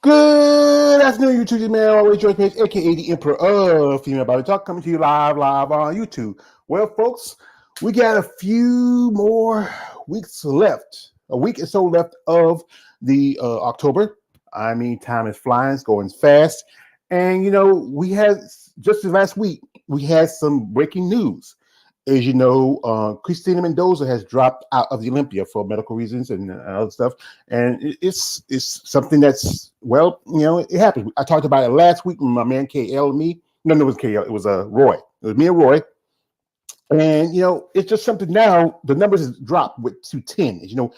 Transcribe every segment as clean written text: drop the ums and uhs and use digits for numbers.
Good afternoon, YouTube, man. Always George Page, aka the Emperor of Female Body Talk, coming to you live on YouTube. Well, folks, we got a few more weeks left. A week or so left of the October. I mean, time is flying, it's going fast. And we had just last week, we had some breaking news. As you know, Christina Mendoza has dropped out of the Olympia for medical reasons and other stuff. And it's something that's, it happened. I talked about it last week with my man KL and me. No, it was KL. It was Roy. It was me and Roy. And, it's just something now. The numbers has dropped to 10. As you know,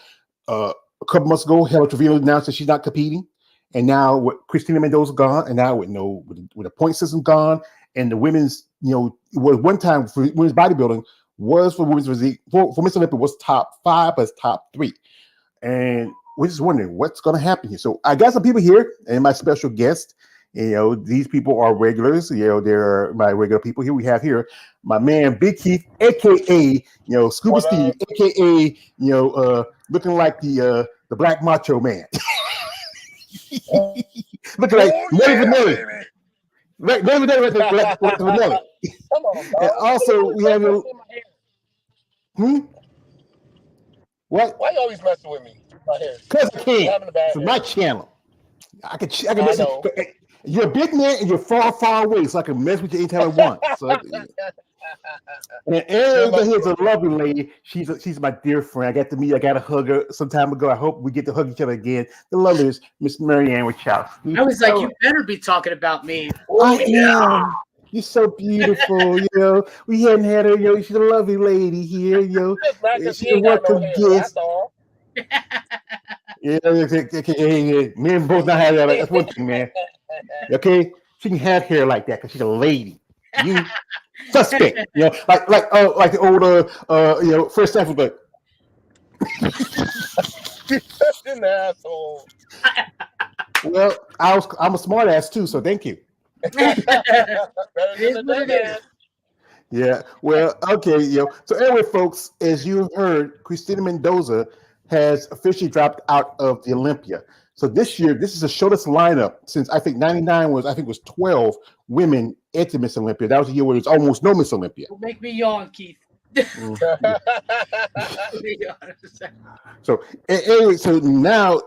a couple months ago, Helen Trevino announced that she's not competing. And now with Christina Mendoza gone, and now with the point system gone, and the women's, it was one time for women's bodybuilding was for women's physique for Miss Olympia was top 5 plus top 3, and we're just wondering what's going to happen here. So I got some people here, and my special guest. These people are regulars. They're my regular people here. We have here my man Big Keith, aka Scuba Steve, aka looking like the Black Macho Man. Looking like Millie Vanilli. Right, Vanilla. Come on, and also we have What? Why you always messing with me? My hair. Because I can. It's my channel. I can mess with you. You're a big man and you're far, far away, so I can mess with you anytime I want. So, and Erin here's a lovely lady. She's my dear friend. I got to hug her some time ago. I hope we get to hug each other again. The loveliest Miss Marianne Wachowski. I was like, you better be talking about me. I am. You're so beautiful. We hadn't had her. She's a lovely lady here. She's a welcome guest. Men both not have that. That's one thing, man. Okay, she can have hair like that because she's a lady. You suspect, like the older, first time but an asshole. Well, I'm a smart ass too, so thank you. Yeah, well, okay, So anyway, folks, as you heard, Christina Mendoza has officially dropped out of the Olympia. So this year, this is the shortest lineup since I think 99 was 12 women at the Miss Olympia. That was the year where there was almost no Miss Olympia. Don't make me yawn, Keith. So anyway, so now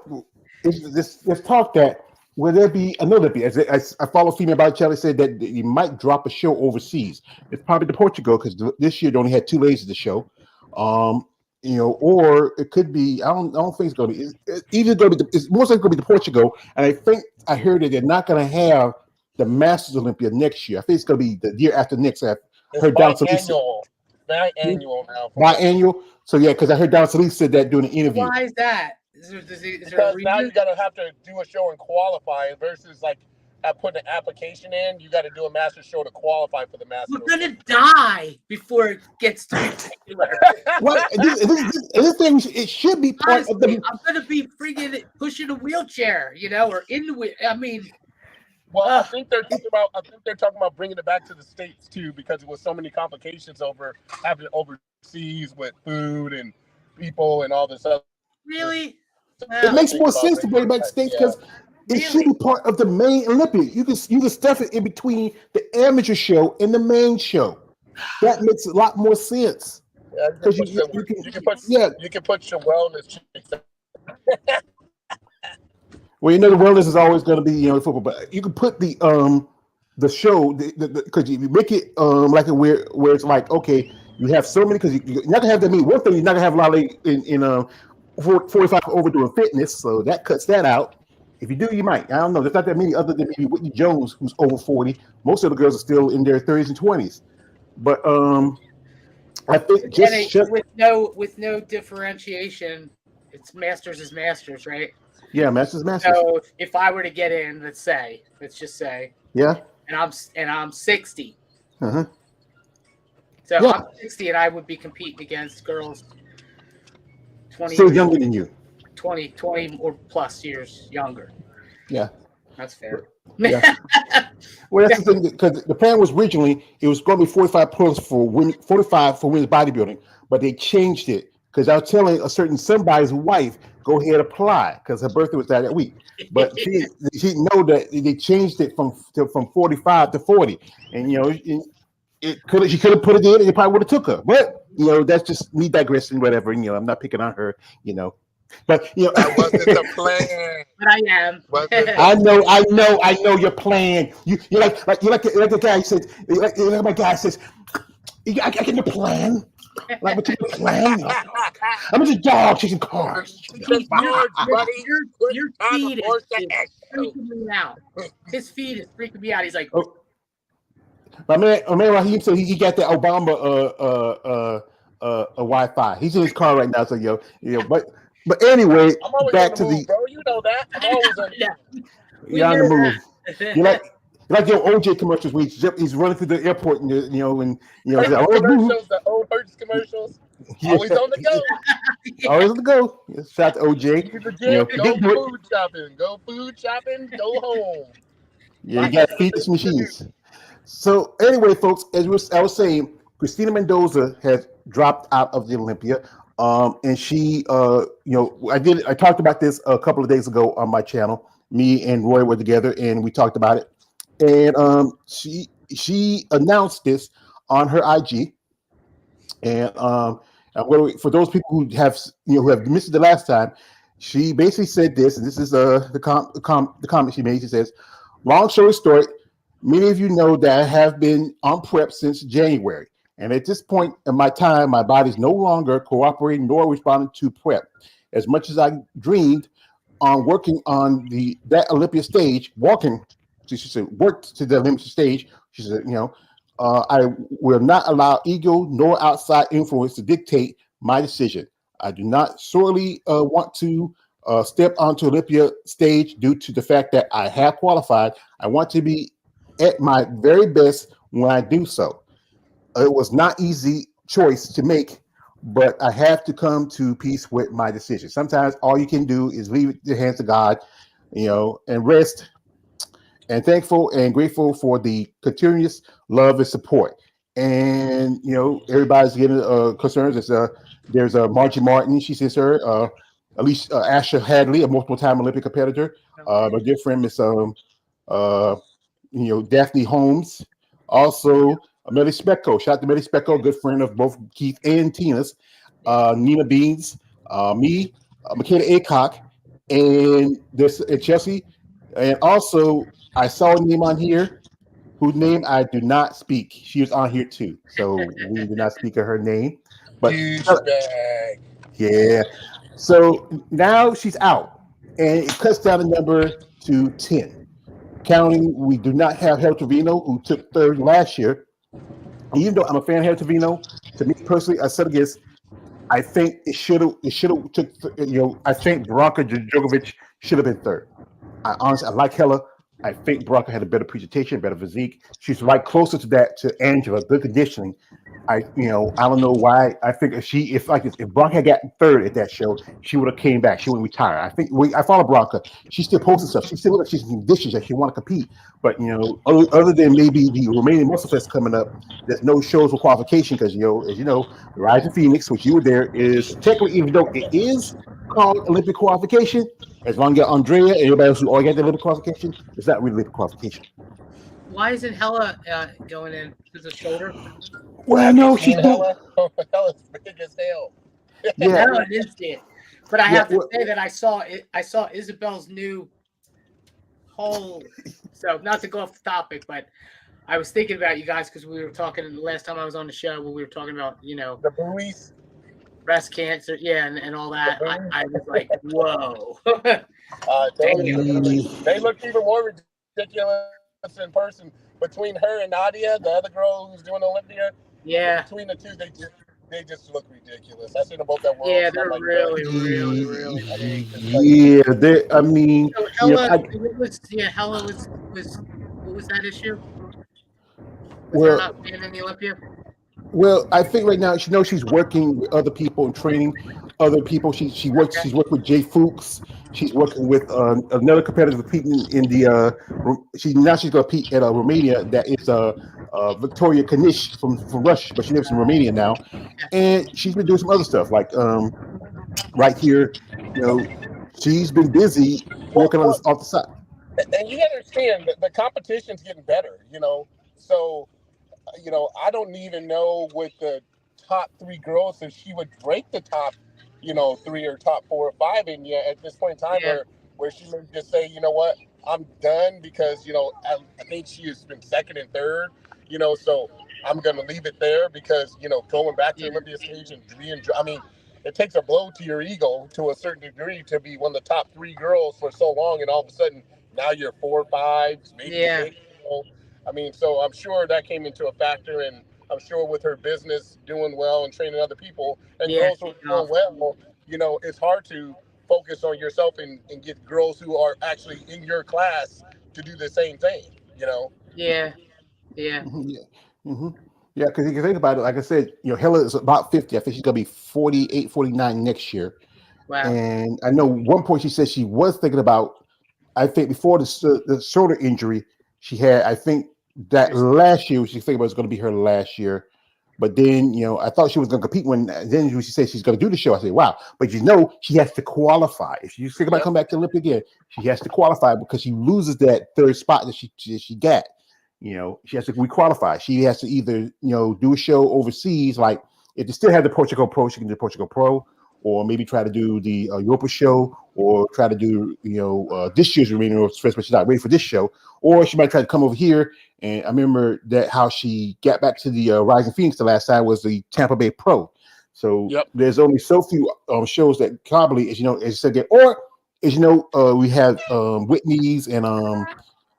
let's talk that will there be another Olympia? As I follow Female Body Challenge said that you might drop a show overseas. It's probably to Portugal because this year they only had 2 days of the show. Or it could be. I don't think it's going to be. It's either going to be. It's most likely going to be to Portugal, and I think I heard that they're not going to have the Masters Olympia next year. I think it's going to be the year after next. I heard Don Solis. Biannual now. Biannual. So yeah, because I heard Don Solis said that during the interview. Why is that? Is there because now you got to have to do a show and qualify versus like putting an application in. You got to do a master show to qualify for the master. We're gonna die before it gets to particular. Well, this thing it should be part of the. I'm gonna be freaking pushing a wheelchair, or in the wheel. I mean, well, I think they're talking about bringing it back to the States too because it was so many complications over having it overseas with food and people and all this other. Really, it makes more sense to bring it back to the States because. It should be part of the main Olympia. You can stuff it in between the amateur show and the main show. That makes a lot more sense. Yeah, you can put your wellness. Well, the wellness is always going to be football, but you can put the show because you make it like where it's like okay, you have so many because you're not gonna have that many. One thing you're not gonna have a lot in 45 overdoing fitness, so that cuts that out. If you do, you might. I don't know. There's not that many other than maybe Whitney Jones, who's over 40. Most of the girls are still in their 30s and 20s. But I think with no differentiation, it's masters is masters, right? Yeah, masters. So if I were to get in, let's just say, yeah, and I'm 60. Uh-huh. So yeah. I'm 60, and I would be competing against girls 20. Still younger than you. 20 or plus years younger. Yeah. That's fair. Yeah. Well, that's the thing because the plan was originally it was going to be 45 plus for women, 45 for women's bodybuilding, but they changed it because I was telling a certain somebody's wife, go ahead apply because her birthday was that week. But she didn't know that they changed it from 45 to 40, and she could have put it in, and it probably would have took her. But that's just me digressing. Whatever. I'm not picking on her. But that wasn't the plan. But I am. I know your plan. You're like the guy says. Like my guy says, I get the plan. Like what's your plan? I'm just a dog chasing cars. Your feed is freaking me out. His feed is freaking me out. He's like, my man Raheem said he got that Obama Wi-Fi. He's in his car right now. So but anyway, back to the. Bro, you know that. I'm always on You're on the move. You like your OJ commercials where he's running through the airport and commercials, the old Hertz commercials. Always on the go. Always on the go. Shout out to OJ. Go food shopping. Go home. Yeah, you got to feed these machines. So anyway, folks, as I was saying, Christina Mendoza has dropped out of the Olympia. And she, I talked about this a couple of days ago on my channel. Me and Roy were together, and we talked about it. And she announced this on her IG. And for those people who have missed it the last time, she basically said this, and this is the comment she made. She says, "Long story short, many of you know that I have been on prep since January. And at this point in my time, my body's no longer cooperating nor responding to prep. As much as I dreamed on working on that Olympia stage, she said, worked to the Olympia stage. She said, I will not allow ego nor outside influence to dictate my decision. I do not sorely want to step onto Olympia stage due to the fact that I have qualified. I want to be at my very best when I do so. It was not easy choice to make, but I have to come to peace with my decision. Sometimes all you can do is leave it in the hands of God, and rest. And thankful and grateful for the continuous love and support. And everybody's getting concerns. There's Margie Martin. She says her. Alicia Asher Hadley, a multiple-time Olympic competitor. My dear friend Miss Daphne Holmes. Also. Melly Specco, shout out to Melly Specco, good friend of both Keith and Tina's. Nina Beans, me, Michaela Aycock, and this Chelsea. And also, I saw a name on here whose name I do not speak. She was on here too, so we do not speak of her name. But yeah, so now she's out, and it cuts down the number to 10. Counting, we do not have Hel Trevino, who took third last year. Even though I'm a fan of Hel Trevino, to me personally, I said against, I think it should have took. I think Bronca Djokovic should have been third. I like Hella. I think Bronca had a better presentation, better physique. She's right closer to that to Angela. Good conditioning. I don't know why. I think if Bronca had gotten third at that show, she would have came back. She wouldn't retire. I follow Bronca. She's still posting stuff. She still looks like she's in conditions that she want to compete. But other than maybe the Romanian Muscle Fest coming up, there's no shows for qualification because as you know, the Rise of Phoenix, which you were there, is technically, even though it is called Olympic qualification, as long as you got Andrea and everybody else who all get the Olympic qualification, it's not really Olympic qualification. Why isn't Hella going in? Is it shoulder? Well, no, she's Hella's big as hell. Yeah, I didn't see it, but I have to say that I saw it. I saw Isabel's new whole. So not to go off the topic, but I was thinking about you guys because we were talking the last time I was on the show when we were talking about the buoys, breast cancer, and all that. I was like, whoa. They look even more ridiculous in person. Between her and Nadia, the other girl who's doing Olympia, between the two, they just look ridiculous. I seen them both at Worlds. Yeah, they're really big. Yeah, I mean, so Hella, Hella was what was that issue? Was her not being in the Olympia? Well, I think right now she knows she's working with other people and training other people. She works. Okay. She's working with Jay Fuchs. She's working with another competitor competing in the. She's going to compete at Romania. That is Victoria Kanish from Russia, but she lives in Romania now, and she's been doing some other stuff like right here. You know, she's been busy Well, working on well, this off the side. and you gotta understand that the competition's getting better. So I don't even know with the top three girls if she would break the top, three or top 4 or 5 in yet at this point in time Yeah. where she may just say, you know what, I'm done because, I think she has been second and third, so I'm going to leave it there because, going back to the Olympia stage and I mean, it takes a blow to your ego to a certain degree to be one of the top three girls for so long, and all of a sudden now you're 4 or 5, maybe Yeah. 6. I mean, so I'm sure that came into a factor, and I'm sure with her business doing well and training other people and Yeah. girls who are doing well, it's hard to focus on yourself and get girls who are actually in your class to do the same thing. Yeah. Yeah. Yeah. hmm Yeah, because you can think about it, like I said, Hella is about 50. I think she's gonna be 48, 49 next year. Wow. And I know one point she said she was thinking about, I think before the shoulder injury she had, I think that last year she thinking about was going to be her last year. But then, I thought she was going to compete when she said she's going to do the show. I said, wow. But she has to qualify. If you think about coming back to Olympia again, she has to qualify because she loses that third spot that she got. She has to requalify. She has to either, do a show overseas, like if they still have the Portugal Pro, she can do Portugal Pro, or maybe try to do the Europa show, or try to do, this year's Arena Express, but she's not ready for this show. Or she might try to come over here. And I remember that how she got back to the Rising Phoenix the last time was the Tampa Bay Pro. So there's only so few shows that probably, as you said, or as we have Whitney's and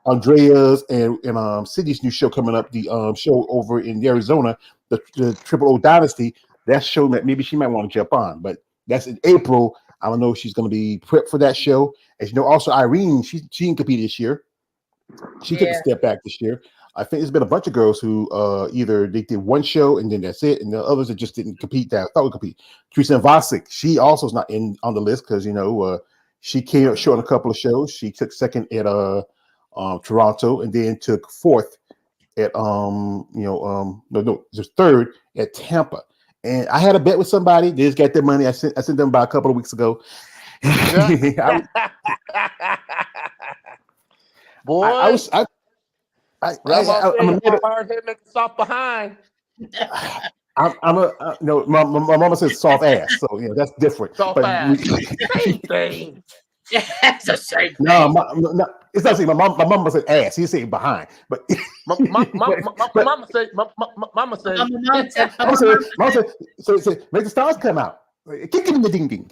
Andrea's and Sydney's new show coming up, the show over in Arizona, the Triple O Dynasty. That show that maybe she might want to jump on, but that's in April. I don't know if she's going to be prepped for that show. As you know, also Irene, she didn't compete this year. She took a step back this year. I think there's been a bunch of girls who either they did one show and then that's it, and the others that just didn't compete that I thought would compete. Teresa Vasic, she also is not on the list because she came up short on a couple of shows. She took second at Toronto and then took fourth at just third at Tampa. And I had a bet with somebody. They just got their money. I sent them about a couple of weeks ago. Boy, I'm hard head make a soft behind. My mama says soft ass, so that's different. Soft ass, same thing. It's the same thing. No, it's not saying my mama said ass. He's saying behind, but mama said. So make the stars come out. Kick it in the ding ding.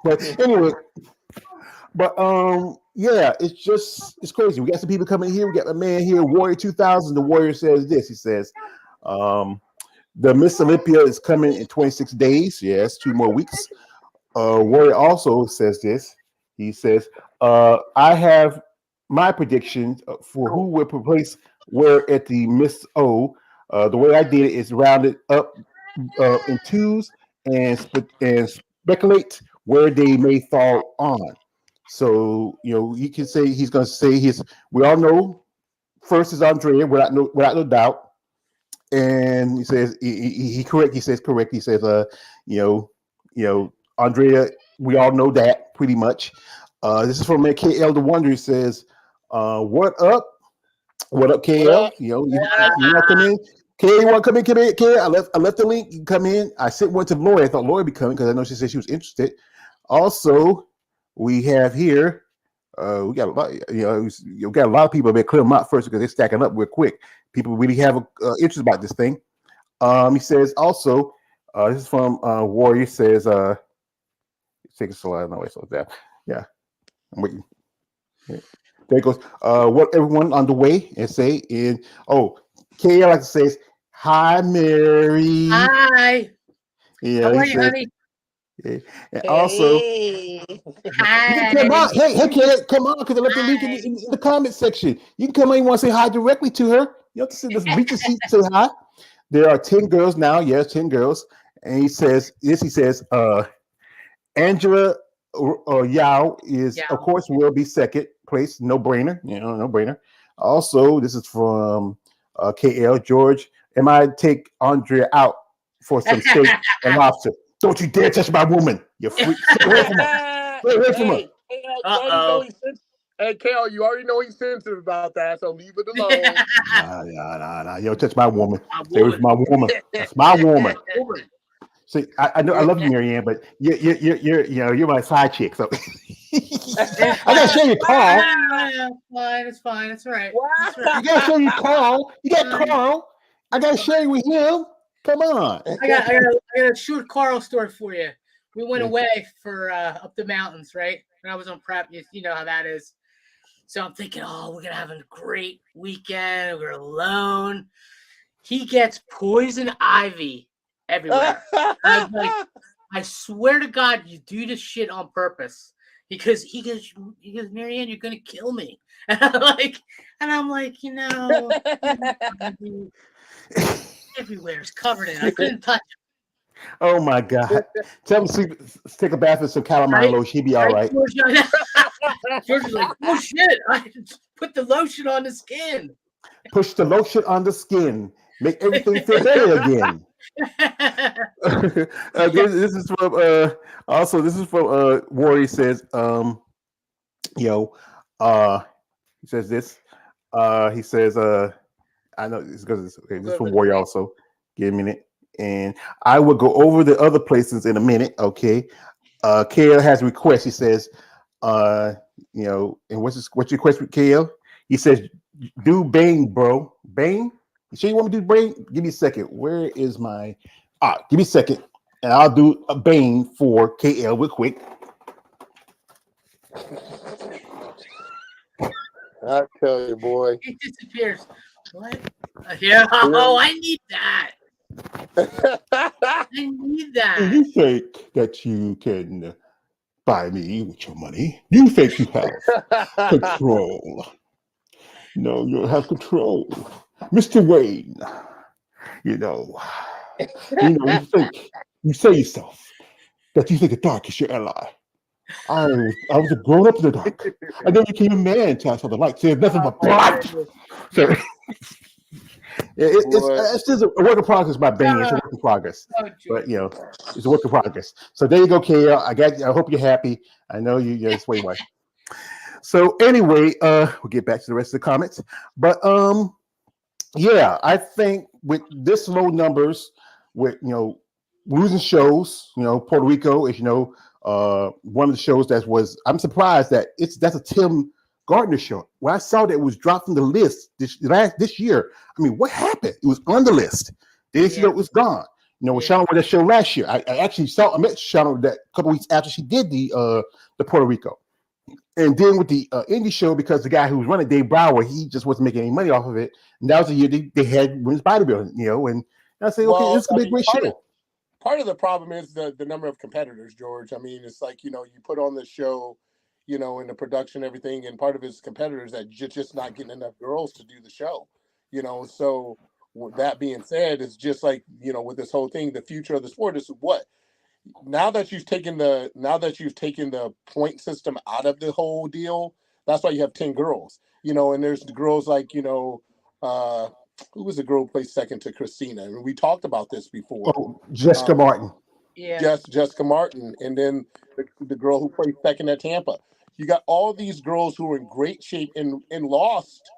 But anyway, it's crazy. We got some people coming here. We got a man here, Warrior 2000. The Warrior says this. He says, the Miss Olympia is coming in 26 days. Yes, 2 more weeks. Warrior also says this. He says, I have my prediction for who will replace where at the Miss O. The way I did it is rounded up in twos and speculate where they may fall on. So, you can say he's going to say we all know first is Andrea without no doubt. And he says he correct. He says correct. He says, Andrea, we all know that pretty much. This is from KL the Wonder. He says, what up? What up, KL? You want to come in? KL, you want to come in? Come in, KL. I left the link. You can come in. I sent one to Lori. I thought Lori would be coming because I know she said she was interested. Also, we have here, we got a lot, you got a lot of people that clear them out first because they're stacking up real quick. People really have interest about this thing. He says also, this is from Warrior. Says, take a slide. No way, so down. Yeah, I'm waiting. Yeah. There it goes. What everyone on the way and say in KL like says, hi Mary. Hi. Yeah, how are you, honey? Yeah. And also, hi. Come on. Hey, kid, come on, because I left the link in the comment section. You can come on. You want to say hi directly to her? You have to sit this reach a seat and say hi. There are 10 girls now. Yes, 10 girls. And he says, Angela Yao is, of Yeah. course, will be second place. No brainer. No brainer. Also, this is from KL George. Am I take Andrea out for some steak and lobster? Don't you dare touch my woman. You freak. Stay away from her. Stay away from her. Hey, you already know he's sensitive. Hey, Kale, you already know he's sensitive about that, so leave it alone. Nah. You don't touch my woman. My Stay away from my woman. That's my woman. woman. See, I know I love you, Marianne, but you're my side chick. So I gotta show you Carl. It's fine. It's all right. You gotta show you Carl. You got Carl. I gotta share you with him. Come on. I got a shoot Carl story for you. We went away for up the mountains, right? When I was on prep, you know how that is. So I'm thinking, oh, we're gonna have a great weekend. We're alone. He gets poison ivy everywhere. I was like, I swear to God, you do this shit on purpose. Because he goes, Marianne, you're gonna kill me. And I'm like, everywhere is covered in. I couldn't touch him. Oh my God! Tell him to take a bath with some calamine lotion. He'll be all right. George was like, oh shit! I put the lotion on the skin. Push the lotion on the skin. Make everything feel better again. This is from also. This is from Warrior says, he says this. He says, I know this because this is from Warrior also. Give me a minute, and I will go over the other places in a minute. Okay. KL has a request. He says, and what's your question, KL? He says, do Bane, bro. Bane. You sure you want me to do Bane? Give me a second. Where is my? Give me a second, and I'll do a Bane for KL real quick. I tell you, boy. It disappears. What? Yeah. Oh, I need that. I need that. You think that you can buy me with your money? You think you have control? No, you don't have control, Mr. Wayne. You say yourself that you think the dark is your ally. I was a grown up in the dark. I then became a man until I saw the light. So there's nothing but black. So it's just a work in progress by Bane. It's a work in progress. But it's a work in progress. So there you go, KL. I hope you're happy. I know you're just way why. So anyway, we'll get back to the rest of the comments. But I think with this low numbers, with losing shows, Puerto Rico is one of the shows I'm surprised that that's a Tim Gardner show. When I saw that it was dropped from the list this year, I mean, what happened? It was on the list. This year it was gone. When Shauna went that show last year, I actually met Shauna that a couple weeks after she did the Puerto Rico. And then with the indie show, because the guy who was running, Dave Brower, he just wasn't making any money off of it. And that was the year they had women's bodybuilding, and I say, okay, this could be a great show. Part of the problem is the number of competitors, George. I mean, it's like, you put on the show, in the production, everything, and part of his competitors that just not getting enough girls to do the show, So with that being said, it's just like, with this whole thing, the future of the sport is what? Now that you've taken the point system out of the whole deal, that's why you have 10 girls, and there's the girls like, who was the girl who placed second to Christina? I mean, we talked about this before. Oh, Jessica Martin. Yeah. Jessica Martin. And then the girl who played second at Tampa. You got all these girls who are in great shape and lost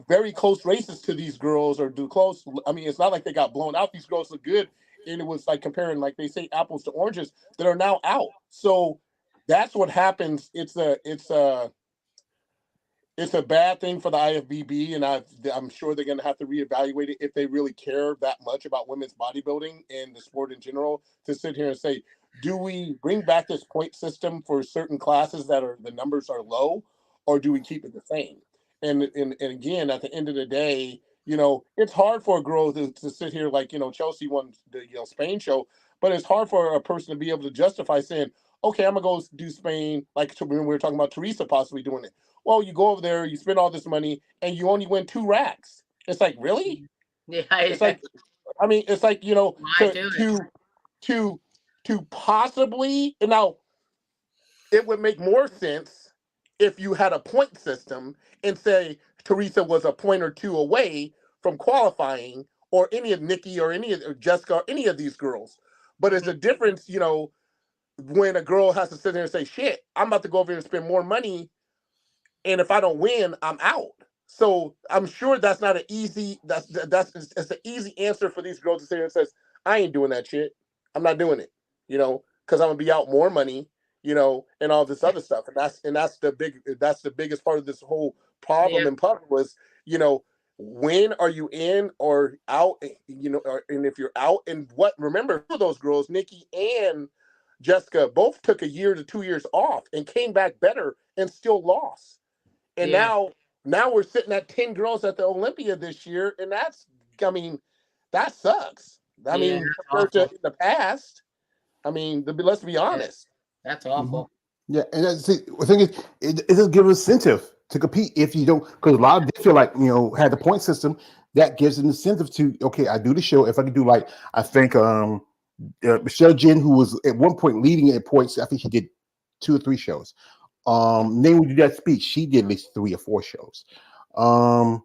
very close races to these girls or do close. I mean, it's not like they got blown out. These girls look good. And it was like comparing, like they say, apples to oranges that are now out. So that's what happens. It's a bad thing for the IFBB, and I'm sure they're going to have to reevaluate it if they really care that much about women's bodybuilding and the sport in general, to sit here and say, do we bring back this point system for certain classes that the numbers are low, or do we keep it the same? And again, at the end of the day, it's hard for a girl to sit here like, Chelsea won the Spain show, but it's hard for a person to be able to justify saying, okay, I'm going to go do Spain, like when we were talking about Teresa possibly doing it. Well, you go over there, you spend all this money, and you only win 2 racks. It's like, really? Yeah, It's like, I mean, it's like, you know, why do it? to possibly, and now it would make more sense if you had a point system and say Teresa was a point or two away from qualifying, or any of Nikki or any of or Jessica or any of these girls. But it's a difference, you know, when a girl has to sit there and say, shit, I'm about to go over here and spend more money, and if I don't win, I'm out. So I'm sure that's not an easy. That's it's an easy answer for these girls to say and says, I ain't doing that shit. I'm not doing it. You know, because I'm gonna be out more money. You know, and all this other stuff, and that's the biggest part of this whole problem Yeah, and puzzle was, you know, when are you in or out? You know, and if you're out, and what? Remember, two of those girls, Nikki and Jessica, both took a year to 2 years off and came back better and still lost. And yeah, now we're sitting at 10 girls at the Olympia this year, and that's, I mean, that sucks. I yeah. mean, That's compared to awful. in the past, I mean, let's be Yeah, honest. that's Mhm. awful. Yeah, and that's, see, the thing is, it doesn't give incentive to compete if you don't, because a lot of they feel like, had the point system that gives an incentive to, okay, I do the show. If I can do, like, I think Michelle Jen, who was at one point leading at points, I think she did 2 or 3 shows. Name would do that speech, she did at least 3 or 4 shows. A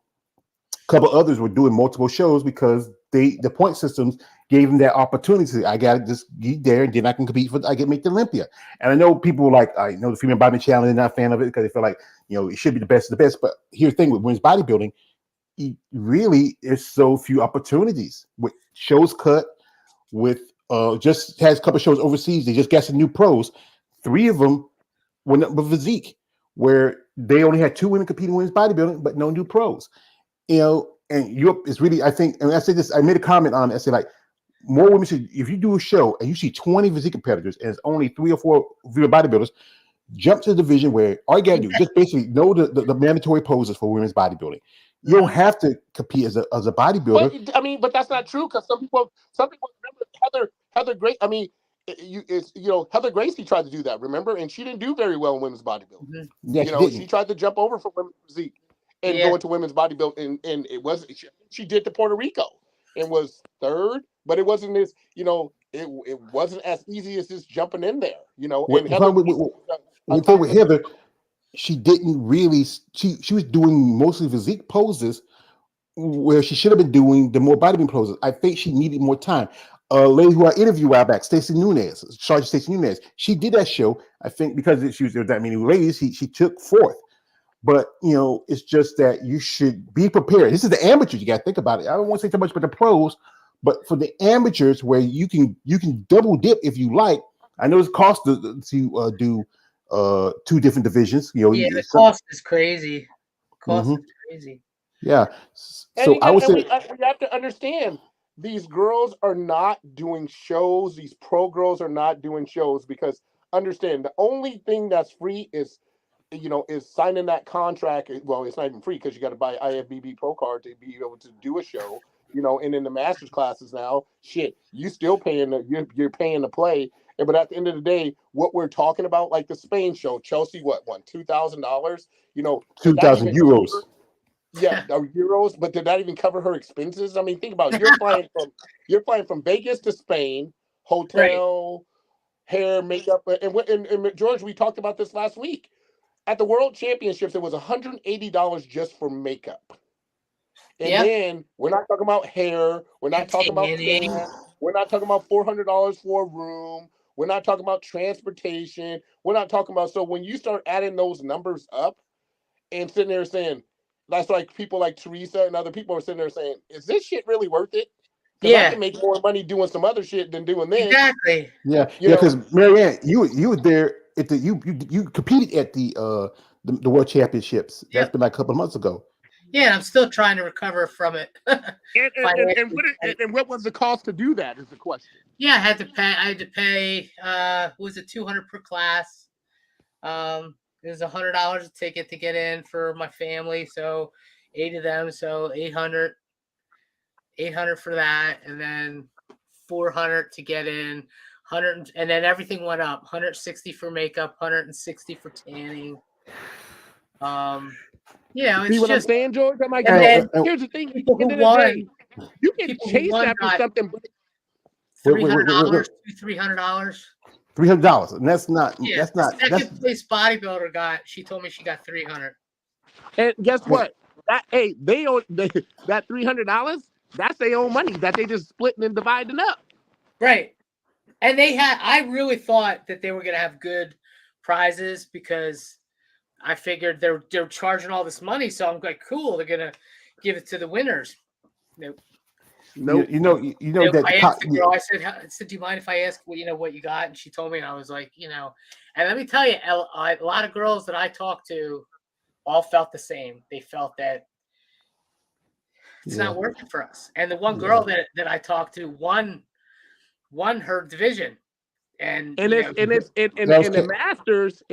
couple others were doing multiple shows because the point systems gave them that opportunity. I got to just get there, and then I can compete for. I get make the Olympia. And I know people like, I know the female body challenge, they're not a fan of it because they feel like, it should be the best of the best. But here's the thing with women's bodybuilding, really is so few opportunities with shows cut, with just has a couple shows overseas. They just got some new pros. 3 of them were nothing but physique, where they only had 2 women competing in women's bodybuilding, but no new pros. And Europe is really, I think, and I say this, I made a comment on it. I said, like, more women should, if you do a show and you see 20 physique competitors and it's only 3 or 4 female bodybuilders, jump to the division where all you got to do, just basically know the mandatory poses for women's bodybuilding. You don't have to compete as a But bodybuilder. I mean, but that's not true, because some people remember Heather Grace. I mean, Heather Gracie tried to do that, remember, and she didn't do very well in women's bodybuilding. Mhm. Yeah, You she know, she didn't. tried to jump over from women's physique and Yeah, go into women's bodybuilding, and it wasn't. She did to Puerto Rico and was third, but it wasn't as, it wasn't as easy as just jumping in there. You know, With, and Heather with, Gracie with, was a with, with top. Heather, she didn't really, she was doing mostly physique poses where she should have been doing the more bodybuilding poses. I think she needed more time. A lady who I interviewed a while back, Sergeant Stacey Nunez, she did that show. I think because there was that many ladies, she took fourth. But it's just that you should be prepared. This is the amateurs. You got to think about it. I don't want to say too much about the pros, but for the amateurs, where you can double dip if you like. I know it's cost to do 2 different divisions. yeah. The cost is crazy. Cost Mhm. is crazy. Yeah. And So I would say, we have to understand, these girls are not doing shows. These pro girls are not doing shows, because understand, the only thing that's free is, is signing that contract. Well, it's not even free, because you got to buy IFBB Pro card to be able to do a show. And in the masters classes now, shit, you still paying you're paying to play. But at the end of the day, what we're talking about, like the Spain show, Chelsea, what won $2,000? Did that 2,000 even euros. cover? Yeah, euros, but did that even cover her expenses? I mean, think about it. You're flying from Vegas to Spain, Right. hotel, hair, makeup, and George, we talked about this last week. At the World Championships, it was $180 just for makeup. And Yeah. then we're not talking about hair, we're not talking about Tanning. tan, we're not talking about $400 for a room, we're not talking about transportation, we're not talking about, so when you start adding those numbers up and sitting there saying, that's like people like Teresa and other people are sitting there saying, is this shit really worth it? Because I Yeah. can make more money doing some other shit than doing this. Exactly. Yeah, You yeah. know, Because Marianne, you were there at the you competed at the World Championships. That's Yep. been like a couple of months ago. Yeah. I'm still trying to recover from it financially. and what was the cost to do that is the question. Yeah, I had to pay. I had to pay. Was it 200 per class? It was $100 a ticket to get in for my family, so 8 of them, so 800 for that, and then 400 to get in, 100, and then everything went up. 160 for makeup, 160 for tanning. See It's what I'm just, saying, George? I'm like, and then here's the thing. At people the who end of the day, won. You can people who chase won after got something, but $300, $300. $300, and that's not. Yeah, That's the not. That's second place bodybuilder got. She told me she got 300. and guess yeah, what? They own that $300. That's their own money that they just splitting and dividing up. Right. And they had. I really thought that they were going to have good prizes because I figured they're charging all this money. So I'm like, cool. They're going to give it to the winners. Nope. Nope. you know that I asked the girl. I said, "Do you mind if I ask what you got?" And she told me, and I was like, And let me tell you, a lot of girls that I talked to all felt the same. They felt that it's not working for us. And the one girl that I talked to won her division. And in the masters,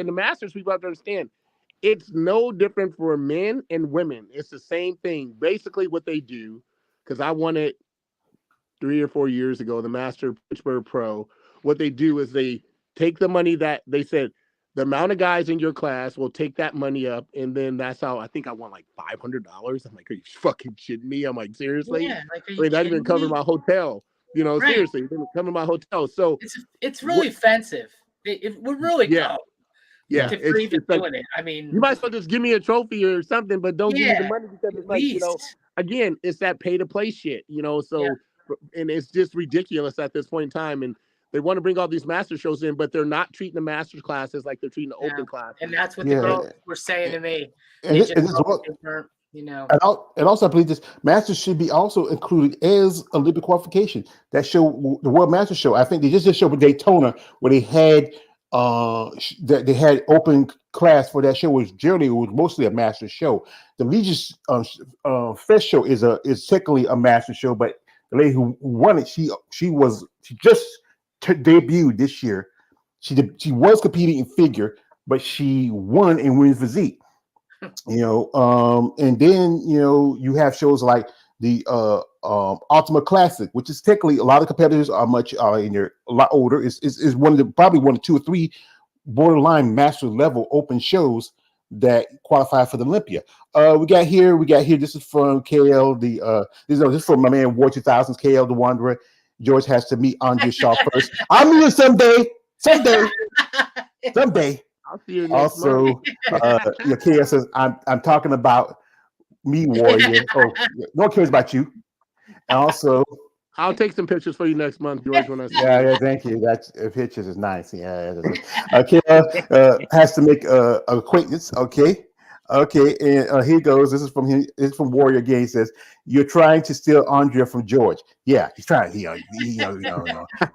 people have to understand it's no different for men and women. It's the same thing. Basically, what they do, because I won it 3 or 4 years ago, the Master Pittsburgh Pro. What they do is they take the money that they said the amount of guys in your class will take that money up, and then that's how I think I won like $500. I'm like, are you fucking shitting me? I'm like, seriously? Yeah, like, are you I mean, that kidding even covered me? my hotel. Right. Seriously, it didn't cover my hotel. So it's really offensive. It would really go. Yeah, for even like, doing it. I mean, you might as well just give me a trophy or something, but don't give me the money because it's like, again, it's that pay to play shit, so and it's just ridiculous at this point in time. And they want to bring all these master shows in, but they're not treating the master classes like they're treating the open class. And that's what the girls were saying to me. And also, I believe this Masters should be also included as Olympic qualification. That show, the World Master Show, I think they just showed with Daytona where they had they had open class for that show. Was generally it was mostly a master show. The Legion's Fest show is technically a master show, but the lady who won it, she just debuted this year. She was competing in figure, but she won in women's physique. And then you have shows like the Ultimate Classic, which is technically a lot of competitors are a lot older. Is probably one of 2 or 3 borderline master level open shows that qualify for the Olympia. We got here. This is from KL. This is from my man War 2000's KL the Wanderer. George has to meet Andre Shaw first. I'll meet him someday. I'll see you next month. KL says I'm talking about me, Warrior. Oh, no one cares about you. And also, I'll take some pictures for you next month, George. When I see you. Thank you. That's pictures is nice. Yeah. Has to make acquaintance. Okay. And here goes. This is from him. This is from Warrior again. He says, "You're trying to steal Andrea from George." Yeah, he's trying.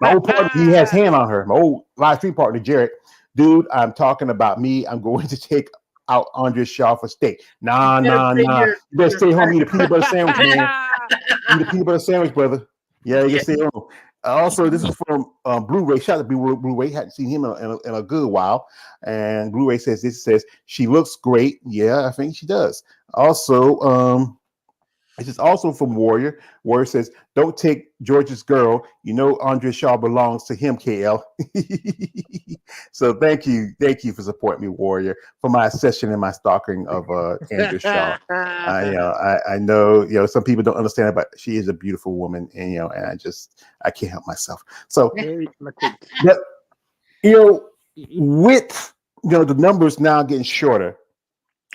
My old partner, he has hand on her. My old live stream partner, Jarrett. Dude, I'm talking about me. I'm going to take out Andre Shaw for steak. Nah. You better stay home. Eat a peanut butter sandwich, man. Eat a peanut butter sandwich, brother. Yeah, you can stay home. Also, this is from Blu-ray. Shout out to Blu-ray. Hadn't seen him in a good while. And Blu-ray says she looks great. Yeah, I think she does. Also, this is also from Warrior. Warrior says, "Don't take George's girl. Andre Shaw belongs to him." KL. So thank you for supporting me, Warrior, for my session and my stalking of Andre Shaw. I know some people don't understand it, but she is a beautiful woman, and and I can't help myself. So, with the numbers now getting shorter.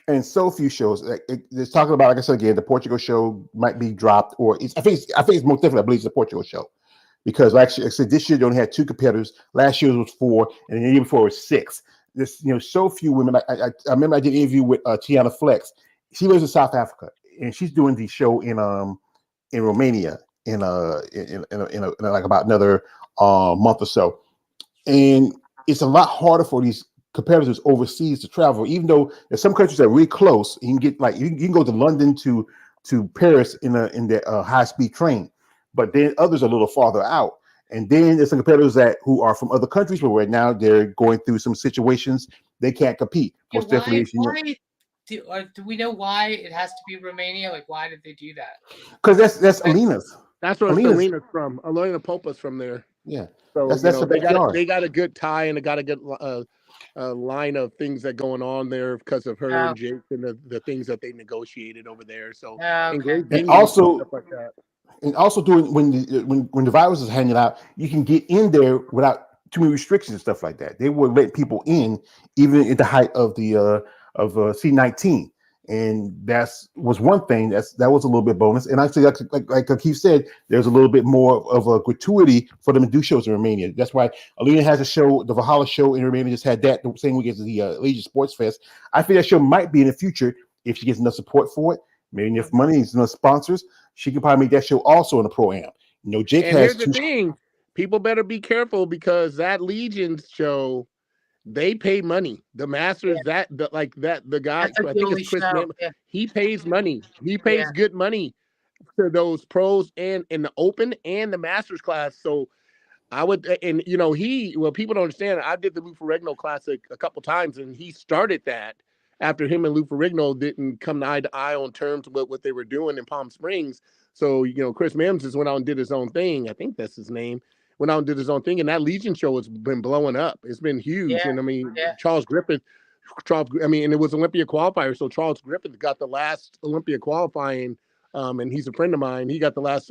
And so few shows. It's talking about, like I said again, the Portugal show might be dropped, or I think it's most definitely. I believe it's the Portugal show because actually, I said this year they only had 2 competitors. Last year was 4, and the year before was 6. This, so few women. I remember I did an interview with Tiana Flex. She lives in South Africa, and she's doing the show in Romania in like about another month or so, and it's a lot harder for these competitors overseas to travel, even though there's some countries that are really close. You can get you can go to London to Paris in the high speed train, but then others are a little farther out. And then there's some competitors who are from other countries, but right now they're going through some situations they can't compete. Most definitely, do we know why it has to be Romania? Like, why did they do that? Because that's Alina's. That's where Alina's from. Alina Popa's from there. Yeah. So that's they got a good tie and they got a good line of things that going on there because of her and Jake and the things that they negotiated over there. So and also stuff like that. And also doing when the virus is hanging out, you can get in there without too many restrictions and stuff like that. They would let people in even at the height of the C-19, and was one thing that was a little bit bonus. And actually, like Keith said, there's a little bit more of a gratuity for them to do shows in Romania. That's why Alina has a show, the Valhalla show in Romania, just had that the same week as the Legion Sports Fest. I think that show might be in the future if she gets enough support for it. Maybe if money is enough sponsors, she can probably make that show also in a pro-am. Jake and has here's the thing. People better be careful because that Legion show, they pay money. The Masters, the guy, That's like I the think only it's Chris show. Nam, Yeah. he pays money. He pays good money to those pros and in the Open and the Masters class. So I would, and people don't understand. I did the Lou Ferrigno Classic a couple times, and he started that after him and Lou Ferrigno didn't come eye to eye on terms with what they were doing in Palm Springs. So, Chris Mims just went out and did his own thing. I think that's his name. Went out and did his own thing, and that Legion show has been blowing up. It's been huge. Yeah. And I mean, Yeah. and it was Olympia qualifier. So Charles Griffith got the last Olympia qualifying, and he's a friend of mine. He got the last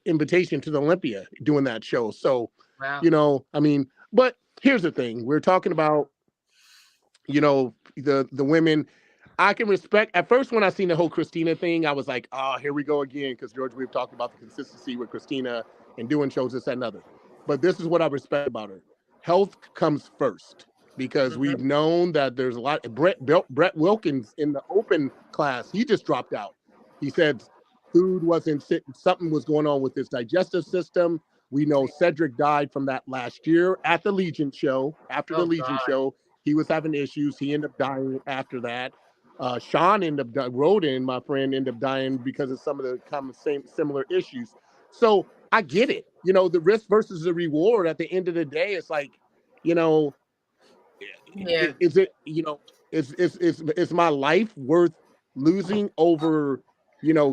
invitation to the Olympia doing that show. So, wow. But here's the thing: we're talking about, the women. I can respect. At first, when I seen the whole Christina thing, I was like, "Oh, here we go again." Because George, we've talked about the consistency with Christina and doing shows, this, that, and other. But this is what I respect about her: health comes first. Because we've known that there's a lot. Brett Wilkins in the Open class, he just dropped out. He said food wasn't, something was going on with his digestive system. We know Cedric died from that last year at the Legion show. After the Legion show, he was having issues. He ended up dying after that. Sean ended up Rodin, my friend, ended up dying because of some of the similar issues. So I get it. The risk versus the reward. At the end of the day, it's like, is it, is my life worth losing over,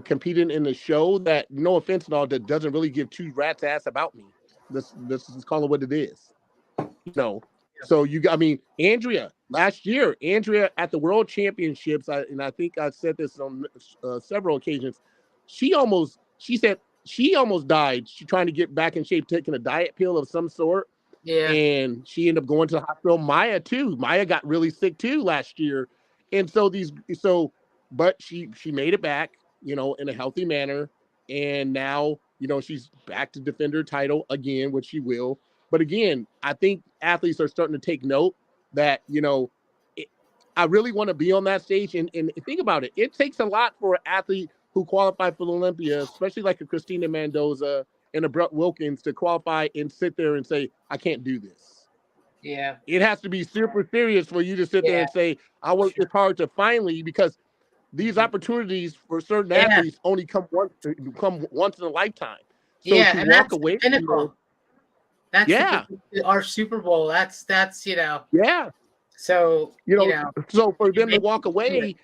competing in a show that, no offense at all, that doesn't really give two rats ass about me. This is call it what it is. So Andrea last year, at the World Championships, and I think I said this on several occasions. She said she almost died. She trying to get back in shape, taking a diet pill of some sort. Yeah. And she ended up going to the hospital. Maya too. Maya got really sick too last year. And but she made it back, in a healthy manner. And now, she's back to defend her title again, which she will. But again, I think athletes are starting to take note that, I really want to be on that stage. And think about it. It takes a lot for an athlete who qualified for the Olympia, especially like a Christina Mendoza and a Brett Wilkins, to qualify and sit there and say, I can't do this. Yeah. It has to be super serious for you to sit there and say, I worked this hard to finally, because these opportunities for certain athletes only come once in a lifetime. So to walk away from that's our Super Bowl. That's yeah. So so for them to walk away,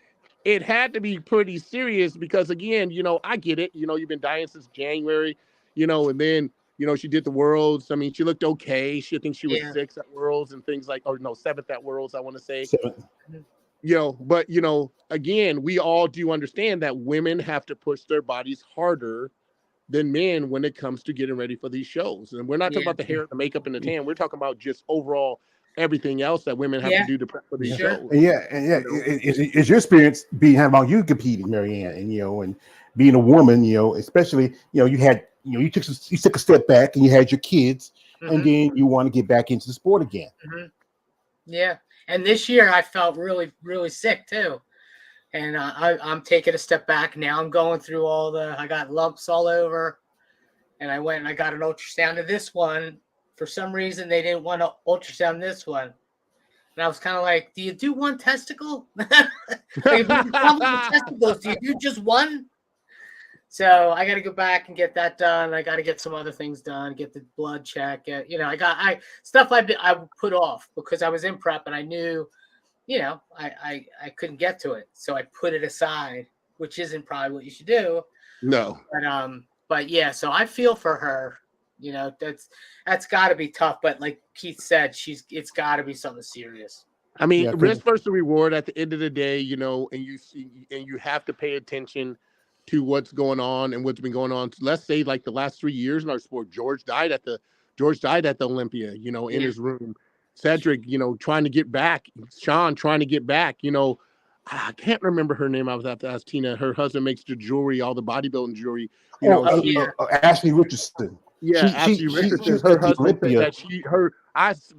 it had to be pretty serious because, again, I get it. You've been dying since January, and then, she did the Worlds. I mean, she looked okay. She thinks she was 6th at Worlds and things like, or no, 7th at Worlds, I want to say. 7th. But, again, we all do understand that women have to push their bodies harder than men when it comes to getting ready for these shows. And we're not talking about the hair, the makeup, and the tan. We're talking about just overall everything else that women have to do to prep for these shows. And it's your experience being how about you competing, Marianne, and and being a woman, especially you had you took a step back and you had your kids, and then you want to get back into the sport again. Yeah, and this year I felt really, really sick too, and I'm taking a step back now. I'm going through I got lumps all over, and I went and I got an ultrasound of this one. For some reason, they didn't want to ultrasound this one. And I was kind of like, do you do one testicle? If you testicles, do you do just one? So I got to go back and get that done. I got to get some other things done, get the blood check. Stuff I put off because I was in prep and I knew, I couldn't get to it. So I put it aside, which isn't probably what you should do. No. But yeah, so I feel for her. That's got to be tough. But like Keith said, it's got to be something serious. I mean, risk versus reward at the end of the day, and you have to pay attention to what's going on and what's been going on. Let's say like the last 3 years in our sport. George died at the Olympia, in his room. Cedric, trying to get back. Sean trying to get back. I can't remember her name. I was have to ask Tina. Her husband makes the jewelry, all the bodybuilding jewelry. Ashley Richardson. Yeah, Ashley Richardson. Her husband said that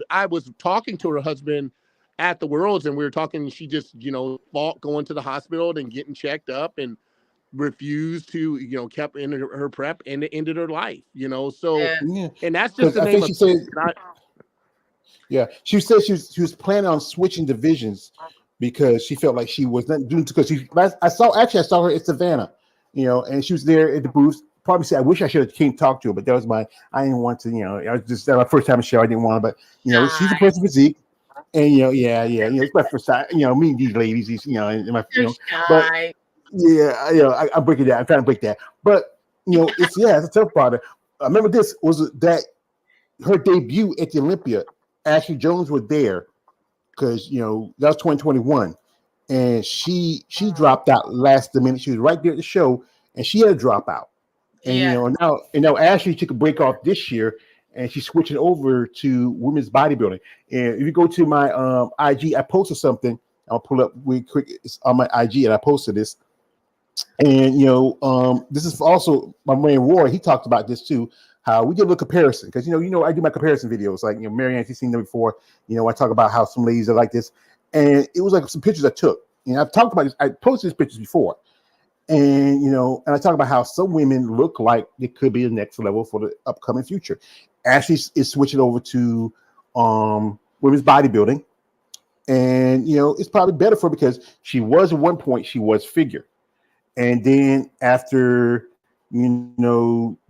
I was talking to her husband at the Worlds, and we were talking. She just, fought going to the hospital and getting checked up, and refused to, kept in her prep, and it ended her life. So and that's just the name of. She said she was planning on switching divisions because she felt like she was not doing because I saw her at Savannah, and she was there at the booth. Probably said, I wish I should have came talk to her, but that was I didn't want to, I was just my first time in the show. I didn't want to, but she's a person physique, and it's my first time, meeting these ladies, but I break it down. I'm trying to break that, but it's a tough part. I remember this was that her debut at the Olympia. Ashley Jones was there because that was 2021, and she dropped out last minute. She was right there at the show, and she had to drop out. And now Ashley took a break off this year, and she's switching over to women's bodybuilding. And if you go to my IG, I posted something. I'll pull up really quick. It's on my IG, and I posted this. And this is also my man Roy. He talked about this too. How we did a little comparison because I do my comparison videos like Marianne, you've seen them before. I talk about how some ladies are like this, and it was like some pictures I took. I've talked about this. I posted these pictures before. And and I talk about how some women look like they could be the next level for the upcoming future. Ashley is switching over to women's bodybuilding, and it's probably better for her because she was at one point she was figure, and then after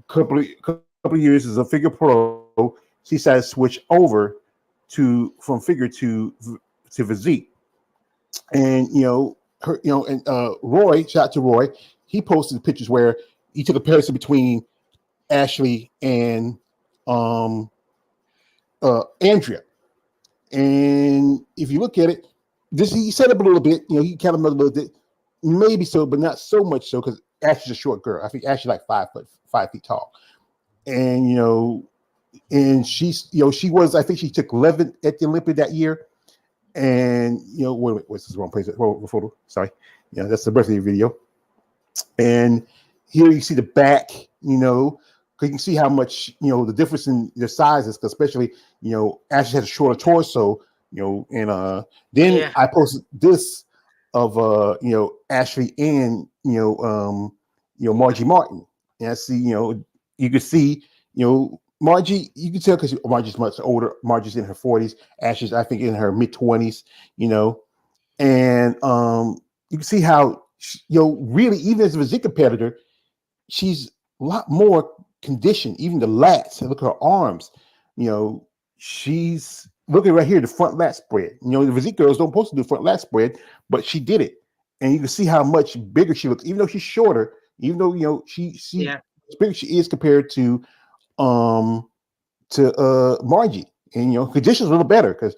couple of years as a figure pro, she decided to switch over from figure to physique, and Roy, shout out to Roy, he posted pictures where he took a comparison between Ashley and Andrea. And if you look at it, he set up a little bit, he kind of a little bit, maybe so, but not so much so because Ashley's a short girl. I think Ashley's like 5 feet tall. And and she's she was, I think she took 11 at the Olympia that year. And wait, what's this wrong place? Photo. Sorry, that's the birthday video. And here you see the back. Because you can see how much the difference in their sizes. Because especially Ashley has a shorter torso. And then I posted this of Ashley and Margie Martin. And I see you can see Margie, you can tell because Margie's much older. Margie's in her 40s. Ashley's, I think, in her mid-20s. And you can see how really, even as a physique competitor, she's a lot more conditioned. Even the lats, look at her arms. She's looking right here, the front lat spread. The physique girls don't supposed to do front lat spread, but she did it, and you can see how much bigger she looks, even though she's shorter. Even though she bigger she is compared to Margie, and conditions a little better because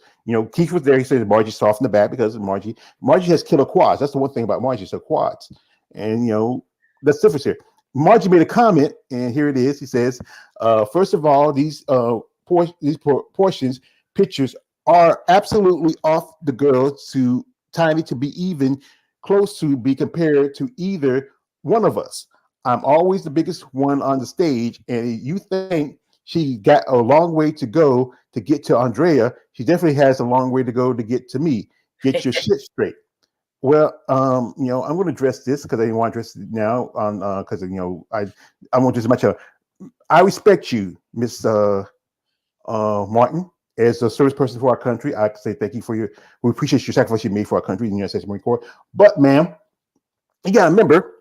Keith was there. He said Margie's soft in the back because Margie has killer quads. That's the one thing about Margie, so quads, and that's different here. Margie made a comment, and here it is. He says, first of all, these portions pictures are absolutely off the girl too tiny to be even close to be compared to either one of us. I'm always the biggest one on the stage, and you think she got a long way to go to get to Andrea. She definitely has a long way to go to get to me. Get your shit straight. Well, I'm going to address this because I didn't want to address it now on because I won't do as much. I respect you, Miss Martin, as a service person for our country. I say thank you we appreciate your sacrifice you made for our country in the United States Marine Corps. But, ma'am, you got to remember,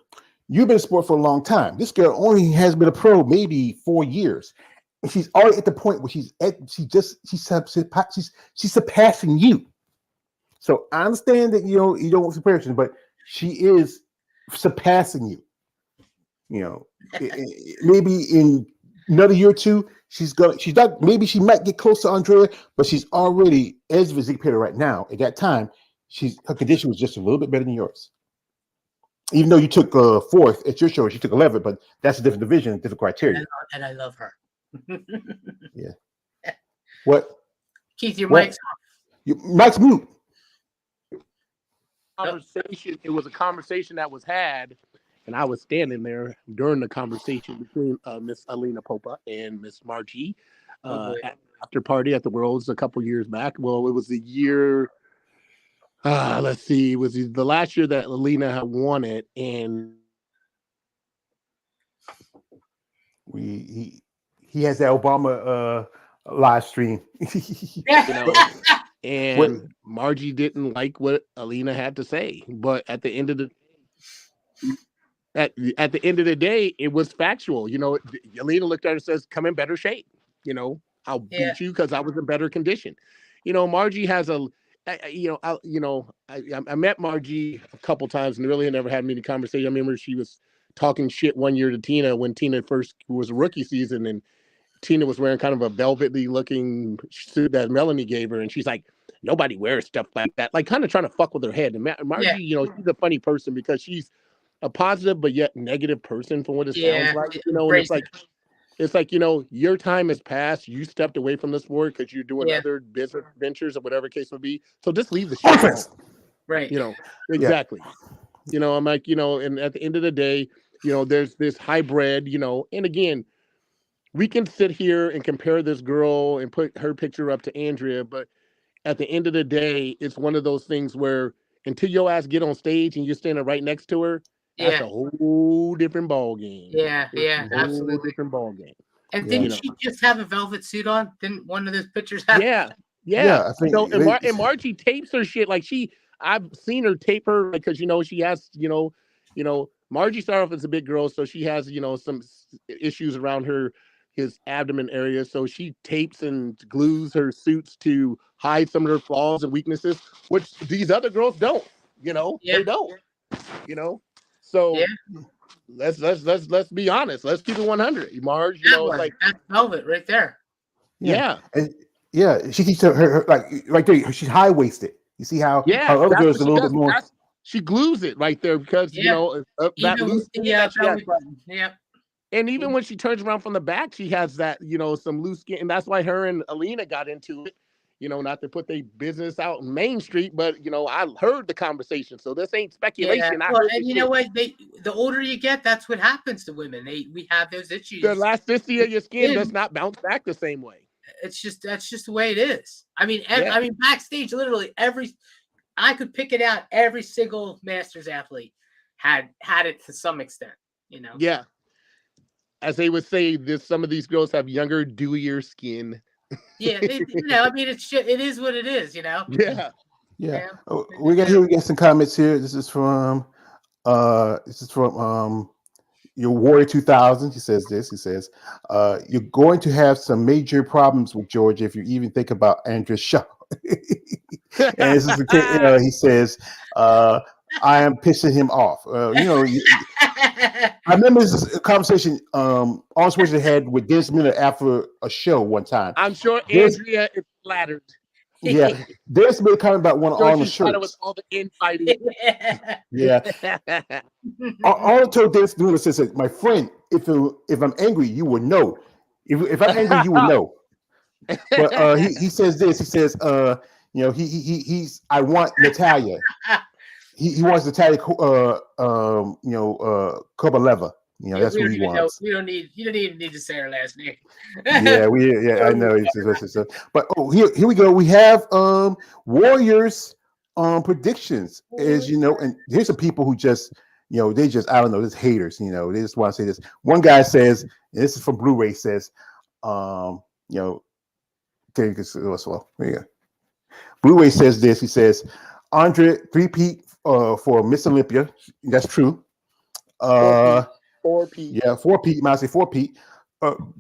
you've been in sport for a long time. This girl only has been a pro maybe 4 years. And she's already at the point where she's surpassing you. So I understand that you don't want comparison, but she is surpassing you. Maybe in another year or two, maybe she might get close to Andrea, but she's already as a physique player right now. At that time, her condition was just a little bit better than yours. Even though you took fourth at your show, she took 11th, but that's a different division, different criteria. And I love her. Yeah. What? Keith, your mic's off. Mike's mute. Conversation. It was a conversation that was had, and I was standing there during the conversation between Miss Alina Popa and Miss Margie after party at the Worlds a couple years back. Well, it was the year. Let's see. It was the last year that Alina had won it, and he has that Obama live stream. And Margie didn't like what Alina had to say, but at the end of the day, it was factual. Alina looked at her and says, "Come in better shape. I'll beat you because I was in better condition." Margie has I met Margie a couple times and really never had many conversations. I remember she was talking shit one year to Tina when Tina first was a rookie season, and Tina was wearing kind of a velvety looking suit that Melanie gave her, and she's like, "Nobody wears stuff like that," like kind of trying to fuck with her head. And Margie, she's a funny person because she's a positive but yet negative person from what it sounds like. And it's like your time has passed. You stepped away from the sport because you're doing other business ventures or whatever case may be. So just leave the shit alone. Right. Exactly. I'm like, and at the end of the day, there's this hybrid, and again, we can sit here and compare this girl and put her picture up to Andrea, but at the end of the day, it's one of those things where until your ass get on stage and you're standing right next to her, that's a whole different ball game. Absolutely different ball game. And didn't she just have a velvet suit on? Didn't one of those pictures have? Yeah. I think and Margie tapes her shit like I've seen her tape her because she has Margie started off as a big girl, so she has some issues around his abdomen area, so she tapes and glues her suits to hide some of her flaws and weaknesses, which these other girls don't. They don't. So let's be honest. Let's keep it 100. Marge, that's velvet right there. Yeah. And she keeps her like right there. She's high waisted. You see how other girls a little bit more. She glues it right there because that loose. And even when she turns around from the back, she has that some loose skin, and that's why her and Alina got into it. Not to put their business out in Main Street, but I heard the conversation, so this ain't speculation. Well, and you know what? The older you get, that's what happens to women. We have those issues. The elasticity of your skin does not bounce back the same way. That's just the way it is. I mean, backstage, literally I could pick it out. Every single Masters athlete had it to some extent. Yeah. As they would say, some of these girls have younger, dewier skin. Yeah, I mean, it is what it is, Yeah. We get some comments here. This is from your Warrior 2000. He says this. He says, "You're going to have some major problems with Georgia if you even think about Andrea's show." And this is he says, "I am pissing him off." I remember this conversation Arnold Schwarzenegger had with Dennis Miller after a show one time. I'm sure Andrea is flattered. Yeah, Dennis Miller comment about one of Arnold's shirts. It was all the infighting. Yeah. Arnold told Dennis Miller, says, "My friend, if I'm angry, you will know. If I'm angry, you will know." But he says this. He says, he's. I want Natalia. He wants Natalia, Kovaleva. That's what he wants. You don't even need to say her last name. I know. But here we go. We have Warriors predictions, as you know, and here's some people who just they just I don't know, just haters. They just want to say this. One guy says, and this is from Blu-ray, says, okay, well, yeah. Blu-ray says this. He says, Andre three-peat for Miss Olympia. That's true. 4-peat. Yeah, 4-peat. Might say 4-peat.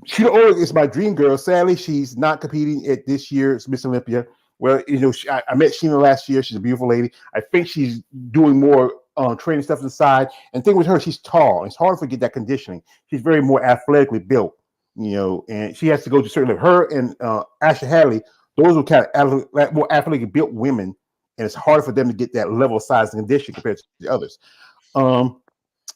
Sheila Orr is my dream girl. Sadly, she's not competing at this year's Miss Olympia. Well, I met Sheila last year. She's a beautiful lady. I think she's doing more training stuff inside. And the thing with her, she's tall. It's hard to get that conditioning. She's very more athletically built, and she has to go to certain level. Her and Ashley Hadley, those are kind of more athletically built women, and it's hard for them to get that level of size and condition compared to the others.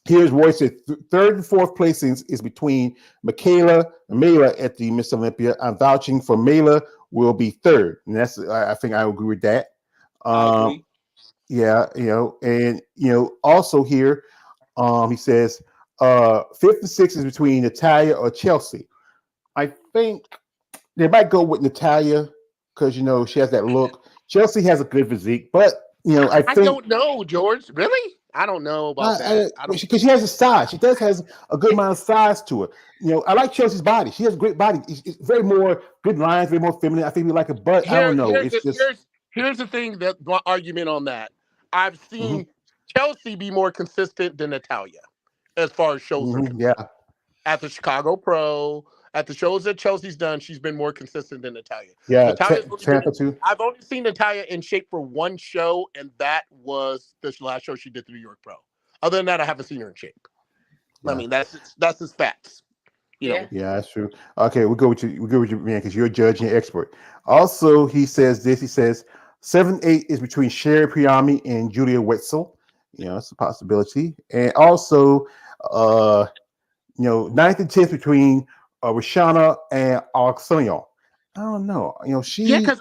Here's Roy said third and fourth placings is between Michaela and Mela at the Miss Olympia. I'm vouching for Mela will be third, and that's I think I agree with that. I agree. Yeah, and also here, he says fifth and sixth is between Natalia or Chelsea. I think they might go with Natalia because she has that look. Chelsea has a good physique, but I think don't know, George. Really? I don't know about that. Because she has a size. She has a good amount of size to her. I like Chelsea's body. She has a great body. It's very more good lines, very more feminine. I think we like it, but I don't know. Here's the thing, that my argument on that. I've seen Chelsea be more consistent than Natalia as far as shows are concerned. Yeah. At the Chicago Pro, at the shows that Chelsea's done, she's been more consistent than Natalia. Yeah, Tampa too. I've only seen Natalia in shape for one show, and that was the last show she did the New York Pro. Other than that, I haven't seen her in shape. Yeah. I mean, that's just facts. Yeah, that's true. Okay, we'll go with you. We'll go with you, man, because you're a judge and expert. Also, he says this. He says 7-8 is between Sherry Priami and Julia Wetzel. It's a possibility. And also, 9th and 10th between Rashana and Alexandria. I don't know. because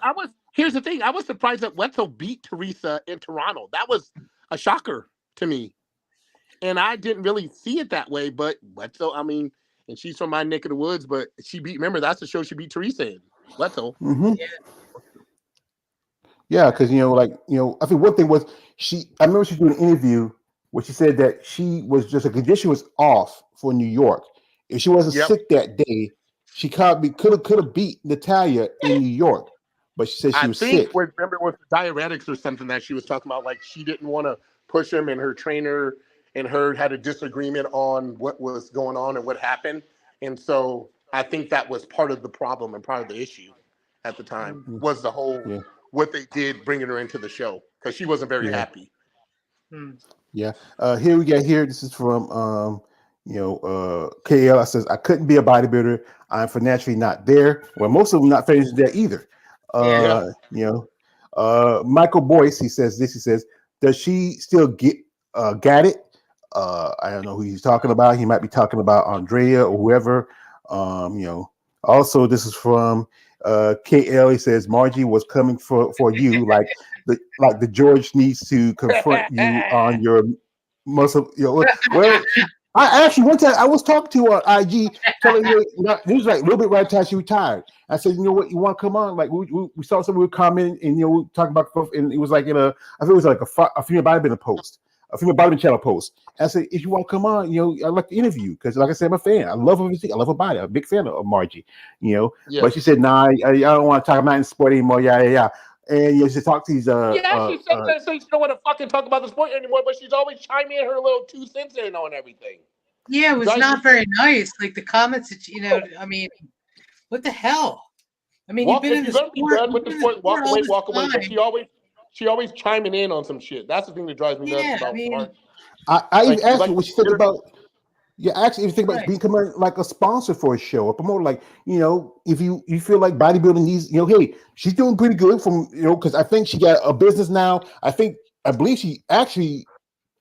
here's the thing. I was surprised that Wetzel beat Teresa in Toronto. That was a shocker to me. And I didn't really see it that way, but Wetzel, I mean, and she's from my neck of the woods, but remember, that's the show she beat Teresa in. Wetzel. Mm-hmm. Yeah, because I think one thing was I remember she doing an interview where she said that she was just her condition was off for New York. If she wasn't sick that day, she could have beat Natalia in New York, but she said she was sick. Remember with the diuretics or something that she was talking about, like she didn't want to push him, and her trainer and her had a disagreement on what was going on and what happened, and so I think that was part of the problem and part of the issue at the time was the whole what they did bringing her into the show because she wasn't very happy. Yeah. Here we get here. This is from KL. I says I couldn't be a bodybuilder. I'm financially not there. Well, most of them not financially there either. Michael Boyce. He says this. He says, does she still got it? I don't know who he's talking about. He might be talking about Andrea or whoever. Also, this is from KL. He says Margie was coming for you, like the George needs to confront you on your muscle. Well, I actually one time I was talking to her IG, telling her it was like a little bit right after she retired. I said, you know what, you want to come on? Like we saw somebody commenting and we talking about stuff, and it was like I think it was like a female bodybuilding post. A female bodybuilding channel post. I said, if you want to come on, I'd like to interview because, like I said, I'm a fan. I love her physique. I love her body. I'm a big fan of Margie. But she said, "Nah, I don't want to talk. I'm not in sport anymore." Yeah. And she talked to these. She said she don't want to fucking talk about the sport anymore, but she's always chiming in her little 2 cents in on everything. Yeah, it was not very nice. Like the comments that I mean, what the hell? I mean, you've been in the sport. With the sport, walk away. But she always chiming in on some shit. That's the thing that drives me nuts about Margie. I even asked her what she think about. Yeah, actually, if you think about becoming like a sponsor for a show, a promoter, like if you feel like bodybuilding needs, hey, she's doing pretty good from because I think she got a business now. I believe she actually,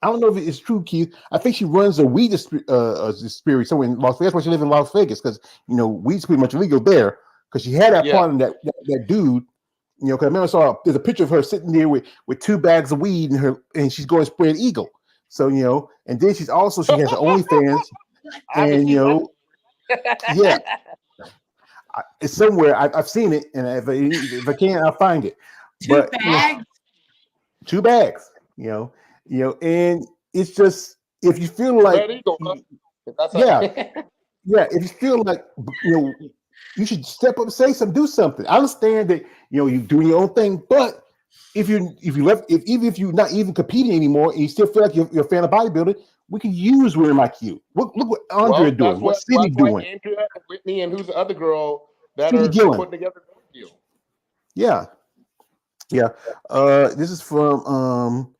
I don't know if it's true, Keith. I think she runs a weed dispensary somewhere in Las Vegas. That's why she lives in Las Vegas because weed's pretty much illegal there. Because she had that part of that dude. Because I remember there's a picture of her sitting there with 2 bags of weed and she's going to spread eagle. So and then she has her OnlyFans, and it's somewhere I've seen it, and if I can, I'll find it. 2 bags, 2 bags, and it's just if you feel like, if you feel like you should step up and say something, do something. I understand that you're doing your own thing, but even if you're not even competing anymore and you still feel like you're a fan of bodybuilding, we can use women like you. Look what Andrea doing. What's Cindy doing? Andrea, Whitney, and who's the other girl that are putting together the deal? Yeah. This is from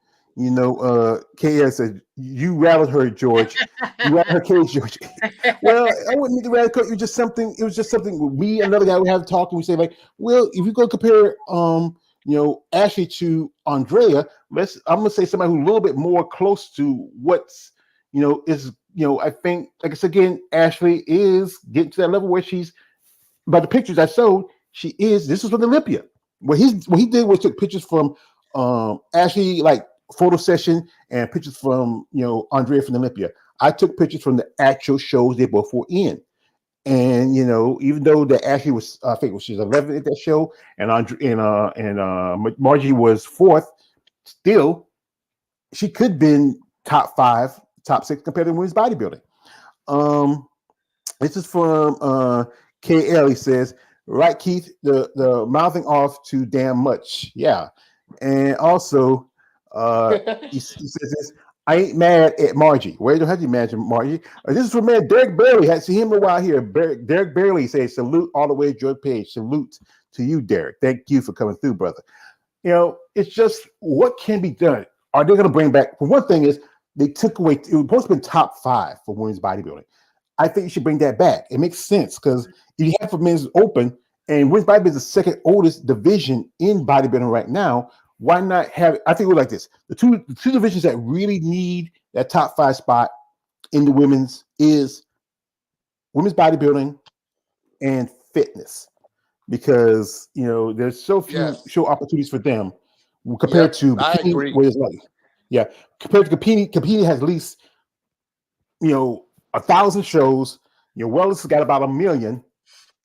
KS said, you rattled her, George. You rattled her case, George. Well, I wouldn't need to rattle her. It was just something with me, another guy we have talking. We say like, well, if you go compare Ashley to Andrea, I'm gonna say somebody who's a little bit more close to what's is I think, like I said again, Ashley is getting to that level where she's, by the pictures I showed, this is with Olympia. What he did was took pictures from Ashley, like photo session, and pictures from Andrea from Olympia. I took pictures from the actual shows they both were in. And even though that Ashley was, I think she was 11th at that show, and Margie was 4th, still she could have been top 5, top 6 compared to women's bodybuilding. This is from KL. He says, "Right, Keith, the mouthing off too damn much." Yeah, and also he says this. I ain't mad at Margie. Wait, don't have to imagine Margie. This is from man Derek Bailey. I see him a while here. Derek Bailey says, "Salute all the way, George Page. Salute to you, Derek. Thank you for coming through, brother." It's just what can be done. Are they going to bring back? For one thing, is they took away. It was supposed to be top 5 for women's bodybuilding. I think you should bring that back. It makes sense because if you have for men's open, and women's bodybuilding is the second oldest division in bodybuilding right now. Why not have? I think we're like this: the two divisions that really need that top 5 spot in the women's is women's bodybuilding and fitness, because there's so few show opportunities for them compared to bikini, where it's like, compared to competing has at least 1,000 shows. Wellness has got about 1 million,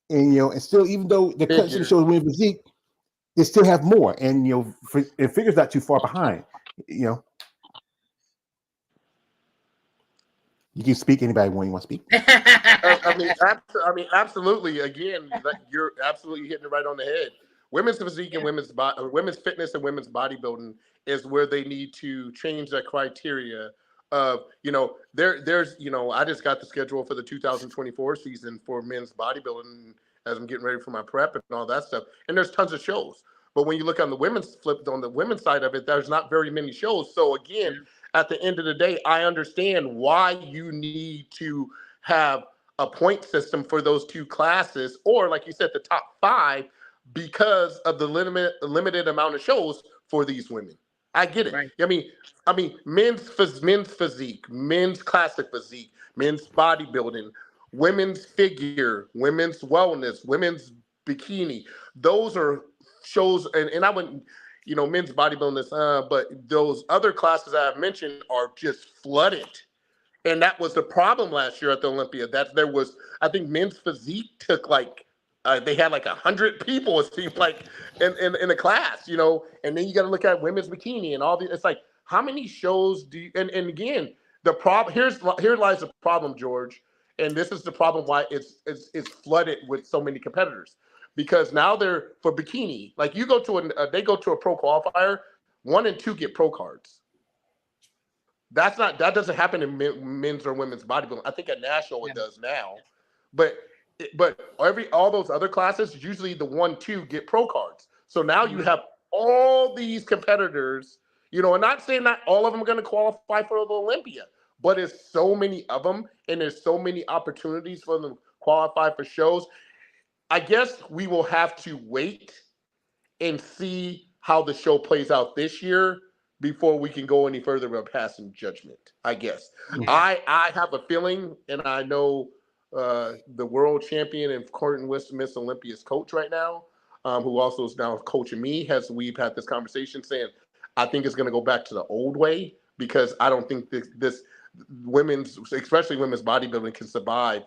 and still, even though the country shows women's physique, they still have more, and and figure's not too far behind. You can speak. Anybody when you want to speak? I mean, absolutely. Again, you're absolutely hitting it right on the head. Women's physique and women's fitness and women's bodybuilding is where they need to change that criteria. Of there's I just got the schedule for the 2024 season for men's bodybuilding as I'm getting ready for my prep and all that stuff, and there's tons of shows. But when you look on the women's side of it, there's not very many shows. So again, at the end of the day, I understand why you need to have a point system for those 2 classes, or like you said, the top 5, because of the limited amount of shows for these women. I get it. Right. I mean, men's physique, men's classic physique, men's bodybuilding, women's figure, women's wellness, women's bikini. Those are shows, and I wouldn't, men's bodybuilding, but those other classes I've mentioned are just flooded. And that was the problem last year at the Olympia. That there was, I think men's physique took they had 100 people, it seemed like, in the class, and then you got to look at women's bikini and all the, it's like, how many shows do you, and again, here lies the problem, George, and this is the problem why it's flooded with so many competitors, because now they're, for bikini, like you go to they go to a pro qualifier, 1 and 2 get pro cards. That doesn't happen in men's or women's bodybuilding. I think at national it does now, but all those other classes, usually the 1, 2 get pro cards. So now you have all these competitors, and not saying not all of them are going to qualify for the Olympia, but it's so many of them, and there's so many opportunities for them to qualify for shows. I guess we will have to wait and see how the show plays out this year before we can go any further with a passing judgment, I guess. Yeah. I have a feeling, and I know the world champion and current Miss Olympia's coach right now, who also is now coaching me, we've had this conversation saying, I think it's going to go back to the old way, because I don't think this women's, especially women's bodybuilding, can survive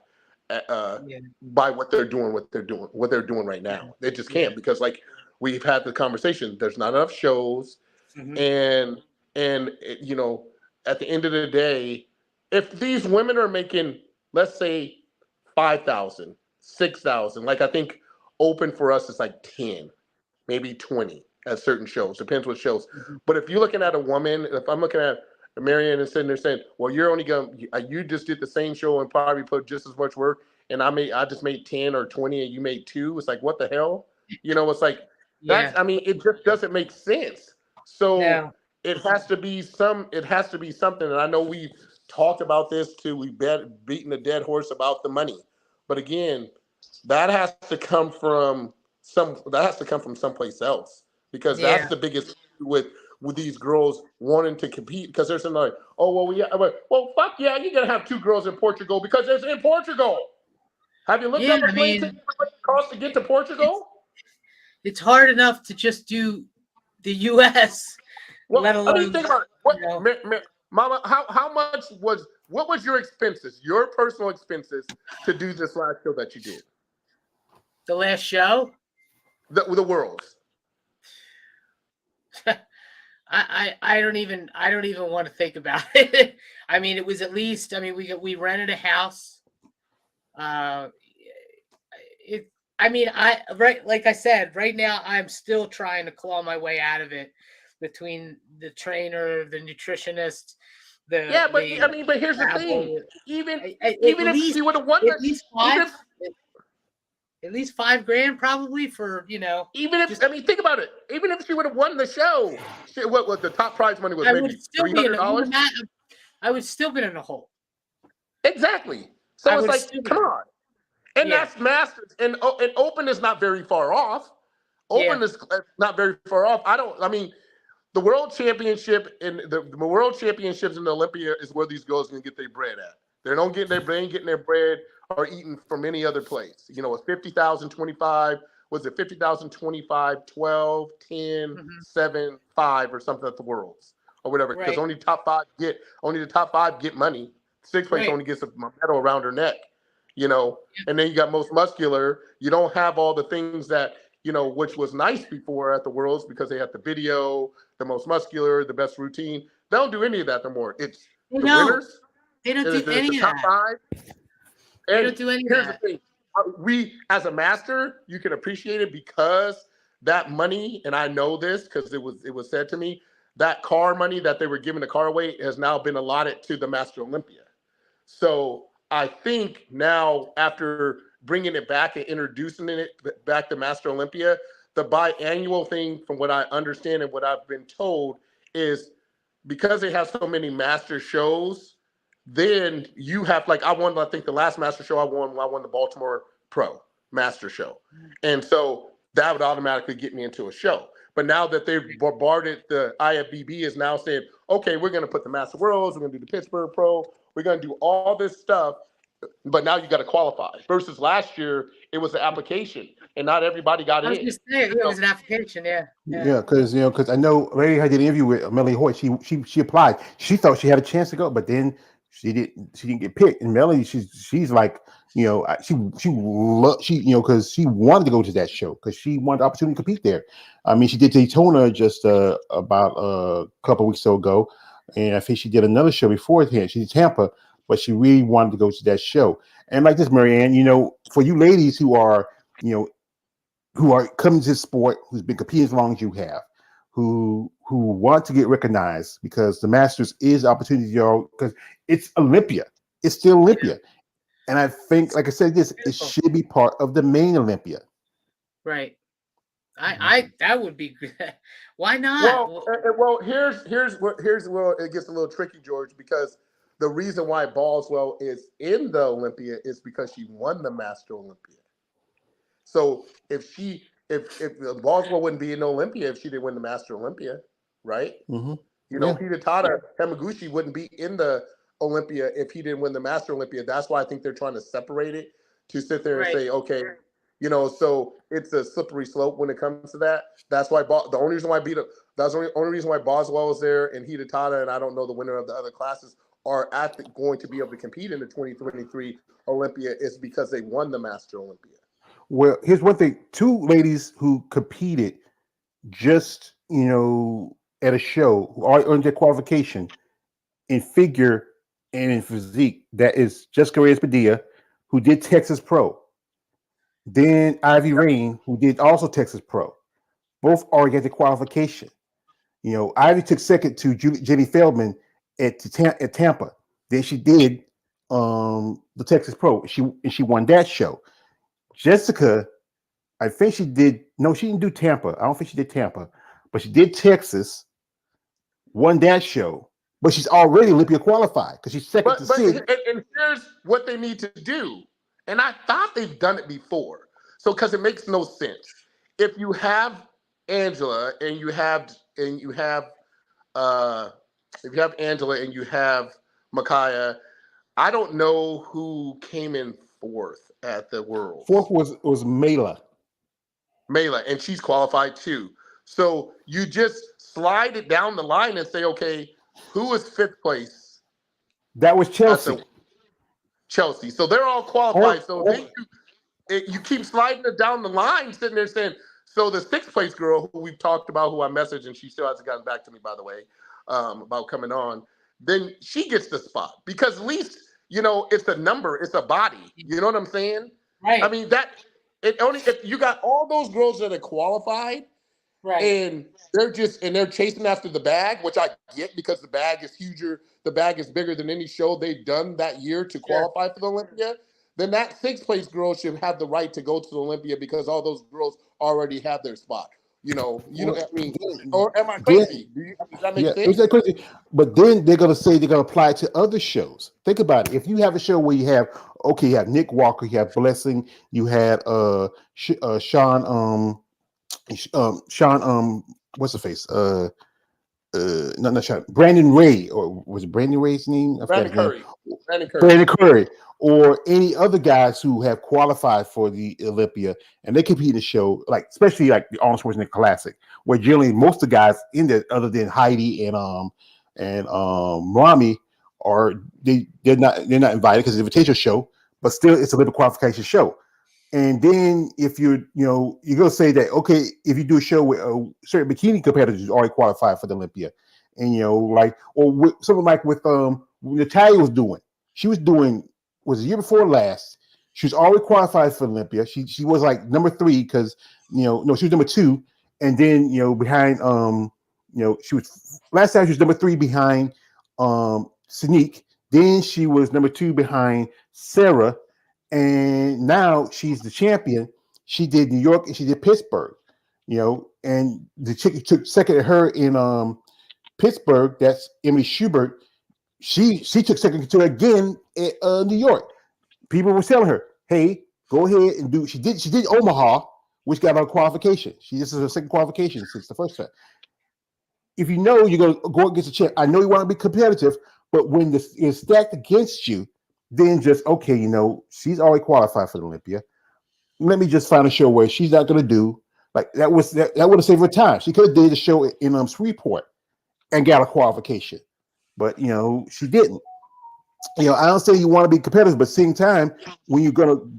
by what they're doing right now. They just can't, because like we've had the conversation, there's not enough shows. And at the end of the day, if these women are making, let's say, 5,000, 6,000, like I think open for us is like 10, maybe 20 at certain shows, depends what shows. But if you're looking at a woman, if I'm looking at Marianne and sitting there saying, well, you just did the same show and probably put just as much work, and I just made 10 or 20 and you made 2. It's like, what the hell? It's like, it just doesn't make sense. So it has to be something. And I know we've talked about this too. We've beaten a dead horse about the money, but again, that has to come from someplace else. because that's the biggest issue with these girls wanting to compete, because they're saying like, oh well, fuck yeah, you're gonna have 2 girls in Portugal because it's in Portugal. Have you looked up a plane ticket what it costs to get to Portugal? It's hard enough to just do the U.S. Well, let alone. think about it. Mama, what was your expenses, your personal expenses to do this last show that you did? The last show? The Worlds. I don't even want to think about it. I mean, it was at least. I mean, we rented a house. Like I said, right now I'm still trying to claw my way out of it between the trainer, the nutritionist. But here's the thing. Even if she would have won this, at least $5,000 probably for, Even if think about it. Even if she would have won the show, what was the top prize money was maybe $300. I would still been in a hole. Exactly. So it's like, come on. And that's Masters. And Open is not very far off. Open is not very far off. The World Championship and the World Championships in the Olympia is where these girls can get their bread at. They ain't getting their bread or eating from any other place. It's 50,000, 25. Was it 50,000, 25, 12, 10, 7, 5 or something at the Worlds or whatever? Because only the top five get money. 6th place only gets a medal around her neck. And then you got most muscular. You don't have all the things that, which was nice before at the Worlds because they had the video, the most muscular, the best routine. They don't do any of that no more. It's the winners. They don't do any of that. Top 5. They don't do any of that. Here's the thing. We, as a master, you can appreciate it because that money, and I know this because it was said to me, that car money that they were giving the car away has now been allotted to the Master Olympia. So I think now, after bringing it back and introducing it back to Master Olympia, the biannual thing, from what I understand and what I've been told, is because they have so many master shows, then you have, like, I think the last master show I won the Baltimore Pro Master Show. And so that would automatically get me into a show. But now that they've bombarded, the IFBB is now saying, okay, we're going to put the Master Worlds, we're going to do the Pittsburgh Pro, we're going to do all this stuff, but now you got to qualify. Versus last year, it was an application, and not everybody got in. I was just saying, it was an application, yeah. Yeah, because I know Ray had an interview with Melanie Hoyt. She applied. She thought she had a chance to go, but then she didn't get picked. And Melanie, she's like, because she wanted to go to that show because she wanted the opportunity to compete there. I mean, she did Daytona just about a couple weeks ago, and I think she did another show beforehand. She did Tampa, but she really wanted to go to that show. And like this, Marianne, for you ladies who are coming to this sport, who's been competing as long as you have, who want to get recognized, because the Masters is opportunity, because it's Olympia. It's still Olympia. And I think, like I said, it should be part of the main Olympia. Right. That would be good. Why not? Well, here's where it gets a little tricky, George, because the reason why Boswell is in the Olympia is because she won the Master Olympia. So if Boswell wouldn't be in the Olympia if she didn't win the Master Olympia, right? Mm-hmm. Hidetada Hamaguchi wouldn't be in the Olympia if he didn't win the Master Olympia. That's why I think they're trying to separate it, to sit there and say, okay, so it's a slippery slope when it comes to that. That's why the only reason why Boswell is there and Hidetada, and I don't know the winner of the other classes, are going to be able to compete in the 2023 Olympia is because they won the Master Olympia. Well, here's one thing. 2 ladies who competed just, at a show, who are earned their qualification in figure and in physique. That is Jessica Reyes-Padilla, who did Texas Pro. Then Ivy Rain, who did also Texas Pro. Both already got the qualification. Ivy took second to Jenny Feldman at Tampa. Then she did the Texas Pro. She won that show. Jessica, I think she didn't do Tampa. I don't think she did Tampa, but she did Texas, won that show, but she's already Olympia qualified because she's second to Sid. And here's what they need to do. And I thought they've done it before. So, because it makes no sense. If you have Angela and you have if you have Angela and you have Micaiah, I don't know who came in fourth at the Worlds. Fourth was Mela. Mela, and she's qualified too. So you just slide it down the line and say, okay, who is fifth place? That was Chelsea. Chelsea. So they're all qualified. You keep sliding it down the line, sitting there saying, so the sixth place girl who we've talked about, who I messaged, and she still hasn't gotten back to me, by the way, about coming on, then she gets the spot because at least, it's a number, it's a body. You know what I'm saying? Right. I mean, if you got all those girls that are qualified, right, and they're chasing after the bag, which I get because the bag is huger, the bag is bigger than any show they've done that year to qualify for the Olympia. Then that sixth place girl should have the right to go to the Olympia because all those girls already have their spot. I mean, or am I crazy? Does that make sense? Is that crazy? But then they're going to say they're going to apply it to other shows. Think about it. If you have a show where you have Nick Walker, you have Blessing, you had Sean, what's the face? Not Sean, Brandon Ray, or was it Brandon Ray's name? Brandon Curry, or any other guys who have qualified for the Olympia and they compete in the show, especially like the Arnold Schwarzenegger Classic, where generally most of the guys in there, other than Heidi and Rami, they're not invited because it's an invitation show, but still it's a Olympic qualification show. And then if you're going to say that, okay, if you do a show with certain bikini competitors who's already qualified for the Olympia, and something like with Natalia was doing, was the year before last, she was already qualified for Olympia. She was like number 3 because she was number 2, and then behind she was last time she was number 3 behind Sneak. Then she was number 2 behind Sarah. And now she's the champion. She did New York and she did Pittsburgh, and the chick who took second to her in Pittsburgh, that's Emily Schubert. She took second to her again at New York. People were telling her, hey, go ahead and do. She did Omaha, which got her qualification. This is her second qualification since the first time. If you're going to go against a champ, I know you want to be competitive, but when it's stacked against you, then just, okay, she's already qualified for the Olympia. Let me just find a show where she's not going to do that would have saved her time. She could have did a show in Shreveport and got a qualification, but she didn't. I don't say you want to be competitive, but at the same time, when you're going to,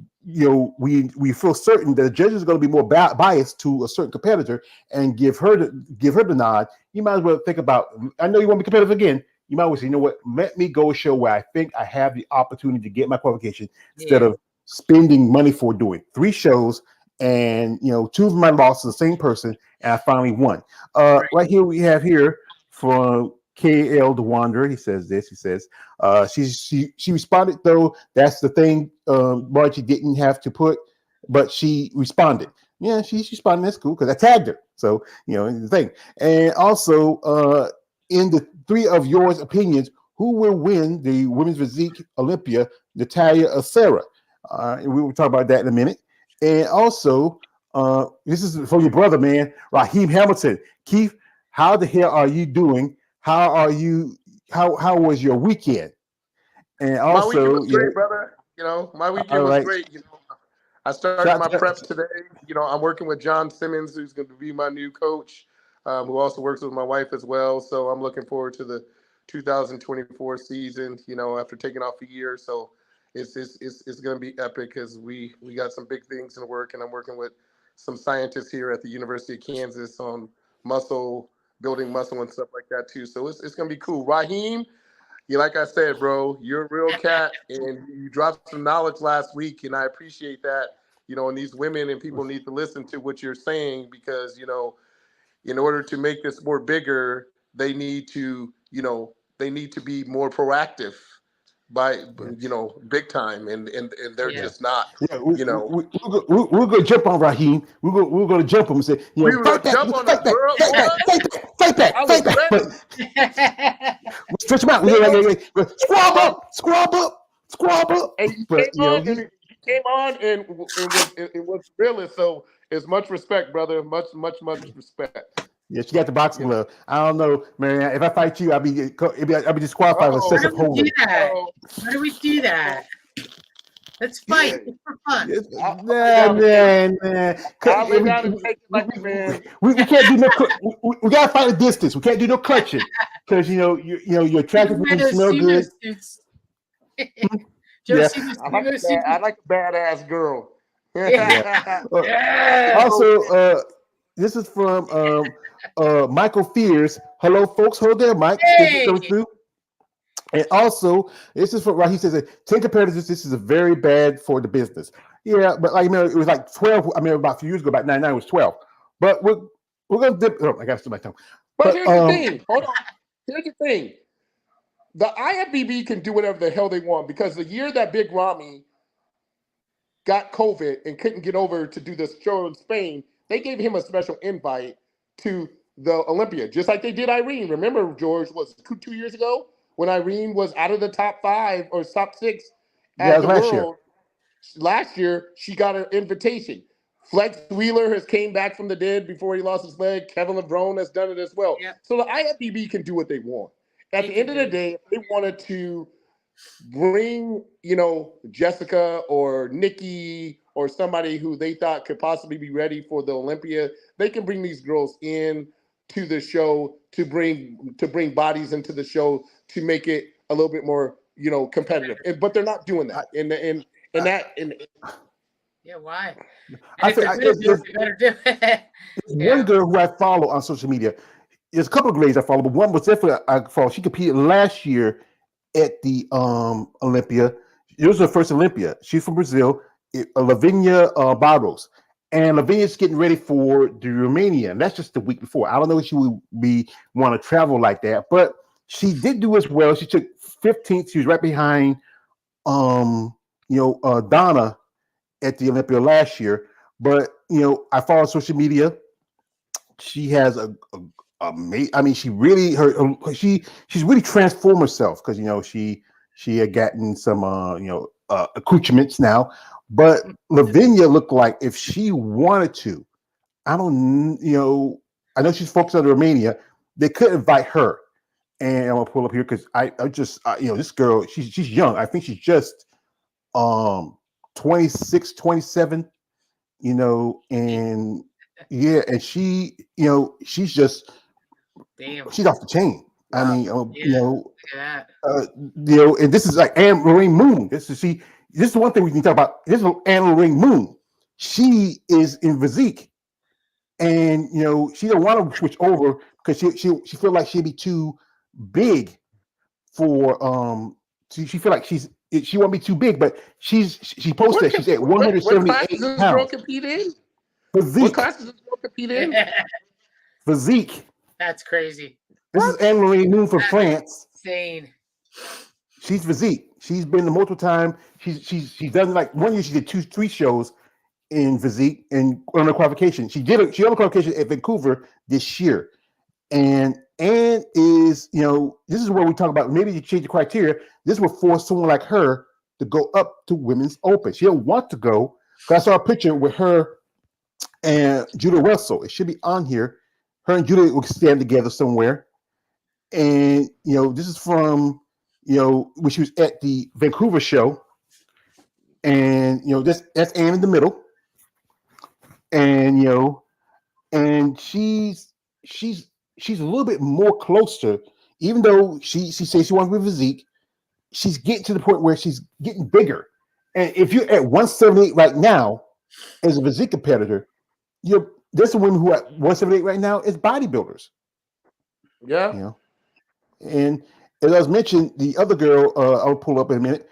we feel certain that the judges are going to be more biased to a certain competitor and give her the nod. You might as well think about. I know you want to be competitive again. You might always say, let me go a show where I think I have the opportunity to get my qualification instead of spending money for doing 3 shows and 2 of them I lost to the same person and I finally won. Right here we have here from KL the Wanderer. He says this. He says she responded though. That's the thing. Margie didn't have to put, but she responded. Yeah, she responded. That's cool because I tagged her. So the thing. And also in the 3 of yours opinions, who will win the women's physique Olympia, Natalia or Sarah? And we will talk about that in a minute. And also, this is for your brother, man, Raheem Hamilton. Keith, how the hell are you doing? How are you? How was your weekend? And also, my weekend was great, brother. My weekend was great. I started my prep today. I'm working with John Simmons, who's going to be my new coach. Who also works with my wife as well. So I'm looking forward to the 2024 season, after taking off a year. So it's going to be epic because we got some big things in the work, and I'm working with some scientists here at the University of Kansas on building muscle and stuff like that too. So it's going to be cool. Raheem, like I said, bro, you're a real cat, and you dropped some knowledge last week, and I appreciate that. And these women and people need to listen to what you're saying because, in order to make this more bigger, they need to be more proactive by, big time. And they're just not, We're going to jump on Raheem. We're going to jump him and say, fight back. Stretch him out. Scrub up. And you came on and it was realist. So it's much respect, brother. Much respect. Yeah, she got the boxing glove. I don't know, man. If I fight you, I'll be disqualified for excessive holding. How do we do that? Let's fight. It's for fun. Man. I'll lay down and take it like a man. We can't do no. We gotta fight a distance. We can't do no clutching because you're attractive when you smell good. I like a badass girl. Also, this is from Michael Fears. Hello, folks. Hold there, Mike. Hey. Through. And also, this is from right. He says that 10 compared to this is a very bad for the business. Yeah, but like it was like 12. I mean, about a few years ago, about 99 was 12. But we're gonna dip. Oh, I gotta still my tongue. But here's the thing. Hold on. Here's the thing. The IFBB can do whatever the hell they want because the year that Big Ramy got COVID and couldn't get over to do this show in Spain, they gave him a special invite to the Olympia, just like they did Irene. Remember, George, was 2 years ago when Irene was out of the top 5 or top 6 at the world. Last year, she got an invitation. Flex Wheeler has came back from the dead before he lost his leg. Kevin LeBron has done it as well. Yep. So the IFBB can do what they want. At the end of the day, if they wanted to bring, Jessica or Nikki or somebody who they thought could possibly be ready for the Olympia, they can bring these girls in to the show to bring bodies into the show to make it a little bit more, competitive. But they're not doing that. Yeah, why? I better do it. One girl who I follow on social media. There's a couple of grades I follow, but one was definitely I follow. She competed last year at the Olympia. It was her first Olympia. She's from Brazil, Lavinia Barros. And Lavinia's getting ready for the Romania. And that's just the week before. I don't know if she would want to travel like that, but she did do as well. She took 15th. She was right behind Donna at the Olympia last year. But I follow social media. She has she's really transformed herself because she had gotten some accoutrements now, but Lavinia looked like if she wanted to, I know she's focused on Romania. They could invite her, and I'm gonna pull up here because this girl, she's young. I think she's just 26, 27, and yeah, and she, she's just. Damn. She's off the chain. Wow. I mean, and this is like Anne Lorraine Moon. This is one thing we can talk about. This is Anne Lorraine Moon. She is in physique, and she don't want to switch over because she feel like she'd be too big for she feel like she won't be too big, but she posted that she's at 178 pounds. Girl compete in? Physique. What classes does girl compete in? Physique. That's crazy. This is Anne Lorraine Moon from France. Insane. She's physique. She's been the multiple time. She's done like 1 year. She did 3 shows in physique and on her qualification. She on the qualification at Vancouver this year. And Anne is, this is where we talk about maybe you change the criteria. This will force someone like her to go up to Women's Open. She don't want to go. I saw a picture with her and Judah Russell. It should be on here. Her and Judah will stand together somewhere. And, this is from, when she was at the Vancouver show. And, that's Anne in the middle. And, and she's a little bit more closer, even though she says she wants to be physique, she's getting to the point where she's getting bigger. And if you're at 178 right now as a physique competitor, there's some women who are at 178 right now as bodybuilders. Yeah. And as I was mentioning, the other girl, I'll pull up in a minute.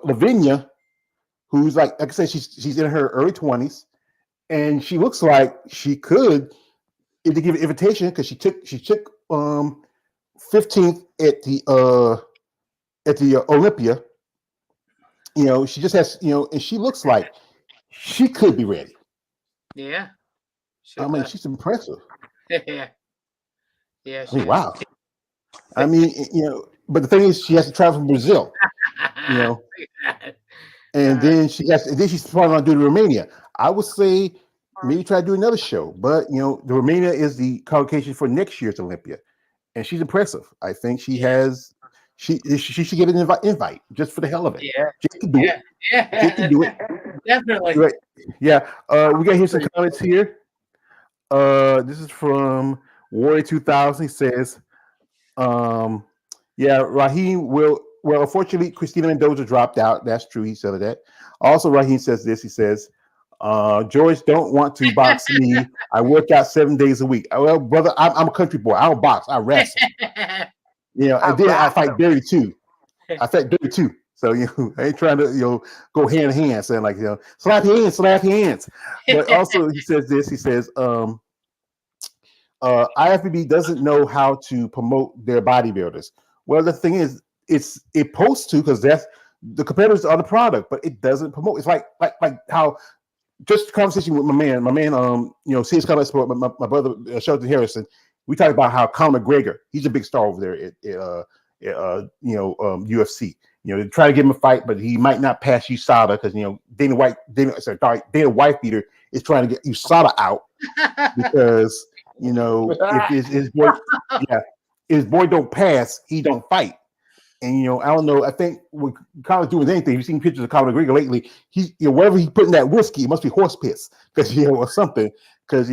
Lavinia, who's like I said, she's in her early 20s, and she looks like she could, if they give an invitation, because she took 15th at the Olympia. She just has, and she looks like she could be ready. Yeah. She's impressive. Yeah. Wow. But the thing is, she has to travel from Brazil. You know, and then she's planning on doing Romania. I would say maybe try to do another show, but you know, the Romania is the qualification for next year's Olympia, and she's impressive. I think she has. She should get an invite just for the hell of it. Yeah, She can do it. yeah, She can do it. definitely. Right. Yeah. We got here some comments here. This is from Warrior 2000. He says, yeah, Raheem will. Well, unfortunately, Christina Mendoza dropped out. That's true. He said that. Also, Raheem says this. He says, George don't want to box me. I work out 7 days a week. Well, brother, I'm a country boy. I don't box. I wrestle. You know, and then I fight dirty too. I fight dirty too. So you know, I ain't trying to go hand in hand, saying like slap your hands, slap your hands. But also he says this. He says IFBB doesn't know how to promote their bodybuilders. Well, the thing is, it's supposed to, because that's the competitors are the product, but it doesn't promote. It's like how just a conversation with my man, CS Combat Sport, my brother Shelton Harrison. We talked about how Conor McGregor, he's a big star over there at UFC. You know, they try to give him a fight, but he might not pass USADA because Dana White beater is trying to get USADA out because if his boy don't pass, he don't fight. And I don't know. I think when Conor doing anything, you've seen pictures of Conor McGregor lately. He wherever he put in that whiskey, it must be horse piss because or something. Because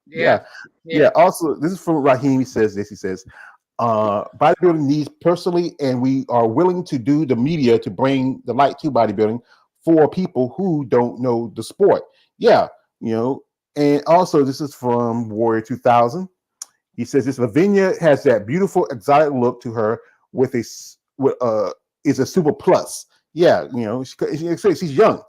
yeah. Also, this is from Raheem. He says this. He says, bodybuilding needs personally, and we are willing to do the media to bring the light to bodybuilding for people who don't know the sport. Yeah, and also this is from Warrior 2000. He says this Lavinia has that beautiful exotic look to her is a super plus. Yeah, she's young,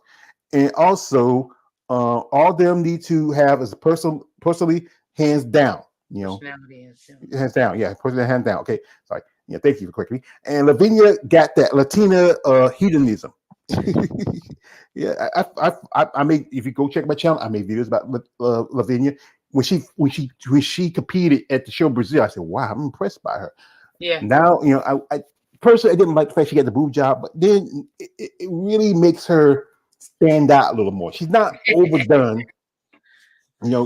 and also all of them need to have as personally hands down. Hands down. Yeah, personally hands down. Okay, sorry. Yeah, thank you for quickly. And Lavinia got that Latina hedonism. Yeah, I made. If you go check my channel, I made videos about Lavinia. When she competed at the show in Brazil, I said, "Wow, I'm impressed by her." Yeah. Now, I personally I didn't like the fact she got the boob job, but then it really makes her stand out a little more. She's not overdone.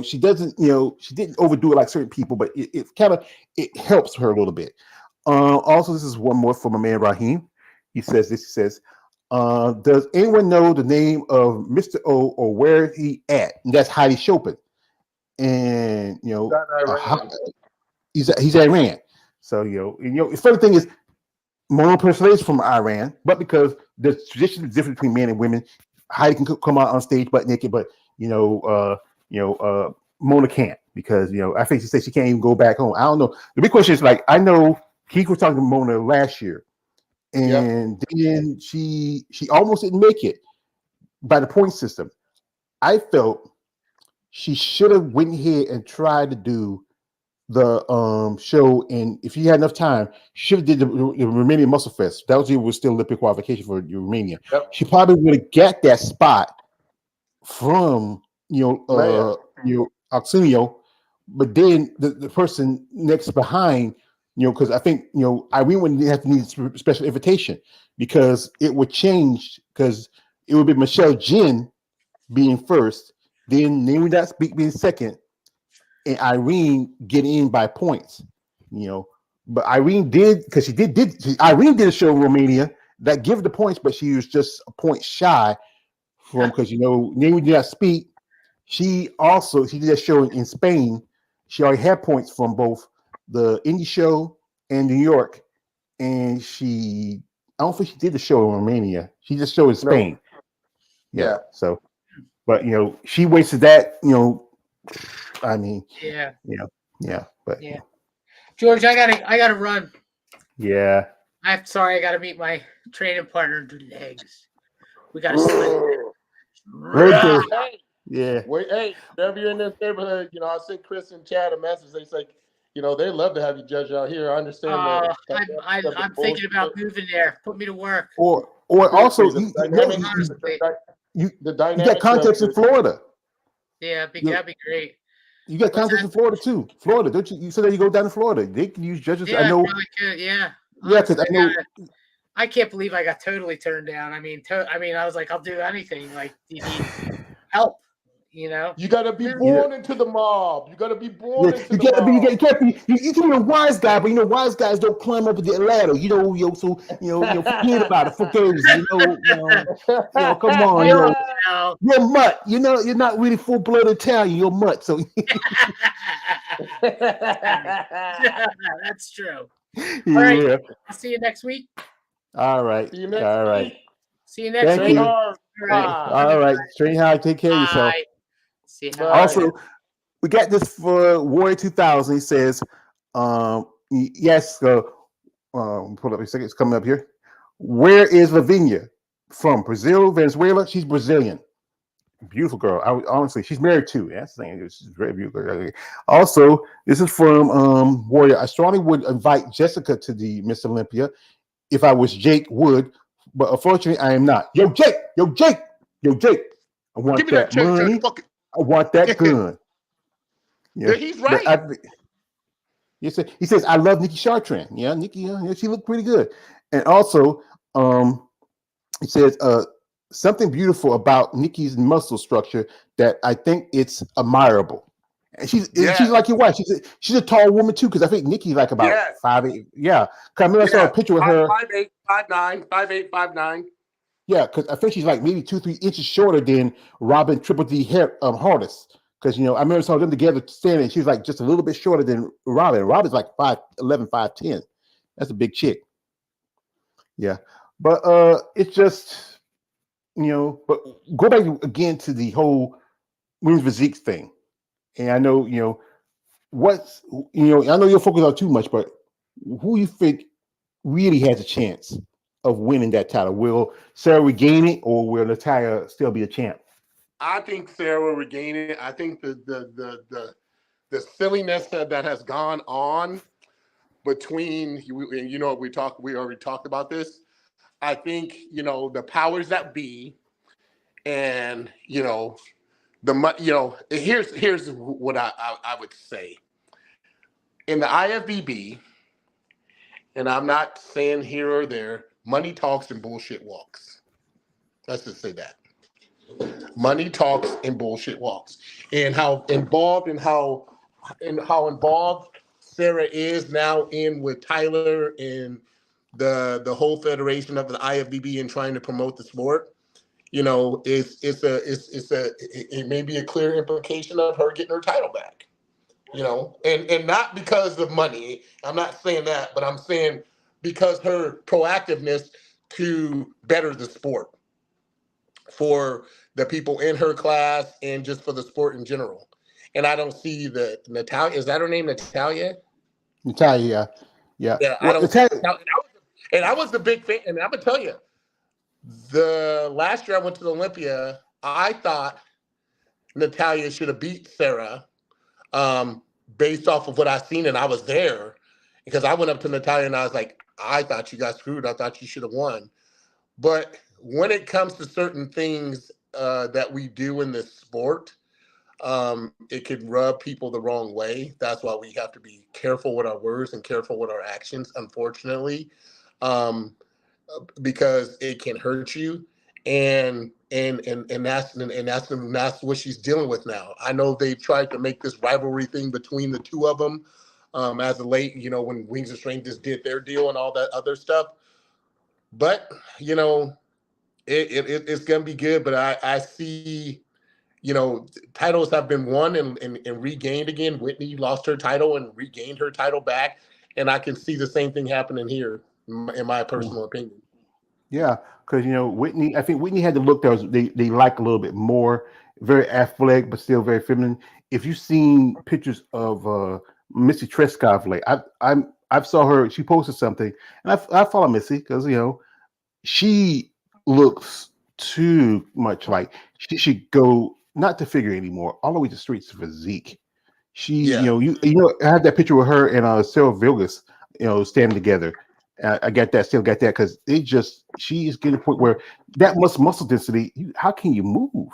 She doesn't. She didn't overdo it like certain people, but it helps her a little bit. Also, this is one more from my man Raheem. He says this. He says, "Does anyone know the name of Mr. O or where he at?" And that's Heidi Chopin. And he's Iran. So the funny thing is, Mona Persley is from Iran, but because the tradition is different between men and women, Heidi can come out on stage butt naked, but Mona can't because I think she said she can't even go back home. I don't know. The big question is I know Keith was talking to Mona last year, and then she almost didn't make it by the point system. I felt she should have went ahead and tried to do the show, and if she had enough time, she should have did the Romanian Muscle Fest. That was still Olympic qualification for Romania. Yep. She probably would have got that spot from Arsenio, but then the person next behind, because I think Irene wouldn't have to need a special invitation because it would change because it would be Michelle Jin being first. Then Naomi That Speak being second, and Irene get in by points, But Irene did because Irene did a show in Romania that give the points, but she was just a point shy from because Naomi Did Not Speak. She did a show in Spain. She already had points from both the indie show and New York, and I don't think she did the show in Romania. She just showed in Spain. No. Yeah. So. But she wasted that. I mean, but George, I gotta run. Yeah. I gotta meet my training partner and do legs. We gotta split. Yeah. Wait, hey, whenever you're in this neighborhood, I sent Chris and Chad a message. They say, they love to have you judge out here. I understand that. I'm thinking about moving there. Put me to work. Or also you got contacts in Florida. Yeah, that'd be great. You got contacts in Florida too. Florida, don't you? You said that you go down to Florida. They can use judges. Yeah, I know. yeah. Yeah, because I know. I can't believe I got totally turned down. I mean, I was like, I'll do anything. Like, do you need help? You know, you got to be born into the mob. You got to be born into the mob. You can't be. You can be a wise guy, but wise guys don't climb up the ladder. So forget about it. Fugazi, come on, you're mutt. You're not really full blooded Italian. You're mutt. So that's true. Yeah. All right, I'll see you next week. All right. See you next All right. week. See you next Thank week. you. All right. Train hard. Take care of yourself. See you. Also, we got this for Warrior 2000. He says, yes, pull up a second. It's coming up here. Where is Lavinia from? Brazil, Venezuela? She's Brazilian. Beautiful girl. Honestly, she's married too. That's the thing. She's very beautiful. Also, this is from Warrior. I strongly would invite Jessica to the Miss Olympia. If I was Jake, would, but unfortunately, I am not. Yo, Jake. I want that money. I want that gun. Yeah, he's right. He says, I love Nikki Chartrand. Yeah, Nikki, she looked pretty good. And also, he says, something beautiful about Nikki's muscle structure that I think it's admirable. And she's like your wife. She's a tall woman too, because I think Nikki's like about 5'8". Yeah. Because I saw a picture with her. 5'8", 5'9", 5'8", 5'9". Yeah, because I think she's like maybe 2-3 inches shorter than Robin Triple D Hardis. Because I remember saw them together standing, and she's like just a little bit shorter than Robin. Robin's like 5'11", 5'10". That's a big chick. Yeah. But it's just, but go back again to the whole women's physique thing. And I know, I know you're focused on too much, but who you think really has a chance of winning that title? Will Sarah regain it, or will Natalya still be a champ? I think Sarah will regain it. I think the silliness that has gone on between, we already talked about this. I think the powers that be, and here's what I would say. In the IFBB, and I'm not saying here or there, money talks and bullshit walks. Let's just say that. Money talks and bullshit walks. And how involved Sarah is now in with Tyler and the whole federation of the IFBB and trying to promote the sport. It may be a clear implication of her getting her title back. And not because of money. I'm not saying that, but I'm saying because her proactiveness to better the sport for the people in her class and just for the sport in general. And I don't see the Natalya. Is that her name, Natalya? Natalya, yeah. I don't. And I was the big fan. And I'm gonna tell you, the last year I went to the Olympia, I thought Natalya should have beat Sarah, based off of what I seen, and I was there because I went up to Natalya and I was like, I thought you got screwed. I thought you should have won. But when it comes to certain things that we do in this sport, it could rub people the wrong way. That's why we have to be careful with our words and careful with our actions, unfortunately, because it can hurt you. And that's what she's dealing with now. I know they've tried to make this rivalry thing between the two of them as of late, when Wings of Strength just did their deal and all that other stuff. But, it's going to be good. But I see, titles have been won and regained again. Whitney lost her title and regained her title back. And I can see the same thing happening here, in my personal opinion. Yeah, because Whitney. I think Whitney had the look that they like a little bit more, very athletic but still very feminine. If you've seen pictures of Missy Trescott, like I've saw her. She posted something, and I follow Missy because she looks too much like she should go not to figure anymore, all the way to streets physique. She, I had that picture with her and Sarah Vilgas, standing together. I got that, still got that, because she is getting to the point where that much muscle density. How can you move?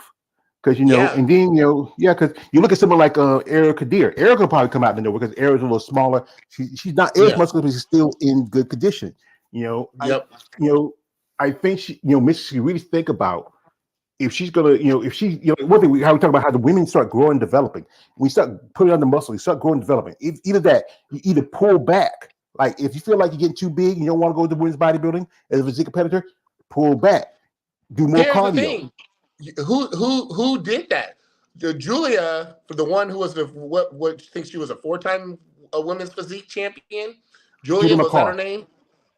Because and then because you look at someone like Erica Deer. Erica will probably come out of nowhere because Erica's a little smaller. She's not as muscular, but she's still in good condition. I think Mitch should really think about if she's gonna, if she, one thing how we talk about how the women start growing and developing. We start putting on the muscle, you start growing and developing. Either that, you either pull back. Like if you feel like you're getting too big, you don't want to go to women's bodybuilding as a physique competitor, pull back. Do more cardio. The thing. Who did that? Julia, for the one who was what thinks she was a 4-time women's physique champion. Julia was that her name?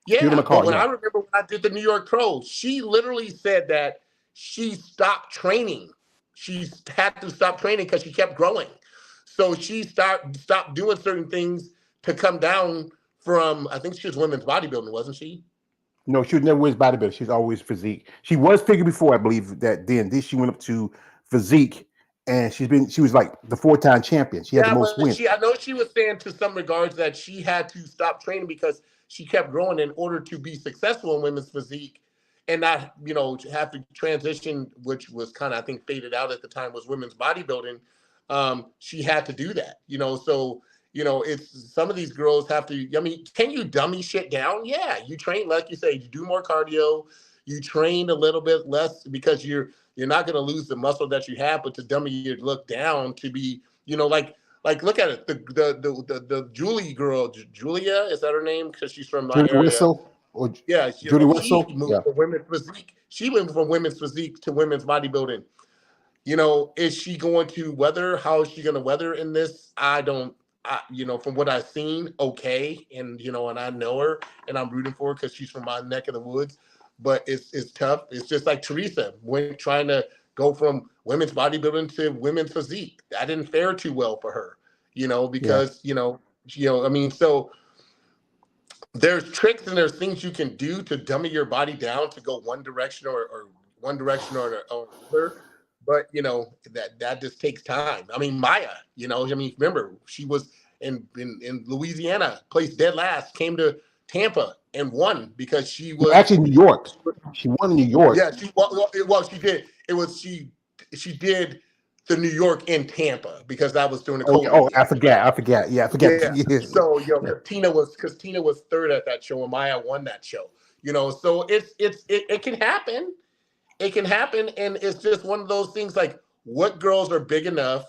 Yeah, but when I remember when I did the New York Pros, she literally said that she stopped training. She had to stop training because she kept growing. So she stopped doing certain things to come down from, I think she was women's bodybuilding, wasn't she? No, she was never women's bodybuilding. She's always physique. She was figure before, I believe, that then she went up to physique, and she was like the 4-time champion. She had the most wins. I know she was saying to some regards that she had to stop training because she kept growing in order to be successful in women's physique and not, have to transition, which was kind of, I think, faded out at the time, was women's bodybuilding. She had to do that, so, it's some of these girls have to, can you dummy shit down? Yeah, you train, like you say, you do more cardio, you train a little bit less because you're not going to lose the muscle that you have, but to dummy your look down to be, like look at it. The Julie girl, Julia, is that her name? Because she's from my area. Whistle, Julie Whistle. She moved from women's physique. She went from women's physique to women's bodybuilding. Is she going to weather? How is she going to weather in this? From what I've seen, okay, and and I know her, and I'm rooting for her because she's from my neck of the woods. But it's tough. It's just like Teresa when trying to go from women's bodybuilding to women's physique. That didn't fare too well for her, because so there's tricks and there's things you can do to dummy your body down to go one direction or another. But that just takes time. Maya, remember she was in Louisiana, placed dead last, came to Tampa and won because she was actually New York. She won in New York. Yeah, she did. It was she did the New York in Tampa because that was during the COVID. Oh, I forget. Yeah, I forget. Yeah. So Tina was third at that show and Maya won that show. So it can happen. It can happen, and it's just one of those things like what girls are big enough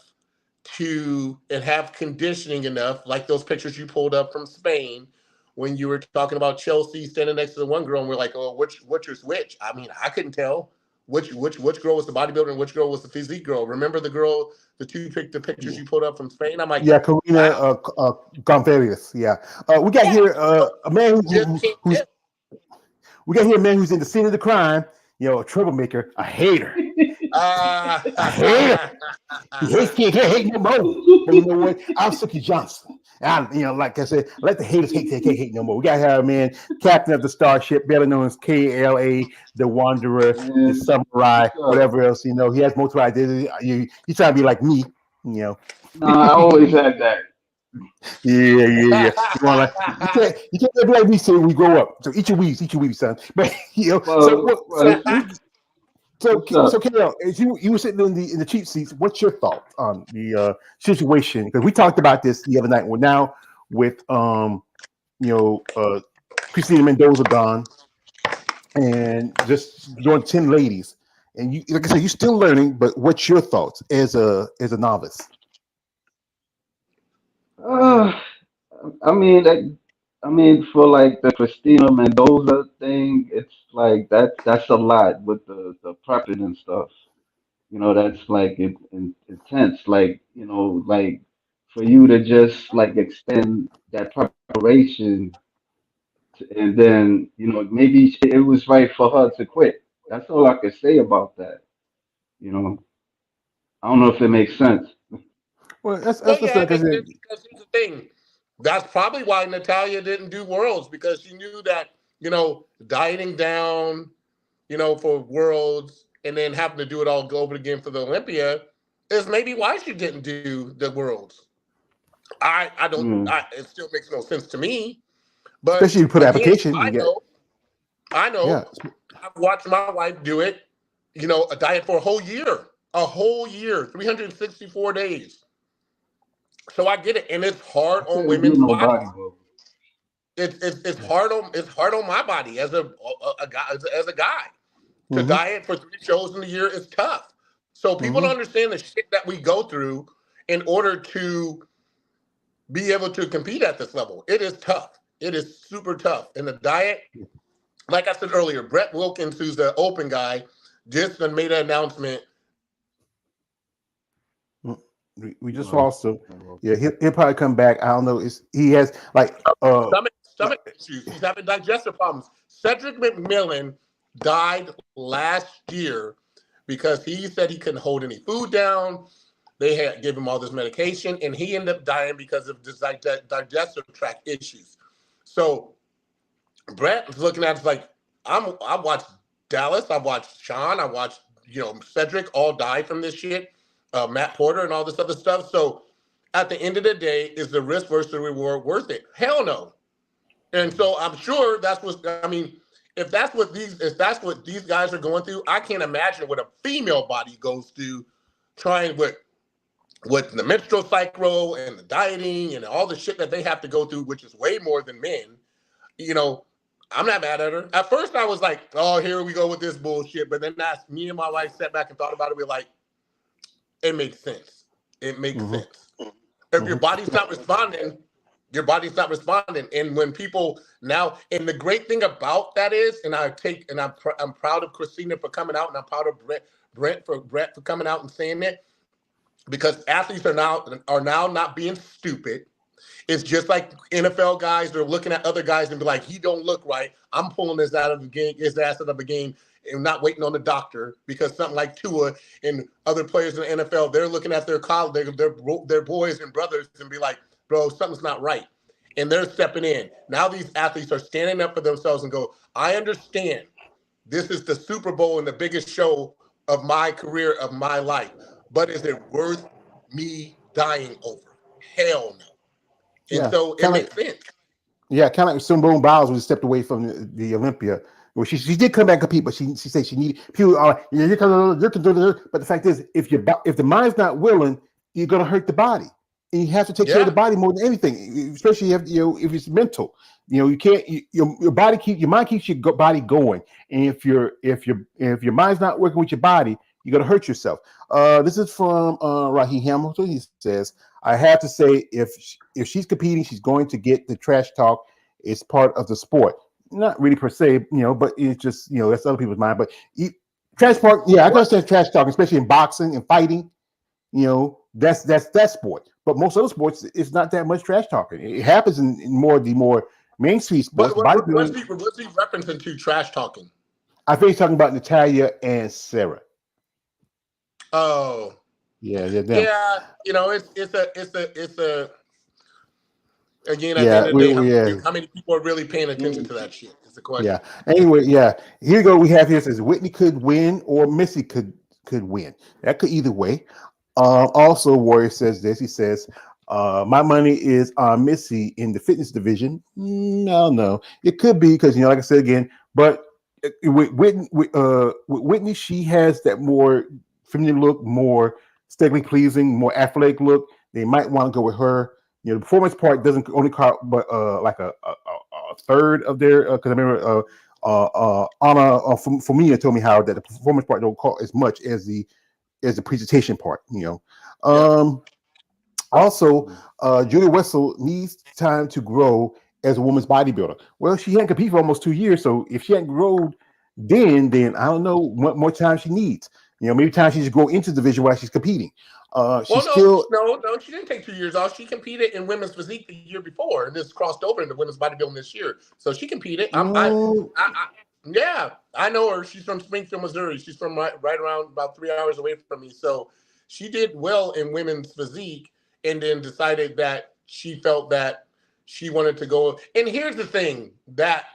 and have conditioning enough, like those pictures you pulled up from Spain when you were talking about Chelsea standing next to the one girl and we're like, oh, which is which? I couldn't tell which girl was the bodybuilder and which girl was the physique girl. Remember the girl, the pictures you pulled up from Spain? I'm like, yeah, Karina Gonzalez. Yeah. We got here a man who's we got here a man who's in the scene of the crime. A troublemaker, a hater. A hater. He can't hate no more. But you know what? I'm Suki Johnson. Like I said, let the haters hate. They can't hate no more. We got here a man, captain of the Starship, better known as KLA, the Wanderer, the Samurai, whatever else. He has multiple identities. You try to be like me. No, I always had that. Yeah. You can't be like me till we grow up. So eat your weeds, son. But so Carol, as you were sitting in the cheap seats, what's your thought on the situation? Because we talked about this the other night. We're now with Christina Mendoza gone, and just joined 10 ladies. And you, like I said, you're still learning. But what's your thoughts as a novice? For like the Christina Mendoza thing, it's like that's a lot with the prepping and stuff. That's like intense. Like like for you to just like extend that preparation, and then maybe it was right for her to quit. That's all I can say about that. I don't know if it makes sense. Well, that's because here's the thing. That's probably why Natalia didn't do Worlds, because she knew that, dieting down, for Worlds and then having to do it all over again for the Olympia is maybe why she didn't do the Worlds. I don't, it still makes no sense to me. But especially you put application. I know. Yeah. I've watched my wife do it, a diet for a whole year. A whole year, 364 days. So I get it, and it's hard I on couldn't do women's no bodies. bodybuilding. It's hard on my body as a guy, as a guy to Mm-hmm. diet for 3 shows in a year is tough. So people don't Mm-hmm. understand the shit that we go through in order to be able to compete at this level. It is tough. It is super tough. And the diet, like I said earlier, Brett Wilkins, who's the open guy, just made an announcement. We just Well, lost him. Yeah, he'll probably come back. I don't know. He has like Stomach issues. He's having digestive problems. Cedric McMillan died last year because he said he couldn't hold any food down. They had gave him all this medication, and he ended up dying because of this digestive tract issues. So Brett was looking at it like I watched Dallas, I watched Sean, I watched Cedric all die from this shit, Matt Porter and all this other stuff. So at the end of the day, is the risk versus the reward worth it? Hell no. And so I'm sure that's what I mean. If that's what these guys are going through, I can't imagine what a female body goes through, trying with the menstrual cycle and the dieting and all the shit that they have to go through, which is way more than men. You know, I'm not mad at her. At first, I was like, "Oh, here we go with this bullshit." But then me and my wife sat back and thought about it. We're like, "It makes sense. It makes Mm-hmm. sense." If your Mm-hmm. body's not responding, your body's not responding. And when people now, and the great thing about that is, and I'm proud of Christina for coming out, and I'm proud of Brett for coming out and saying it, because athletes are now not being stupid. It's just like NFL guys are looking at other guys and be like, he don't look right. I'm pulling his ass out of the game and not waiting on the doctor, because something like Tua and other players in the NFL, they're looking at their colleagues, their boys and brothers and be like, bro, something's not right. And they're stepping in. Now these athletes are standing up for themselves and go, I understand this is the Super Bowl and the biggest show of my career, of my life, but is it worth me dying over? Hell no. And Yeah, so it kind of makes sense. yeah, kind of like Simone Biles when she stepped away from the Olympia. Well, she did come back and compete, but she said she needed people. Yeah, but the fact is, if the mind's not willing, you're gonna hurt the body, and you have to take care of the Yeah. body more than anything. Especially if it's mental. You can't. Your mind keeps your body going, and if your mind's not working with your body, you're gonna hurt yourself. This is from Raheem Hamilton. He says, "I have to say, if she's competing, she's going to get the trash talk. It's part of the sport." Not really per se, but it's just, that's other people's mind. But trash talk, yeah, I can understand trash talk, especially in boxing and fighting. That's that sport. But most other sports, it's not that much trash talking. It happens in more of the more mainstream sports. But what's Bodybuilding. he referencing to trash talking? I think he's talking about Natalia and Sarah. Oh, Yeah, yeah. It's a again, at the yeah, end of the day, yeah. how many people are really paying attention to that shit is the question. Yeah. Anyway, yeah. Here you go. We have here says Whitney could win or Missy could win. That could either way. Also, Warrior says this. He says, "My money is on Missy in the fitness division." No, it could be because like I said again, but with Whitney, she has that more feminine look, more aesthetically pleasing, more athletic look. They might want to go with her. The performance part doesn't only count, but like a third of their. Because I remember Anna for me, told me how that the performance part don't count as much as the presentation part. Also, Julia Wessel needs time to grow as a woman's bodybuilder. Well, she hadn't competed for almost 2 years, so if she hadn't grown, then I don't know what more time she needs. Maybe time she should go into the division while she's competing. No, she didn't take 2 years off. She competed in women's physique the year before, and this crossed over into women's bodybuilding this year. So she competed. Yeah, I know her. She's from Springfield, Missouri. She's from right around about 3 hours away from me. So she did well in women's physique, and then decided that she felt that she wanted to go. And here's the thing that,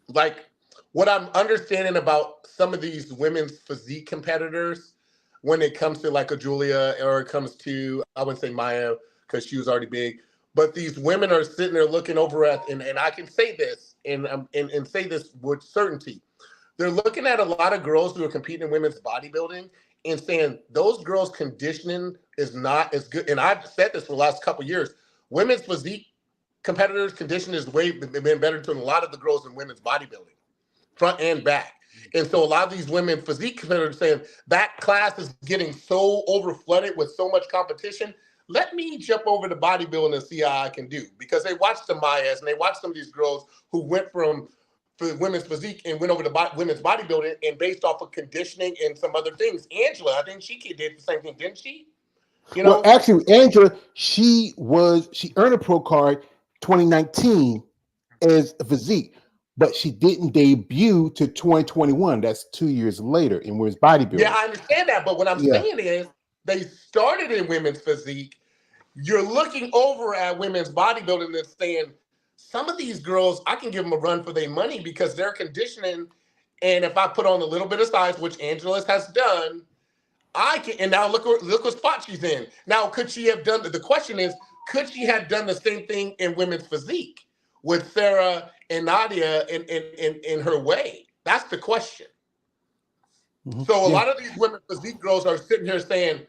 like, what I'm understanding about some of these women's physique competitors, when it comes to like a Julia, or it comes to, I wouldn't say Maya because she was already big, but these women are sitting there looking over at, and I can say this and say this with certainty. They're looking at a lot of girls who are competing in women's bodybuilding, and saying those girls' conditioning is not as good. And I've said this for the last couple of years. Women's physique competitors' conditioning is been better than a lot of the girls in women's bodybuilding, front and back. And so a lot of these women physique competitors saying that class is getting so overflooded with so much competition. Let me jump over to bodybuilding and see how I can do, because they watched the Mayas and they watched some of these girls who went from women's physique and went over to women's bodybuilding, and based off of conditioning and some other things. Angela, I think she did the same thing, didn't she? You know, well, actually, Angela, she earned a pro card 2019 as a physique, but she didn't debut to 2021. That's 2 years later in women's bodybuilding. Yeah, I understand that, but what I'm saying is they started in women's physique. You're looking over at women's bodybuilding and saying, some of these girls, I can give them a run for their money because they're conditioning. And if I put on a little bit of size, which Angela has done, I can. And now look what spot she's in. Now, could she have done? The question is, could she have done the same thing in women's physique with Sarah and Nadia in her way? That's the question. Mm-hmm. So a lot of these women physique girls are sitting here saying,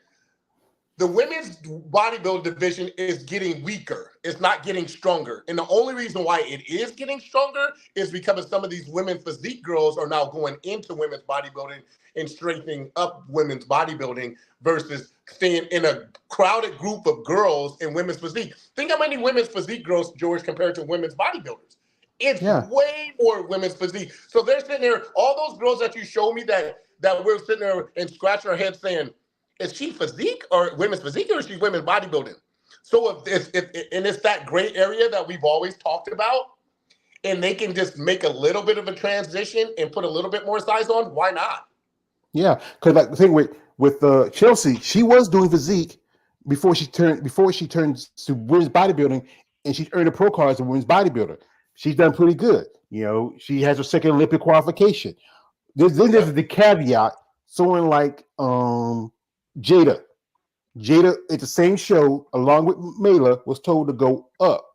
the women's bodybuilding division is getting weaker. It's not getting stronger. And the only reason why it is getting stronger is because some of these women physique girls are now going into women's bodybuilding and strengthening up women's bodybuilding versus staying in a crowded group of girls in women's physique. Think how many women's physique girls, George, compared to women's bodybuilders. It's way more women's physique. So they're sitting there, all those girls that you showed me that we're sitting there and scratching our heads saying, is she physique or women's physique, or is she women's bodybuilding? So if it's that gray area that we've always talked about, and they can just make a little bit of a transition and put a little bit more size on, why not? Yeah, because like the thing with Chelsea, she was doing physique before she turned to women's bodybuilding, and she earned a pro card as a women's bodybuilder. She's done pretty good. You know, she has her second Olympic qualification. There's the caveat. Someone like Jada at the same show along with Mela was told to go up,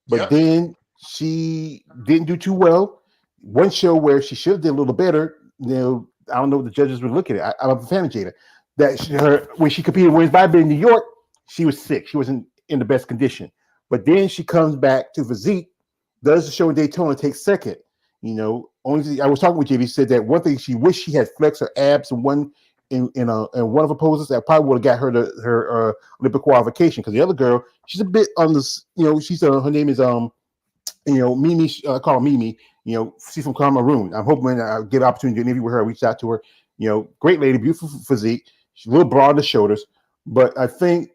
but then she didn't do too well. One show where she should have did a little better, you know, I don't know what the judges were looking at. I'm a fan of Jada. When she competed in women's bodybuilding in New York, she was sick. She wasn't in the best condition. But then she comes back to physique, does the show in Daytona, takes second. You know, I was talking with JV, said that one thing she wished she had flexed her abs in one of her poses that probably would have got her Olympic qualification, because the other girl, she's a bit on this, you know, her name is Mimi, I call her Mimi, you know, she's from Cameroon. I'm hoping I'll get an opportunity to interview with her, reach out to her, you know, great lady, beautiful physique, she's a little broad on the shoulders, but I think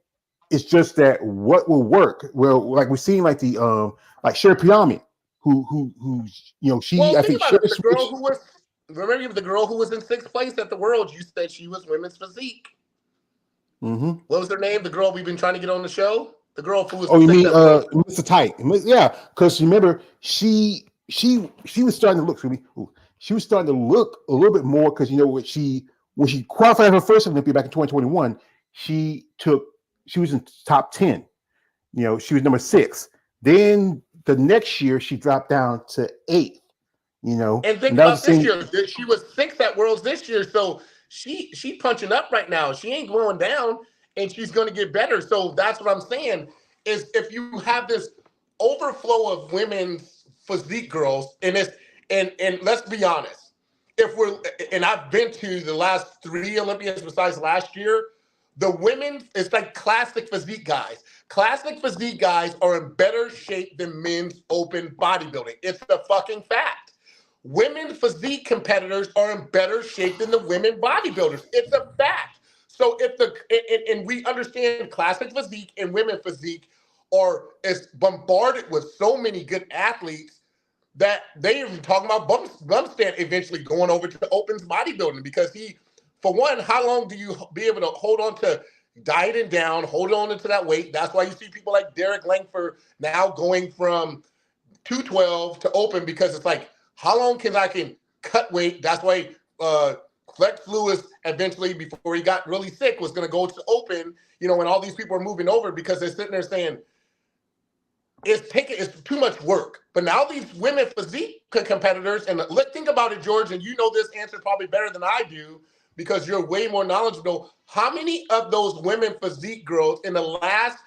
it's just that what will work, well, like we're seeing like the like Sherry Piami, who you know, I think the girl who was, remember the girl who was in 6th place at the World, you said she was women's physique. Mm-hmm. What was her name? The girl we've been trying to get on the show? The girl who was you mean Mr. Tight? Yeah, because remember she was starting to look for me. She was starting to look a little bit more, because you know when she qualified her first Olympia back in 2021, she was in top 10. You know, she was number 6. Then the next year she dropped down to 8th. You know, and think about this year. She was 6th at Worlds this year, so she punching up right now. She ain't going down, and she's going to get better. So that's what I'm saying is, if you have this overflow of women's physique girls, and let's be honest, I've been to the last 3 Olympians besides last year. The women, it's like classic physique guys. Classic physique guys are in better shape than men's open bodybuilding. It's the fucking fact. Women physique competitors are in better shape than the women bodybuilders. It's a fact. So and we understand classic physique and women physique is bombarded with so many good athletes that they even talking about Bumstead eventually going over to opens bodybuilding, because for one, how long do you be able to hold on to dieting down, hold on to that weight? That's why you see people like Derek Langford now going from 212 to open, because it's like, how long can I cut weight? That's why Flex Lewis eventually, before he got really sick, was going to go to open, you know, when all these people are moving over, because they're sitting there saying, it's too much work. But now these women physique competitors, and think about it, George, and you know this answer probably better than I do. because you're way more knowledgeable. How many of those women physique girls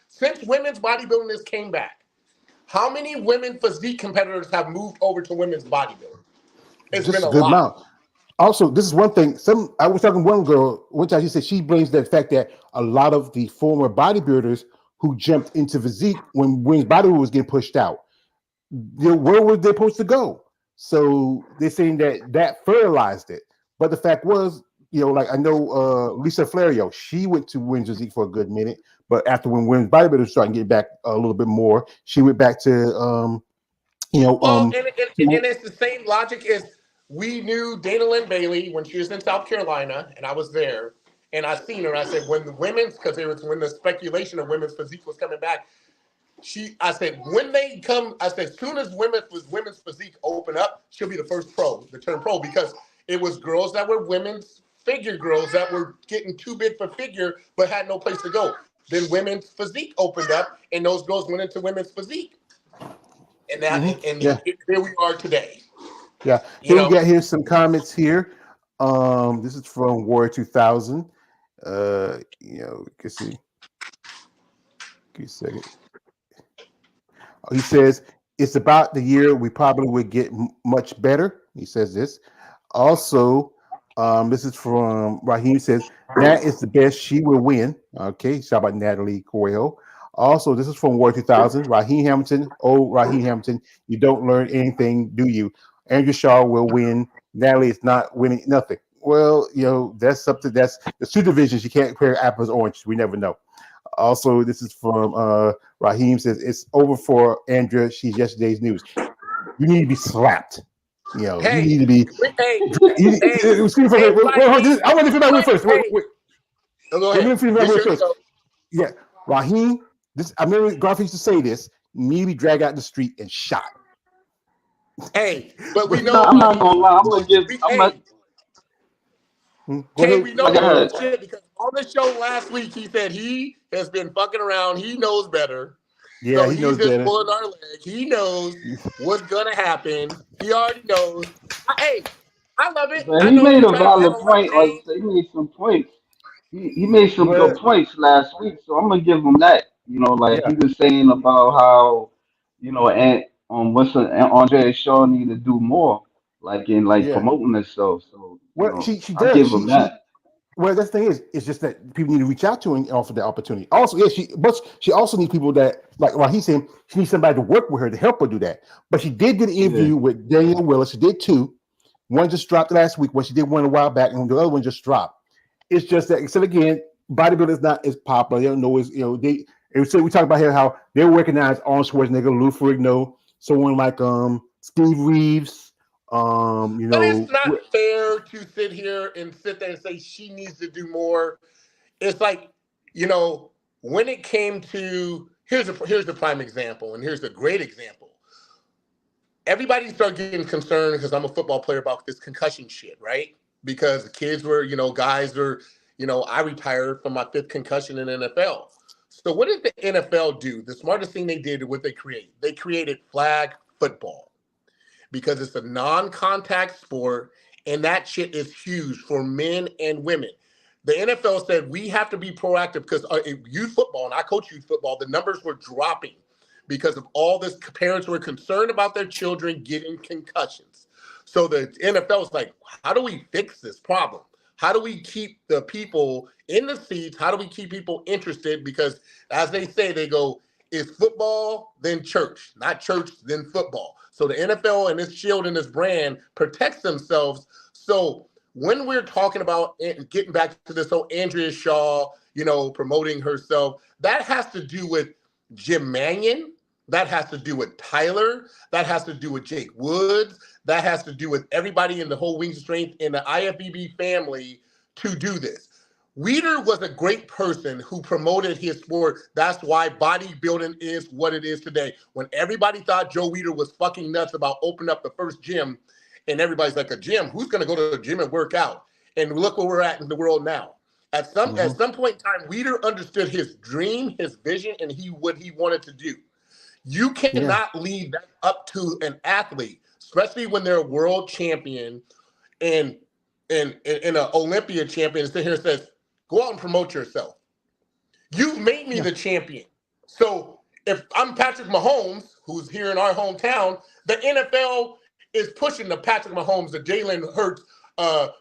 since women's bodybuilding has came back, how many women physique competitors have moved over to women's bodybuilding? It's Just been a a good lot. amount. Also, this is one thing. I was talking to one girl one time. She said she brings that fact that a lot of the former bodybuilders who jumped into physique when women's bodybuilding was getting pushed out, where were they supposed to go? So they're saying that fertilized it. But the fact was, like I know Lisa Flario, she went to women's physique for a good minute, but after when women's bodybuilders started getting back a little bit more, she went back to Well, and it's the same logic as we knew Dana Lynn Bailey when she was in South Carolina, and I was there, and I seen her. I said when the women's, because there was when the speculation of women's physique was coming back. I said when they come, I said as soon as women's physique open up, she'll be the first pro to turn pro, because it was girls that were women's figure girls that were getting too big for figure but had no place to go. Then women's physique opened up, and those girls went into women's physique. And here we are today. Yeah. Here's some comments here. This is from Warrior 2000. You can see. Give me a second. He says it's about the year we probably would get much better. He says this. Also, this is from Raheem. Says Nat is the best. She will win. Okay. Shout out Natalie Coelho. Also, this is from War 2000. Raheem Hamilton. Oh, Raheem Hamilton, you don't learn anything, do you? Andrew Shaw will win. Natalie is not winning nothing. Well, that's something that's the two divisions. You can't compare apples and oranges. We never know. Also, this is from Raheem. Says it's over for Andrea. She's yesterday's news. You need to be slapped. You need to be. Excuse me. I want to finish my first. Wait. Go ahead. Let me finish my first. Yeah, Raheem. I remember Garfield used to say this. Need to be dragged out in the street and shot. Hey, but we know. I'm not gonna lie. I'm gonna give. We know shit because on the show last week he said he has been fucking around. He knows better. Yeah, so he knows just better. Pulling our leg. He knows what's gonna happen. He already knows. Hey, I love it. But he made a valid point. Like he made some points. He made some good points last week, so I'm gonna give him that. He was saying about how, and Andre Shaw need to do more, promoting himself. So she I does. give him that. Well, the thing is, it's just that people need to reach out to her and offer the opportunity. Also, she also needs people that, like while he's saying, she needs somebody to work with her to help her do that. But she did get an interview with Danielle Willis. She did two. One just dropped last week. She did one a while back, and the other one just dropped. It's just that, so again, bodybuilding is not as popular. They don't know we talk about here how they recognize Arnold Schwarzenegger, Lou Ferrigno, someone like Steve Reeves. But it's not fair to sit here and sit there and say she needs to do more. It's like, when it came to here's the prime example, and here's the great example. Everybody started getting concerned because I'm a football player about this concussion shit, right? Because the kids were, guys were, I retired from my 5th concussion in the NFL. So what did the NFL do? The smartest thing they did is what they created. They created flag football because it's a non-contact sport, and that shit is huge for men and women. The NFL said we have to be proactive because youth football, and I coach youth football, the numbers were dropping because of all this. Parents were concerned about their children getting concussions. So the NFL is like, how do we fix this problem? How do we keep the people in the seats? How do we keep people interested? Because as they say, they go, it's football, then church, not church, then football. So the NFL and this shield and this brand protects themselves. So when we're talking about getting back to this whole Andrea Shaw, promoting herself, that has to do with Jim Mannion. That has to do with Tyler. That has to do with Jake Woods. That has to do with everybody in the whole Wings of Strength in the IFBB family to do this. Weider was a great person who promoted his sport. That's why bodybuilding is what it is today. When everybody thought Joe Weider was fucking nuts about opening up the first gym, and everybody's like, a gym? Who's going to go to the gym and work out? And look where we're at in the world now. At some point in time, Weider understood his dream, his vision, and what he wanted to do. You cannot leave that up to an athlete, especially when they're a world champion. And an Olympia champion and sit here and says, go out and promote yourself. You've made me the champion. So if I'm Patrick Mahomes, who's here in our hometown, the NFL is pushing the Patrick Mahomes, the Jalen Hurts,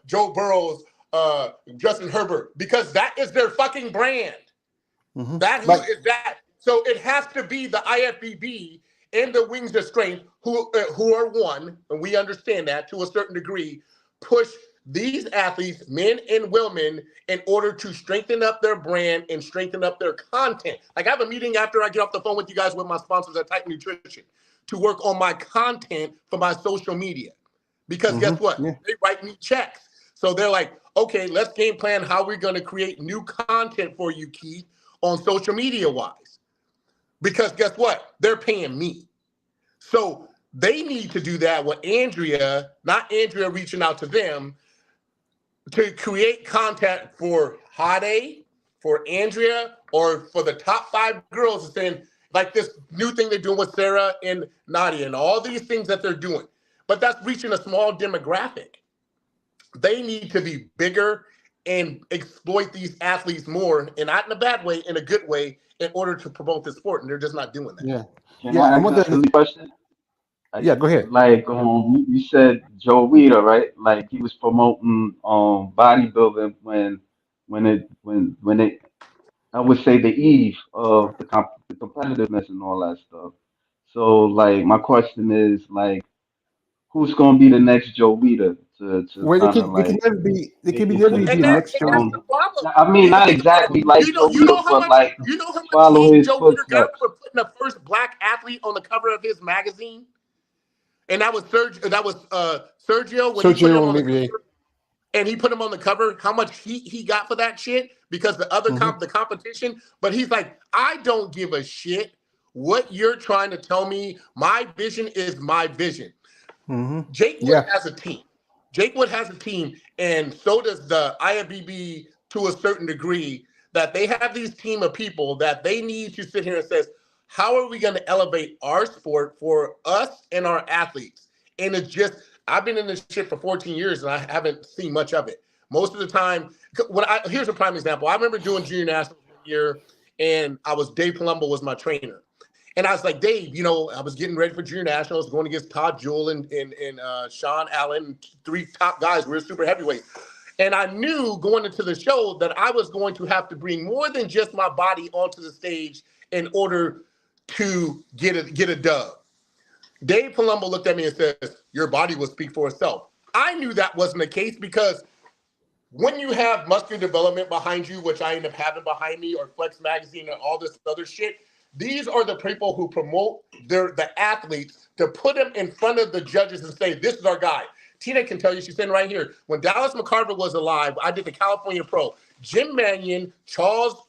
Joe Burrows, Justin Herbert, because that is their fucking brand. Mm-hmm. Is that. So it has to be the IFBB and the Wings of Strength who are one, and we understand that to a certain degree, push these athletes, men and women, in order to strengthen up their brand and strengthen up their content. Like I have a meeting after I get off the phone with you guys with my sponsors at Titan Nutrition to work on my content for my social media. Because guess what? Yeah. They write me checks. So they're like, okay, let's game plan how we're going to create new content for you, Keith, on social media wise. Because guess what? They're paying me. So they need to do that with Andrea, not Andrea reaching out to them, to create content for Hade, for Andrea, or for the top 5 girls. And saying, like this new thing they're doing with Sarah and Nadia and all these things that they're doing. But that's reaching a small demographic. They need to be bigger and exploit these athletes more, and not in a bad way, in a good way, in order to promote the sport. And they're just not doing that. Yeah. Can I ask a question? Yeah, go ahead. Like you said Joe Weider, right? Like he was promoting bodybuilding when it I would say the eve of the competitiveness and all that stuff. So like my question is like, who's gonna be the next Joe Weider to they can never be the next Joe. I mean, not exactly like Joe Weider, but like follow his Joe Weider got for putting the first black athlete on the cover of his magazine. And that was Sergio when he put him on the cover, and he put him on the cover. How much he got for that shit? Because the other the competition. But he's like, I don't give a shit what you're trying to tell me. My vision is my vision. Mm-hmm. Jake Wood has a team. Jake Wood has a team, and so does the IFBB to a certain degree. That they have these team of people that they need to sit here and says, how are we going to elevate our sport for us and our athletes? And it's just, I've been in this shit for 14 years and I haven't seen much of it. Most of the time, here's a prime example. I remember doing junior nationals one year, and Dave Palumbo was my trainer. And I was like, Dave, I was getting ready for junior nationals, going against Todd Jewell and Sean Allen, 3 top guys. We were super heavyweight. And I knew going into the show that I was going to have to bring more than just my body onto the stage in order to get a dub. Dave Palumbo looked at me and says, your body will speak for itself. I knew that wasn't the case because when you have muscular development behind you, which I end up having behind me, or Flex Magazine and all this other shit, these are the people who promote the athletes to put them in front of the judges and say, this is our guy. Tina can tell you, she's sitting right here. When Dallas McCarver was alive, I did the California Pro. Jim Mannion, Charles,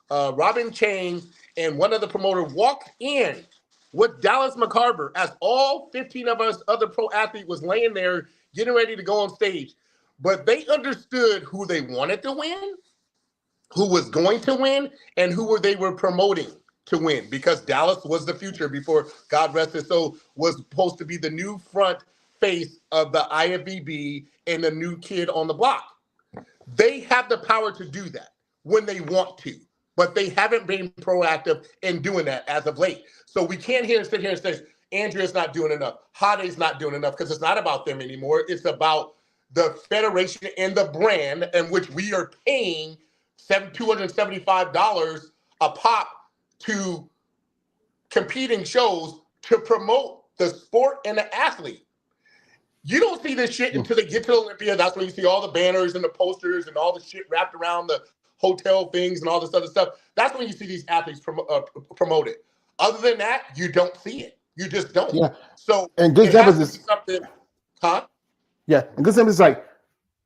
Robin Chang, and one other promoter walked in with Dallas McCarver as all 15 of us other pro athletes was laying there getting ready to go on stage. But they understood who they wanted to win, who was going to win, and who they were promoting to win, because Dallas was the future before, God rest his soul, was supposed to be the new front face of the IFBB and the new kid on the block. They have the power to do that when they want to, but they haven't been proactive in doing that as of late. So we can't sit here and say, Andrea's not doing enough, Hade's not doing enough, because it's not about them anymore. It's about the federation and the brand in which we are paying $275 a pop to competing shows to promote the sport and the athlete. You don't see this shit until they get to Olympia. That's when you see all the banners and the posters and all the shit wrapped around the hotel things and all this other stuff. That's when you see these athletes promoted. Other than that, you don't see it. You just don't. Yeah. So, and good example is something, huh? Yeah, and good example is like,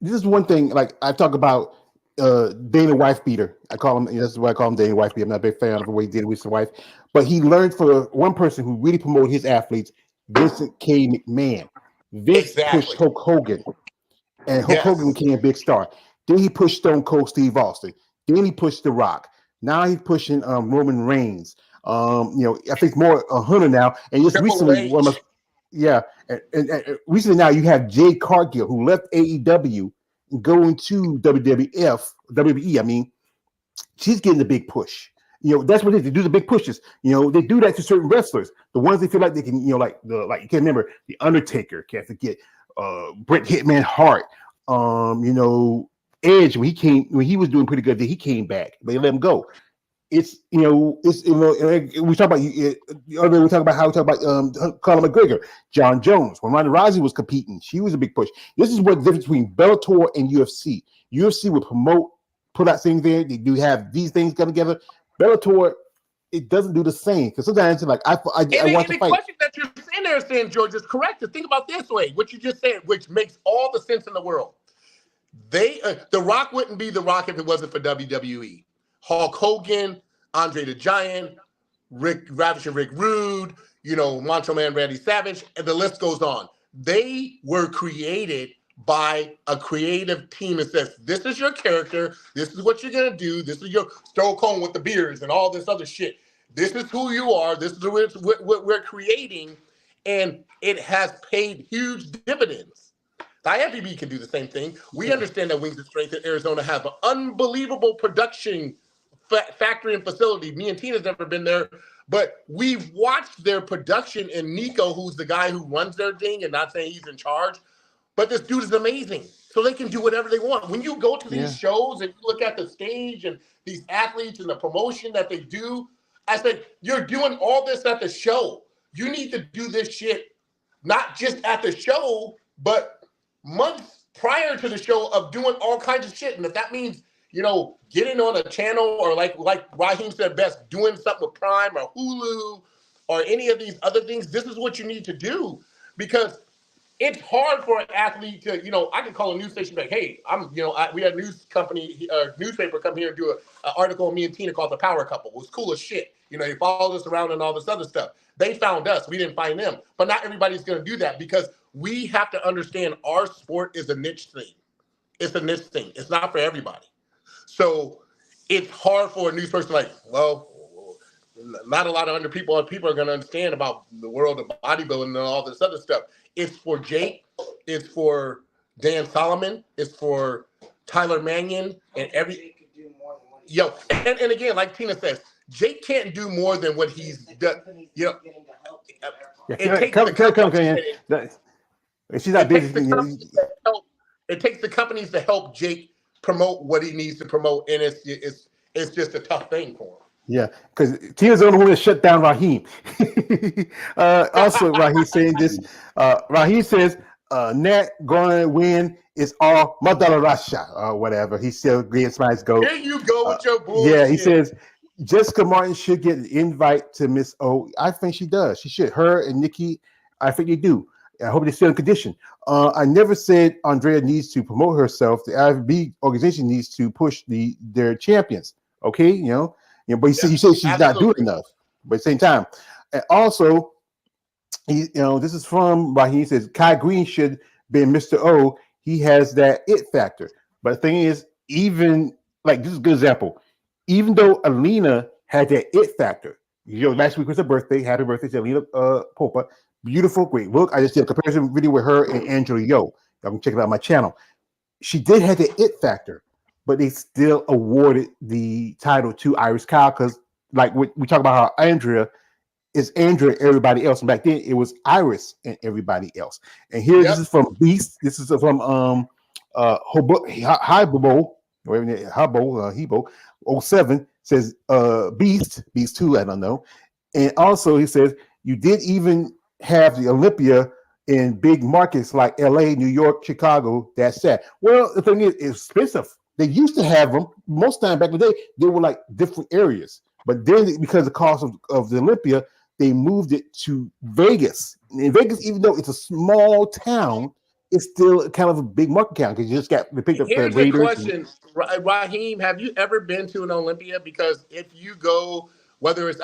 this is one thing. Like I talk about Dana Wife Beater. I call him. This is why I call him Dana Wife Beater. I'm not a big fan of the way he did it with his wife, but he learned for one person who really promoted his athletes, Vincent K. McMahon. Vince pushed Hulk Hogan, and Hulk Hogan became a big star. Then he pushed Stone Cold Steve Austin. Then he pushed The Rock. Now he's pushing Roman Reigns. I think more Hunter now, and just recently Yeah, and recently now you have Jade Cargill who left AEW and going to WWF, WWE. I mean, she's getting the big push. That's what it is. They do the big pushes. They do that to certain wrestlers. The ones they feel like they can, like you can't remember the Undertaker. Can't forget Bret Hitman Hart. Edge when he was doing pretty good. Then he came back. They let him go. We talk about how we talk about Conor McGregor, John Jones. When Ronda Rousey was competing, she was a big push. This is what the difference between Bellator and UFC. UFC would put out things there. They do have these things come together. Bellator, it doesn't do the same because sometimes it's like I want to fight. The question that you're saying there, saying George, is correct. To think about this way, what you just said, which makes all the sense in the world. The Rock wouldn't be the Rock if it wasn't for WWE. Hulk Hogan, Andre the Giant, Ravishing Rick Rude, Macho Man Randy Savage, and the list goes on. They were created by a creative team that says, this is your character, this is what you're going to do, this is your Stone Cold with the beards and all this other shit. This is who you are, this is what we're creating, and it has paid huge dividends. The IFBB can do the same thing. We understand that Wings of Strength in Arizona have an unbelievable production factory and facility. Me and Tina's never been there, but we've watched their production, and Nico, who's the guy who runs their thing, and not saying he's in charge, but this dude is amazing. So they can do whatever they want. When you go to these shows and you look at the stage and these athletes and the promotion that they do, I said, you're doing all this at the show. You need to do this shit, not just at the show, but months prior to the show of doing all kinds of shit. And if that means, getting on a channel or like Raheem said best, doing something with Prime or Hulu or any of these other things, this is what you need to do, because it's hard for an athlete to, I can call a news station like, hey, we had a newspaper come here and do an article on me and Tina called The Power Couple. It was cool as shit. They followed us around and all this other stuff. They found us. We didn't find them. But not everybody's going to do that, because we have to understand our sport is a niche thing. It's a niche thing. It's not for everybody. So it's hard for a news person like, well, not a lot of people are going to understand about the world of bodybuilding and all this other stuff. It's for Jake. It's for Dan Solomon. It's for Tyler Mannion and and again, like Tina says, Jake can't do more than what he's done. She's not busy. It takes the companies to help Jake promote what he needs to promote, and it's just a tough thing for him. Yeah, because Tina's the only one that shut down Raheem. Also, Raheem saying this. Raheem says Nat going to win is all Madala Rasha or whatever. He still gets my go. Here you go with your bullshit. Yeah, he says Jessica Martin should get an invite to Miss O. I think she does. She should. Her and Nikki, I think they do. I hope they're still in condition. I never said Andrea needs to promote herself. The IFB organization needs to push their champions. Okay, but he says she's not doing enough. But at the same time, and also, this is from Raheem. He says Kai Green should be Mr. O. He has that it factor. But the thing is, even like this is a good example. Even though Alina had that it factor, last week was her birthday. Happy birthday to Alina Popa. Beautiful, great look. I just did a comparison video with her and Angela Yo. Y'all can check it out on my channel. She did have the it factor, but they still awarded the title to Iris Kyle because, like we talk about how Andrea is Andrea and everybody else. And back then it was Iris and everybody else. And here this is from Beast. This is from Hebo 07 says Beast 2. I don't know. And also he says you did even have the Olympia in big markets like LA, New York, Chicago. That's sad. Well, the thing is, it's expensive. They used to have them. Most time back in the day, they were like different areas. But then because of the cost of the Olympia, they moved it to Vegas. In Vegas, even though it's a small town, it's still kind of a big market count because you just got they picked up Here's the the Raiders. question, Raheem, have you ever been to an Olympia? Because if you go, whether it's,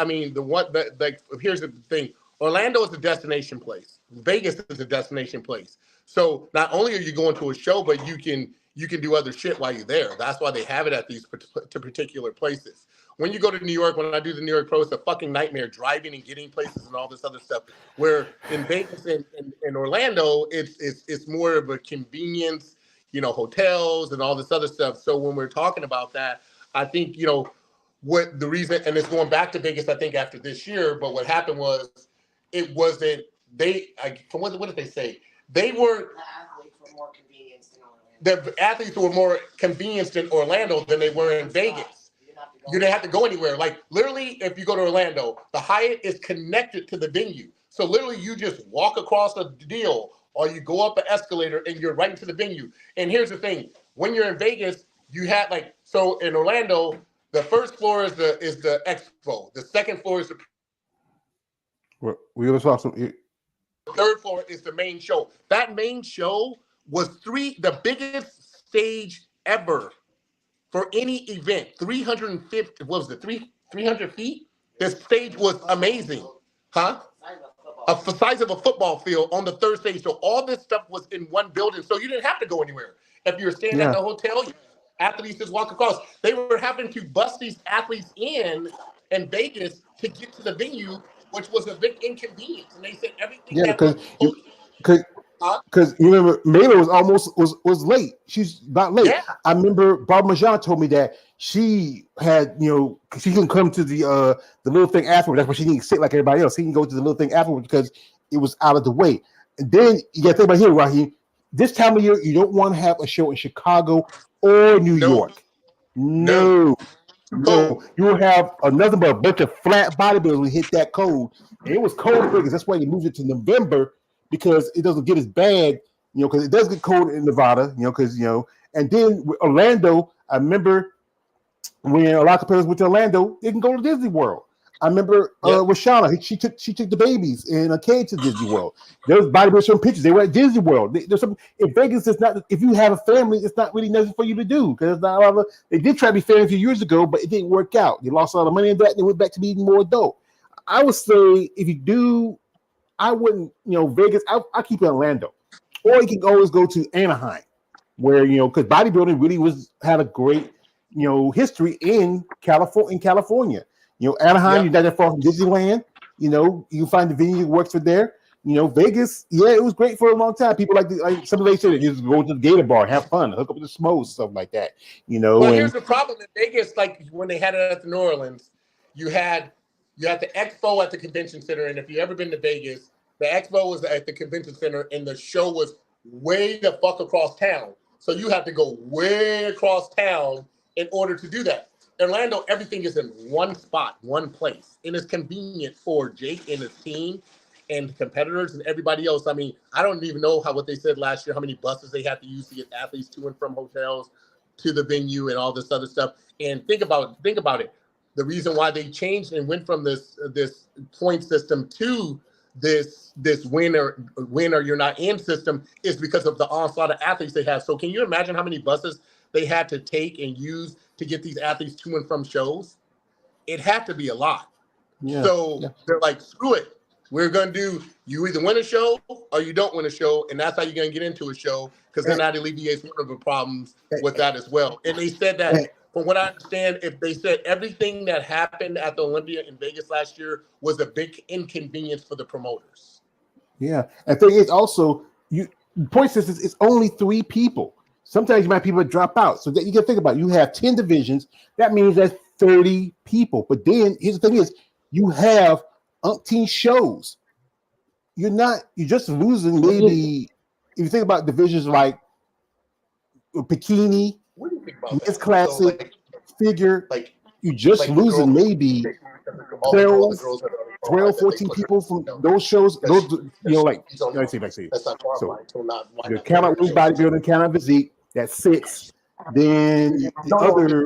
here's the thing. Orlando is a destination place. Vegas is a destination place. So not only are you going to a show, but you can do other shit while you're there. That's why they have it at these particular places. when you go to New York, when I do the New York Pro, it's a fucking nightmare driving and getting places and all this other stuff. Where in Vegas and Orlando, it's more of a convenience, you know, hotels and all this other stuff. So when we're talking about that, I think, you know, what the reason, and it's going back to Vegas, I think, after this year, but what happened was it wasn't, what did they say? They weren't, the athletes were more convenienced in Orlando than they were in Vegas. You didn't have to go anywhere. Like literally, if you go to Orlando, the Hyatt is connected to the venue. So literally you just walk across the deal or you go up an escalator and you're right into the venue. And here's the thing. When you're in Vegas, you had like, so in Orlando, the first floor is the expo. The second floor is the we saw some. The third floor is the main show. That main show was the biggest stage ever for any event. 350, what was it, 300 feet? The stage was amazing. Huh? The size of a football field on the third stage. So all this stuff was in one building. So you didn't have to go anywhere. If you were staying at the hotel, athletes just walk across. They were having to bust these athletes in Vegas to get to the venue, which was a big inconvenience. And they said everything. Yeah, because you remember Mela was late. She's not late. Yeah. I remember Bob Majan told me that she had, you know, she couldn't come to the little thing afterwards. That's why she didn't sit like everybody else. She didn't go to the little thing afterwards because it was out of the way. And then you got to think about here, Raheem. This time of year, you don't want to have a show in Chicago or New York. No. You will have another but a bunch of flat bodybuilders who hit that cold. And it was cold in Vegas. That's why they moved it to November, because it doesn't get as bad, you know, because it does get cold in Nevada, you know, because, you know, and then with Orlando, I remember when a lot of competitors went to Orlando, they can go to Disney World. I remember with Shauna, she took the babies in a cage to Disney World. There was bodybuilders showing pictures. They were at Disney World. There's some in Vegas. It's not, if you have a family, it's not really nothing for you to do, because not a lot of, they did try to be fair a few years ago, but it didn't work out. They lost a lot of money in that. And they went back to being more adult. I would say if you do, I wouldn't, you know, Vegas. I keep it in Orlando, or you can always go to Anaheim, where, you know, because bodybuilding really had a great, you know, history in California. You know, Anaheim, you're not that far from Disneyland. You know, you can find the venue that works for there. You know, Vegas, it was great for a long time. People like some of they say just go to the Gator Bar, have fun, hook up with the Smokes, stuff like that. You know, well, here's the problem in Vegas. Like when they had it at the New Orleans, you had the expo at the convention center, and if you ever been to Vegas, the expo was at the convention center, and the show was way the fuck across town. So you have to go way across town in order to do that. Orlando, everything is in one spot, one place, and it's convenient for Jake and his team and competitors and everybody else. I mean, I don't even know what they said last year, how many buses they had to use to get athletes to and from hotels to the venue and all this other stuff. And think about it. The reason why they changed and went from this point system to this win or you're not in system is because of the onslaught of athletes they have. So can you imagine how many buses they had to take and use to get these athletes to and from shows? It had to be a lot. They're like, screw it. We're going to do, you either win a show or you don't win a show, and that's how you're going to get into a show, because then that alleviates one of the problems with that as well. And they said that, from what I understand, if they said everything that happened at the Olympia in Vegas last year was a big inconvenience for the promoters. Yeah. And the thing is also, point systems, it's only 3 people. Sometimes you might have people drop out. So that you can think about it. You have 10 divisions. That means that's 30 people. But then here's the thing is, you have umpteen shows. You're just losing maybe, if you think about divisions like bikini, men's classic, figure, you're just losing maybe 12, 14 people from those shows. Those, you know, like, let's see. So the count out bodybuilding, count out physique, that's 6. Then the other,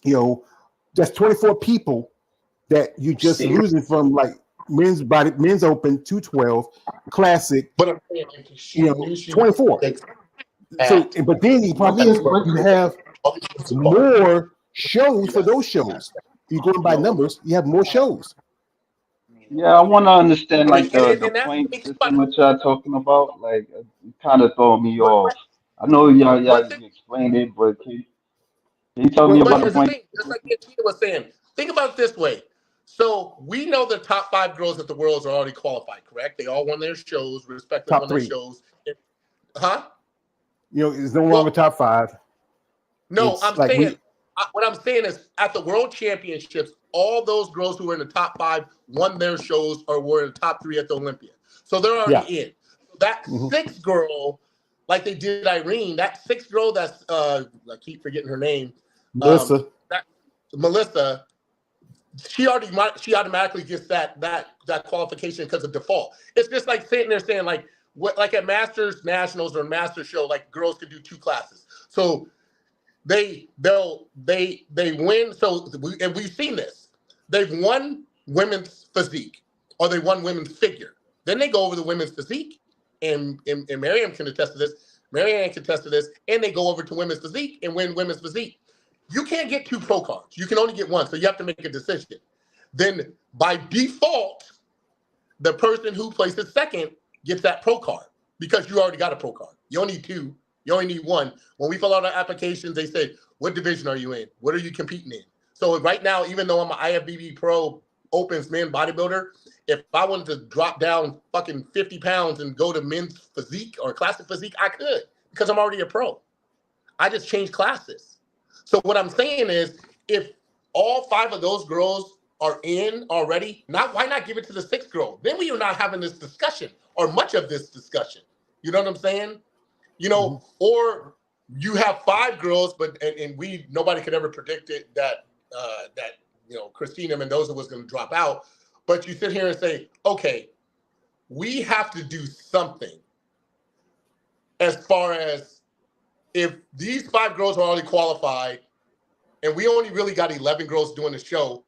you know, that's 24 people that you're just losing from, like men's open 212, classic, but I'm saying, you know, 24. So, but then the problem is you have more shows for those shows. If you're going by numbers, you have more shows. Yeah, I want to understand like the point system that y'all talking about. Like, it kind of throwing me off. I know y'all you explained it, but Can you tell me Well, about But the here's the point thing, just like Tina was saying, think about it this way. So we know the top 5 girls at the Worlds are already qualified, correct? They all won their shows, respectively top won their three. shows. Huh? It's no longer Well, top 5. no, It's I'm like saying what I'm saying is at the World Championships, all those girls who were in the top 5 won their shows or were in the top 3 at the Olympia. So they're yeah. already in. That Mm-hmm. sixth girl, like they did Irene, that sixth girl that's I keep forgetting her name. Melissa. Melissa, she automatically gets that qualification because of default. It's just like sitting there saying like like at Masters Nationals or Masters show, like girls can do 2 classes. So they win. So and we've seen this. They've won women's physique or they won women's figure. Then they go over the women's physique, and Miriam can attest to this. Marianne can attest to this, and they go over to women's physique and win women's physique. You can't get 2 pro cards. You can only get 1, so you have to make a decision. Then by default, the person who places second gets that pro card because you already got a pro card. You don't need 2. You only need 1. When we fill out our applications, they say, what division are you in? What are you competing in? So right now, even though I'm an IFBB Pro Opens men bodybuilder, if I wanted to drop down fucking 50 pounds and go to men's physique or classic physique, I could because I'm already a pro. I just changed classes. So what I'm saying is, if all 5 of those girls are in already, why not give it to the 6th girl? Then we are not having this discussion or much of this discussion. You know what I'm saying? Or you have 5 girls, but and nobody could ever predict it that Christina Mendoza was going to drop out. But you sit here and say, okay, we have to do something as far as if these 5 girls are already qualified and we only really got 11 girls doing the show,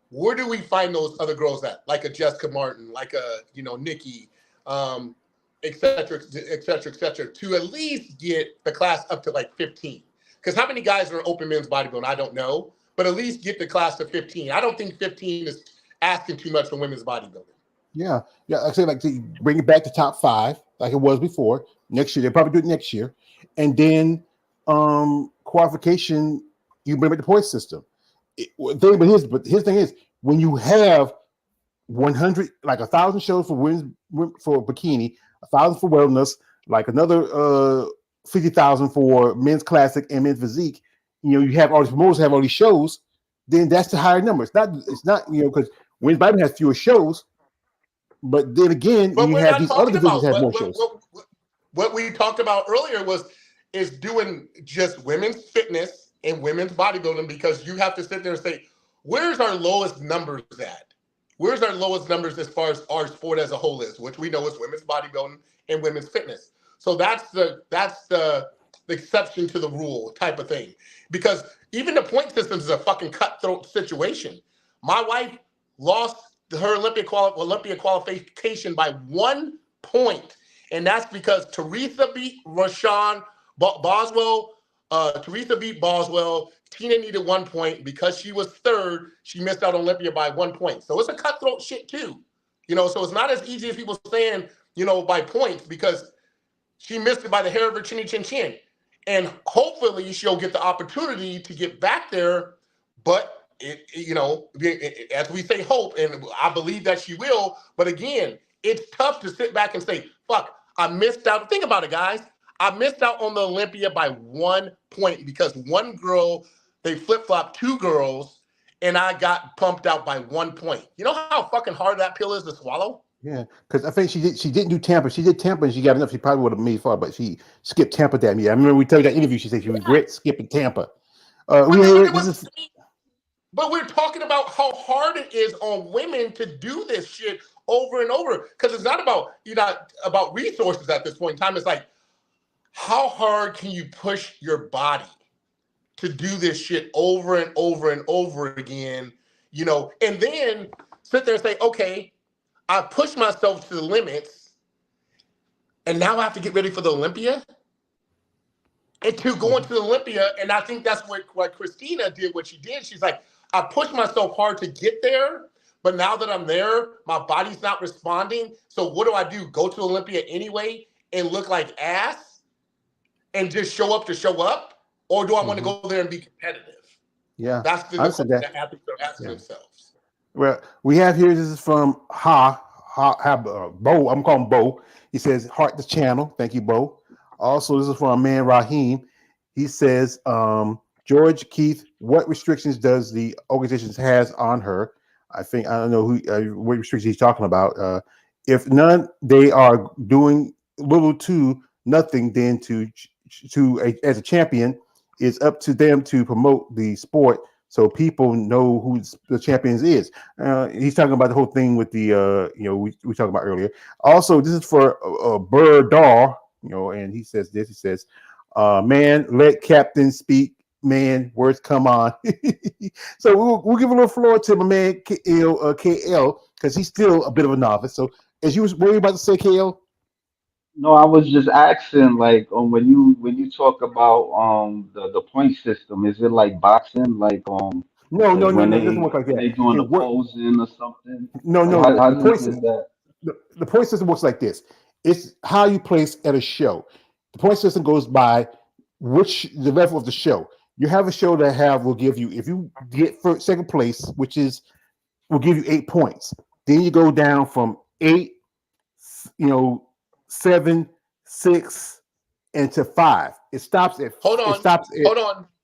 where do we find those other girls at? Like a Jessica Martin, like a, Nikki, et cetera, to at least get the class up to like 15. Because how many guys are in open men's bodybuilding? I don't know. But at least get the class to 15. I don't think 15 is asking too much for women's bodybuilding. Yeah. I say like to bring it back to top 5 like it was before. Next year, they'll probably do it next year. And then qualification, you bring back the point system. But his thing is, when you have 100, like 1,000 shows for women's for bikini, 1,000 for wellness, like another 50,000 for men's classic and men's physique. You have all these promoters have all these shows. Then that's the higher number. It's not because women's bodybuilding has fewer shows, but then again, but you have these other divisions have more shows. What we talked about earlier is doing just women's fitness and women's bodybuilding, because you have to sit there and say, where's our lowest numbers at? Where's our lowest numbers as far as our sport as a whole is, which we know is women's bodybuilding and women's fitness. So that's the exception to the rule type of thing. Because even the point system is a fucking cutthroat situation. My wife lost her Olympia qualification by 1 point. And that's because Teresa beat Rashawn Boswell. Teresa beat Boswell. Tina needed 1 point. Because she was 3rd, she missed out on Olympia by 1 point. So it's a cutthroat shit too. So it's not as easy as people saying, by points, because she missed it by the hair of her chinny chin chin. And hopefully she'll get the opportunity to get back there. But, as we say, hope, and I believe that she will. But again, it's tough to sit back and say, fuck, I missed out. Think about it, guys. I missed out on the Olympia by 1 point because one girl, they flip-flopped 2 girls, and I got pumped out by 1 point. You know how fucking hard that pill is to swallow? Yeah, because I think she didn't do Tampa. She did Tampa and she got enough. She probably would have made far, but she skipped Tampa that year. I remember we tell you that interview. She said she regrets skipping Tampa. But we're talking about how hard it is on women to do this shit over and over, because it's not about about resources at this point in time. It's like, how hard can you push your body to do this shit over and over and over again? And then sit there and say, okay, I pushed myself to the limits, and now I have to get ready for the Olympia. And to go into the Olympia, and I think that's what Christina did, what she did. She's like, I pushed myself hard to get there, but now that I'm there, my body's not responding. So what do? Go to Olympia anyway and look like ass and just show up to show up? or do I want to go there and be competitive? Yeah, That's the question that athletes are asking themselves. Well, we have here. This is from Bo. I'm calling Bo. He says, "Heart the channel." Thank you, Bo. Also, this is from our man Raheem. He says, "George Keith, what restrictions does the organization has on her?" I don't know what restrictions he's talking about. If none, they are doing little to nothing. Then as a champion, it's up to them to promote the sport so people know who the champions is. He's talking about the whole thing with the we talked about earlier. Also, this is for Burdar, and he says this. He says, "Man, let Captain speak. Man, words come on." So we'll give a little floor to my man KL because he's still a bit of a novice. So as you were you about to say, KL? No, I was just asking, like, when you talk about the point system, is it like boxing, No, like no, no, when no. It doesn't they work like when that. they doing It the work. posing or something? No, Like no. how The point does system. that? The point system works like this. It's how you place at a show. The point system goes by the level of the show. You have a show that will give you, if you get second place, which is will give you 8 points. Then you go down from 8, 7, 6, and to 5. It stops at. Hold It on, stops at.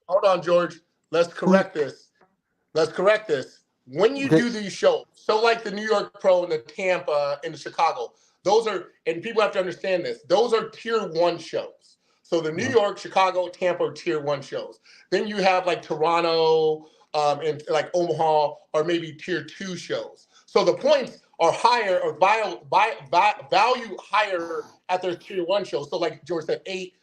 hold on, George. Let's correct this. Let's correct this. When you Okay. do these shows, so like the New York Pro and the Tampa and the Chicago, those are, and people have to understand this, those are tier 1 shows. So the New York, Chicago, Tampa are tier 1 shows. Then you have like Toronto and like Omaha are maybe tier 2 shows. So the points are higher or value higher at their tier 1 shows. So like George said, 8,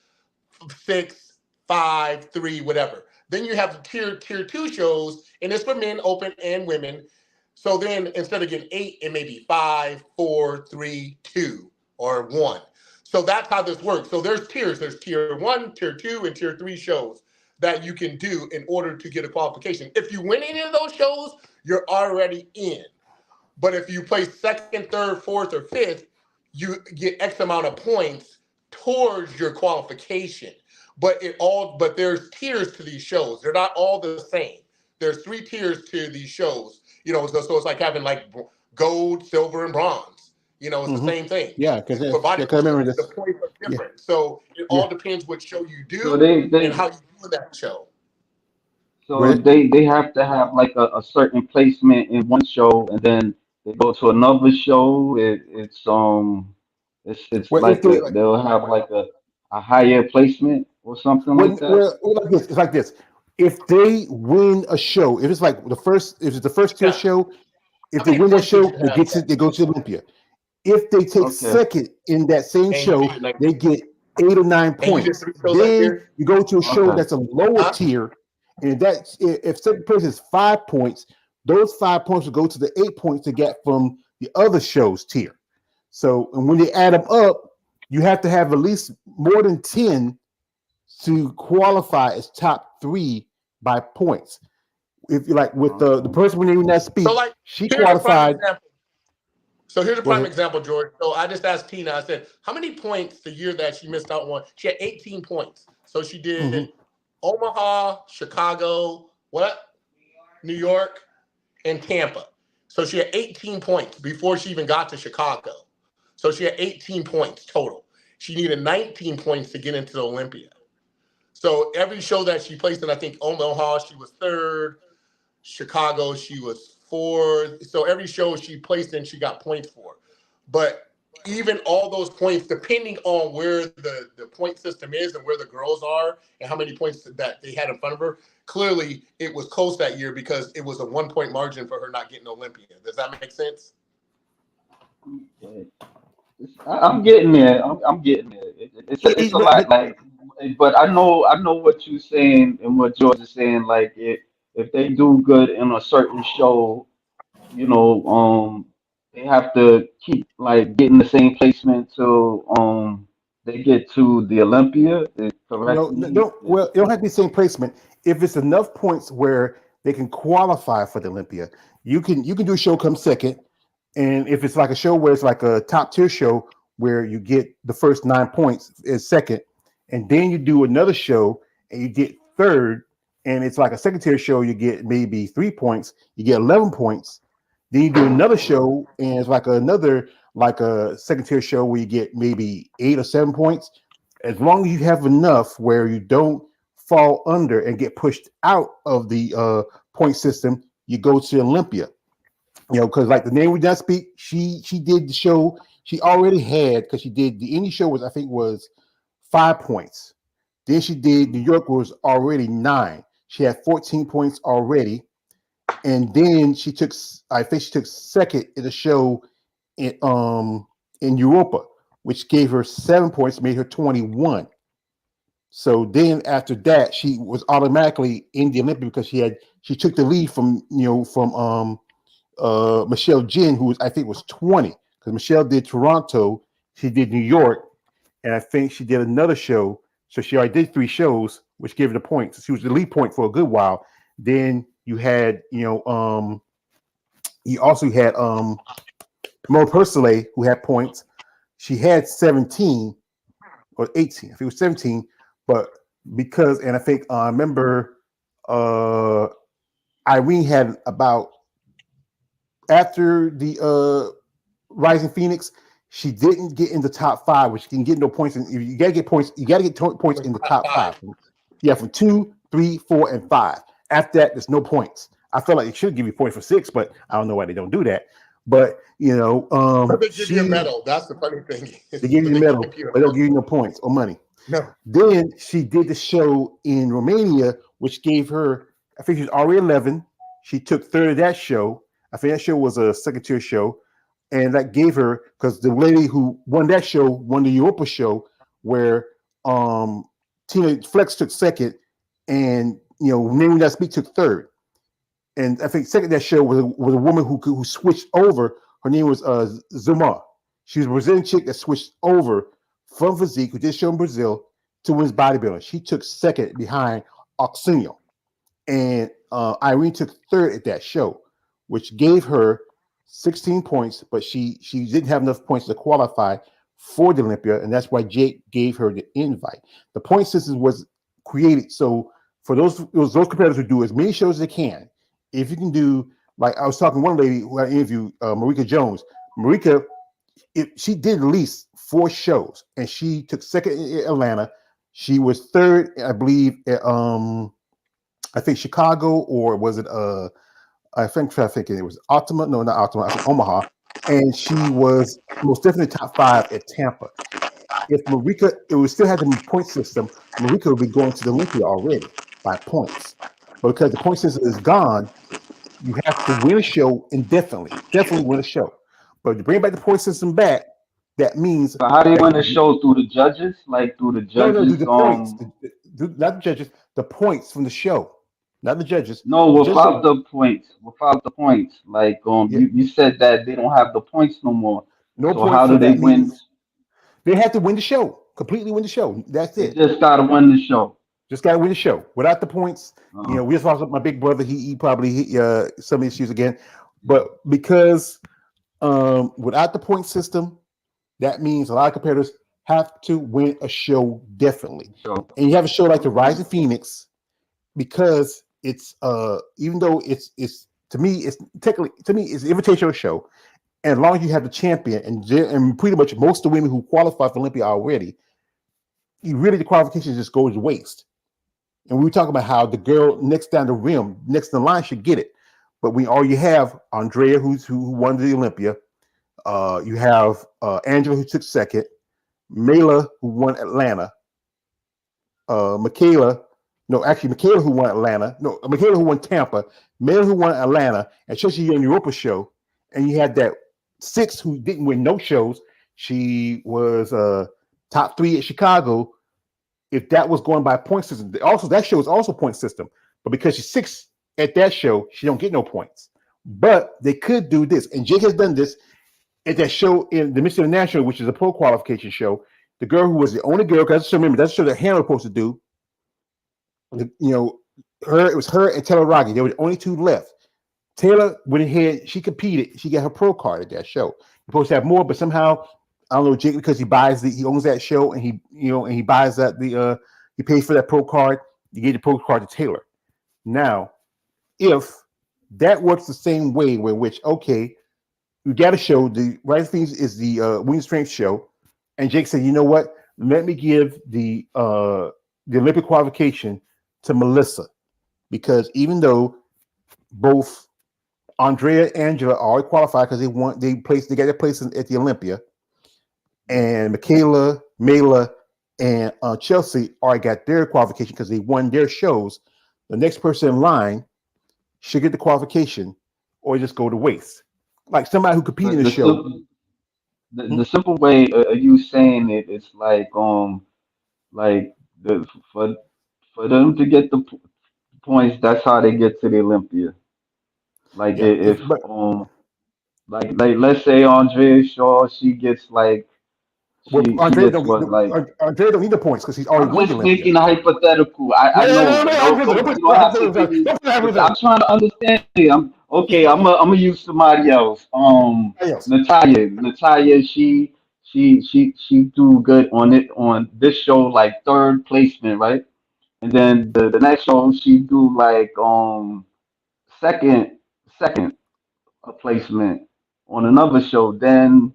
6, 5, 3, whatever. Then you have the tier 2 shows, and it's for men, open, and women. So then instead of getting 8, it may be 5, 4, 3, 2, or 1. So that's how this works. So there's tiers. There's tier 1, tier 2, and tier 3 shows that you can do in order to get a qualification. If you win any of those shows, you're already in. But if you place second, third, fourth, or fifth, you get X amount of points towards your qualification. But there's tiers to these shows. They're not all the same. There's 3 tiers to these shows. So it's like having like gold, silver, and bronze. It's the same thing. Yeah, because For I remember bodybuilding, the this. points are Yeah, different. So it yeah. all depends what show you So do they and they how you do that show. Go so ahead. they have to have like a certain placement in one show, and then they go to another show. It's Well, if like they they'll have like a higher placement or something like that. like this, it's like this. If they win a show, if it's the first tier Yeah. show, if How they many win that points did show, you have? they go to Olympia. If they take Okay. second in that same And you show, did like, they get 8 or 9 and you did points. 3 shows that Then year? you go to a show Okay. that's a lower Huh? tier, and if second place is 5 points, those 5 points will go to the 8 points they get from the other show's tier. So, and when they add them up, you have to have at least more than 10 to qualify as top 3 by points. If you like with the Okay. person when they that So speak, like, she here's a prime qualified. example. So here's a Go prime ahead. example, George. So I just asked Tina, I said, how many points the year that she missed out on? She had 18 points. So she Mm-hmm. did Omaha, Chicago, New York, and Tampa. So she had 18 points before she even got to Chicago. So she had 18 points total. She needed 19 points to get into the Olympia. So every show that she placed in, I think Omaha, she was third. Chicago, she was fourth. So every show she placed in, she got points for. But even all those points, depending on where the point system is and where the girls are and how many points that they had in front of her, clearly it was close that year because it was a 1 point margin for her not getting Olympia. Does that make sense? Okay. I'm getting there. I'm getting there. It's a lot. Like, but I know what you're saying and what George is saying. Like, if they do good in a certain show, you know, they have to keep like getting the same placement till they get to the Olympia. Correct No, me. don't. Well, it don't have to be the same placement. If it's enough points where they can qualify for the Olympia, you can do a show come second, and if it's like a show where it's like a top tier show where you get the first 9 points as second, and then you do another show and you get third, and it's like a second-tier show, you get maybe 3 points. You get 11 points. Then you do another show, and it's like a second-tier show where you get maybe 8 or 7 points. As long as you have enough where you don't fall under and get pushed out of the point system, you go to Olympia. Because like the name we just speak, she did the show. She already had, because she did the indie show was 5 points. Then she did New York was already 9. She had 14 points already, and then I think she took second in the show in Europa, which gave her 7 points, made her 21. So then after that, she was automatically in the Olympia because she took the lead from Michelle Jin, who I think was 20, because Michelle did Toronto, she did New York, and I think she did another show. So she already did 3 shows, which gave her the points. She was the lead point for a good while. Then you had, you also had Mo Persile, who had points. She had 17 or 18. I think it was 17, but and I think I remember Irene had about, after the Rising Phoenix, she didn't get in the top 5, which can get no points. And you gotta get points. You gotta get points in the top 5. Yeah, from 2, 3, 4, and 5. After that, there's no points. I feel like it should give you points for 6, but I don't know why they don't do that. But but they give you a medal. That's the funny thing. They give you the medal, but they don't give you no points or money. No. Then she did the show in Romania, which gave her, I think she was already 11. She took third of that show. I think that show was a second-tier show. And that gave her, because the lady who won that show won the Europa show, where Tina Flex took second, and Name That Speak took third. And I think second that show was a woman who switched over. Her name was Zuma. She was a Brazilian chick that switched over from physique, who did show in Brazil, to women's bodybuilding. She took second behind Oxenio, and Irene took third at that show, which gave her 16 points, but she didn't have enough points to qualify for the Olympia, and that's why Jake gave her the invite. The point system was created so for those competitors who do as many shows as they can. If you can do, like I was talking to one lady who I interviewed, Marika Jones. Marika, she did at least 4 shows, and she took second in Atlanta. She was third, I believe, at I think Chicago, or was it I think it was Altima. No, not Altima. I think Omaha. And she was most definitely top 5 at Tampa. If Marika, it would still have the point system, Marika would be going to the Olympia already by points. But because the point system is gone, you have to win a show indefinitely. Definitely win a show. But to bring back the point system back, that means. So how do you win a show? Through the judges? Like through the judges? No, the points. Not the judges. The points from the show. Not the judges. No, without the points. Without the points. Like you said that they don't have the points no more. No so points. How do they win? They have to win the show. Completely win the show. That's it. They just gotta win the show. Just gotta win the show. Without the points, we just lost my big brother. He probably hit some issues again. But because without the point system, that means a lot of competitors have to win a show definitely. Sure. And you have a show like the Rising Phoenix, because it's even though it's to me it's an invitational show, and as long as you have the champion and pretty much most of the women who qualify for Olympia already, the qualifications just go to waste. And we were talking about how the girl next down the rim, next in the line, should get it, but you have Andrea who won the Olympia, you have Angela who took second, Mela who won Atlanta, Michaela who won Atlanta. No, Michaela who won Tampa. Mela who won Atlanta. And she in the Europa show. And you had that 6 who didn't win no shows. She was top 3 at Chicago. If that was going by point system, also that show is also point system. But because she's 6 at that show, she don't get no points. But they could do this, and Jake has done this at that show in the Miss International, which is a pro qualification show. The girl who was the only girl, because remember that's the show that Hannah was supposed to do. It was her and Taylor Rogge. There were the only 2 left. Taylor went ahead, she competed, she got her pro card at that show. You're supposed to have more, but somehow, I don't know, Jake, because he owns that show, and he buys that he pays for that pro card. You gave the pro card to Taylor. Now, if that works the same way, where which okay, you got to show the Rising Phoenix is the women's strength show, and Jake said, you know what? Let me give the Olympic qualification to Melissa, because even though both Andrea and Angela are already qualified because they got their place at the Olympia, and Michaela, Mela, and Chelsea already got their qualification because they won their shows. The next person in line should get the qualification or just go to waste. Like somebody who competed in the show. The simple way of you saying it, it's like the for them to get the points, that's how they get to the Olympia. Like Yeah, if like let's say Andrea Shaw, she gets like well, she Andrea gets don't get what like Andrea don't need the points because he's already I'm won the just Olympia. making a hypothetical. No, I no, no, know. no, Don't put you don't have to give me. I'm trying to understand it. I'm okay. I'm gonna use somebody else. Yes. Natalia. She do good on it on this show like third placement, right? And then the next show she do like second placement on another show. Then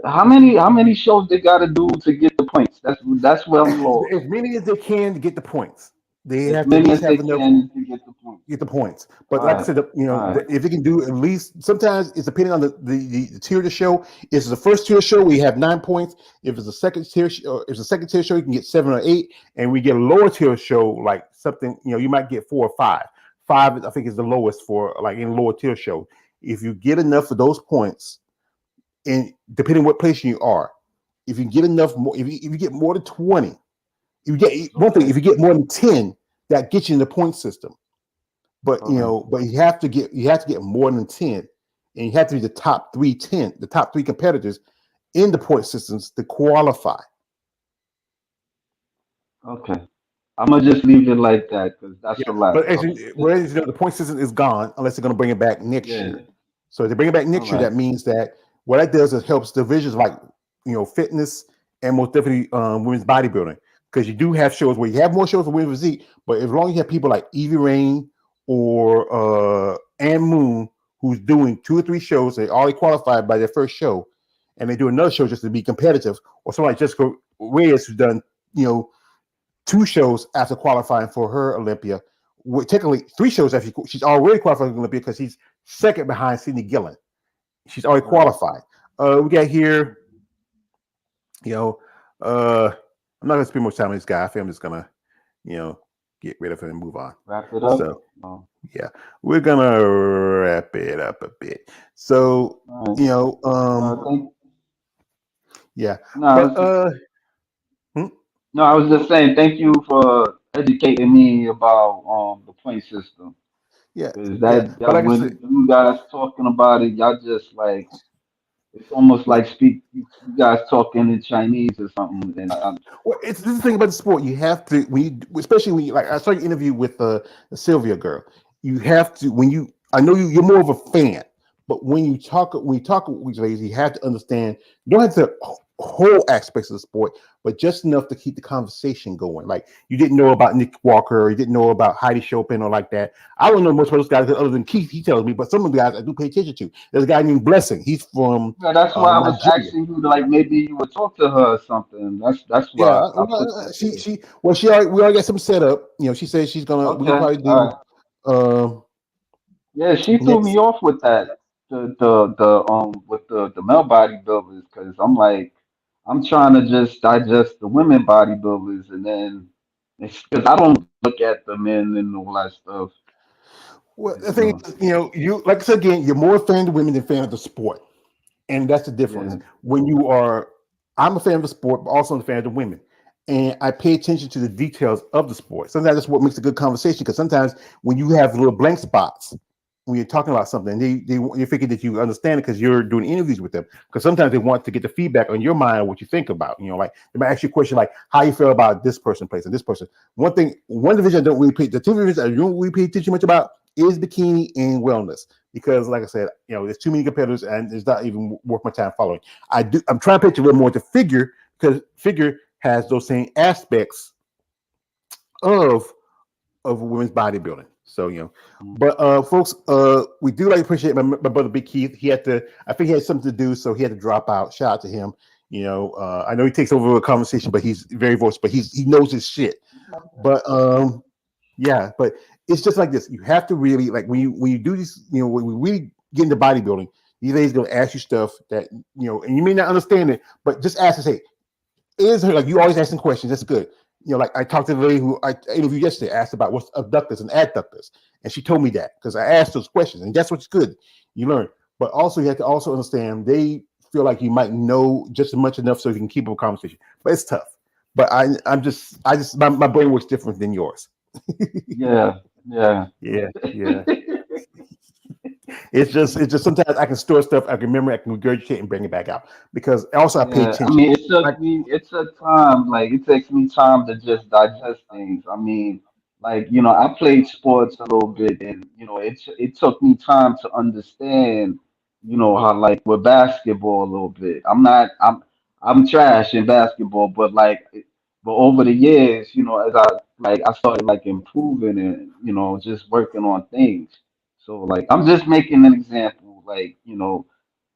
how many shows they got to do to get the points? That's where I'm lost. As many as they can to get the points. They As have to at many least as they have enough can to get the points. get the points. All But like I right, said, all right. if they can do at least, sometimes it's depending on the tier of the show. If it's the first tier show, we have 9 points. If it's a second tier, if it's a second tier show, you can get 7 or 8. And we get a lower tier show, like something, you might get 4 or 5. 5, I think, is the lowest for like in lower tier show. If you get enough of those points, and depending what place you are, if you get enough more, if you get more than 20, you get one thing. Okay, If you get more than 10, that gets you in the point system. But okay, you have to get more than 10, and you have to be the top three competitors in the point systems to qualify. okay. I'm gonna just leave it like that because that's Yeah, a lot. but whereas the point system is gone unless they're going to bring it back next Yeah. year. So if they bring it back All next year, right. that means that what that does is helps divisions like fitness and most definitely women's bodybuilding, because you do have shows where you have more shows for women's physique, but as long as you have people like Evie Rain or Ann Moon who's doing 2 or 3 shows, they already qualified by their first show, and they do another show just to be competitive, or somebody like Jessica Reyes who's done 2 shows after qualifying for her Olympia. Technically 3 shows after she's already qualified for Olympia because she's second behind Sydney Gillen. She's already All right. qualified. We got here, I'm not gonna spend much time on this guy. I think I'm just gonna, get rid of him and move on. Wrap it up. So Oh, yeah, we're gonna wrap it up a bit. So all right. yeah, No, but hmm? no, I was just saying thank you for educating me about the point system. yeah, Because yeah. But like I said, when you guys talking about it, y'all just like it's almost well, like you guys talking in Chinese or something. And it's this is the thing about the sport. You have to especially when you like. I saw your interview with the Sylvia girl. You have to I know you're more of a fan, but when you talk with these ladies, you have to understand. You don't have to whole aspects of the sport, but just enough to keep the conversation going. Like you didn't know about Nick Walker, or you didn't know about Heidi Chopin, or like that. I don't know much about those guys other than Keith. He tells me, but some of the guys I do pay attention to. There's a guy named Blessing. He's from yeah, that's why I was Nigeria. asking you to like maybe you would talk to her or something. That's Yeah, why I put that there. we already got some set up. She says we can Okay, probably all do right. Yeah, she threw me next. off with that. The with the male bodybuilders because I'm like I'm trying to just digest the women bodybuilders and then it's because I don't look at the men and all that stuff. Well, And, the thing is, you like I said again, you're more a fan of women than fan of the sport, and that's the difference. yeah, When I'm a fan of the sport, but also a fan of the women, and I pay attention to the details of the sport. Sometimes that's what makes a good conversation. Because sometimes when you have little blank spots when you're talking about something, they figure that you understand it because you're doing interviews with them. Because sometimes they want to get the feedback on your mind of what you think about. Like they might ask you a question like how you feel about this person place and this person. One division I don't really pay the 2 divisions I don't really pay attention much about is bikini and wellness, because like I said, there's too many competitors and it's not even worth my time following. I'm trying to pay attention a little more to figure, because figure has those same aspects of women's bodybuilding. So Mm. but folks, we do like appreciate my brother Big Keith. He had to, I think he had something to do, so he had to drop out. Shout out to him. I know he takes over a conversation, but he's very voiced, but he knows his shit. But yeah, but it's just like this. You have to really like when you do this, when we really get into bodybuilding, these ladies gonna ask you stuff that and you may not understand it, but just ask us, hey, is her like you always asking questions? That's good. Like I talked to the lady who I interviewed yesterday, asked about what's abductors and adductors, and she told me that because I asked those questions, and that's what's good. You learn, but also you have to also understand they feel like you might know just much enough so you can keep up a conversation, but it's tough. But I just my brain works different than yours. Yeah, yeah. Yeah. It's just sometimes I can store stuff, I can remember, I can regurgitate and bring it back out because also I pay Yeah, I attention. mean, Like it took time, like, it takes me time to just digest things. I mean, like, I played sports a little bit and, it took me time to understand, how, like, with basketball a little bit. I'm trash in basketball, but like, but over the years, as I started like improving and, just working on things. So like, I'm just making an example, like,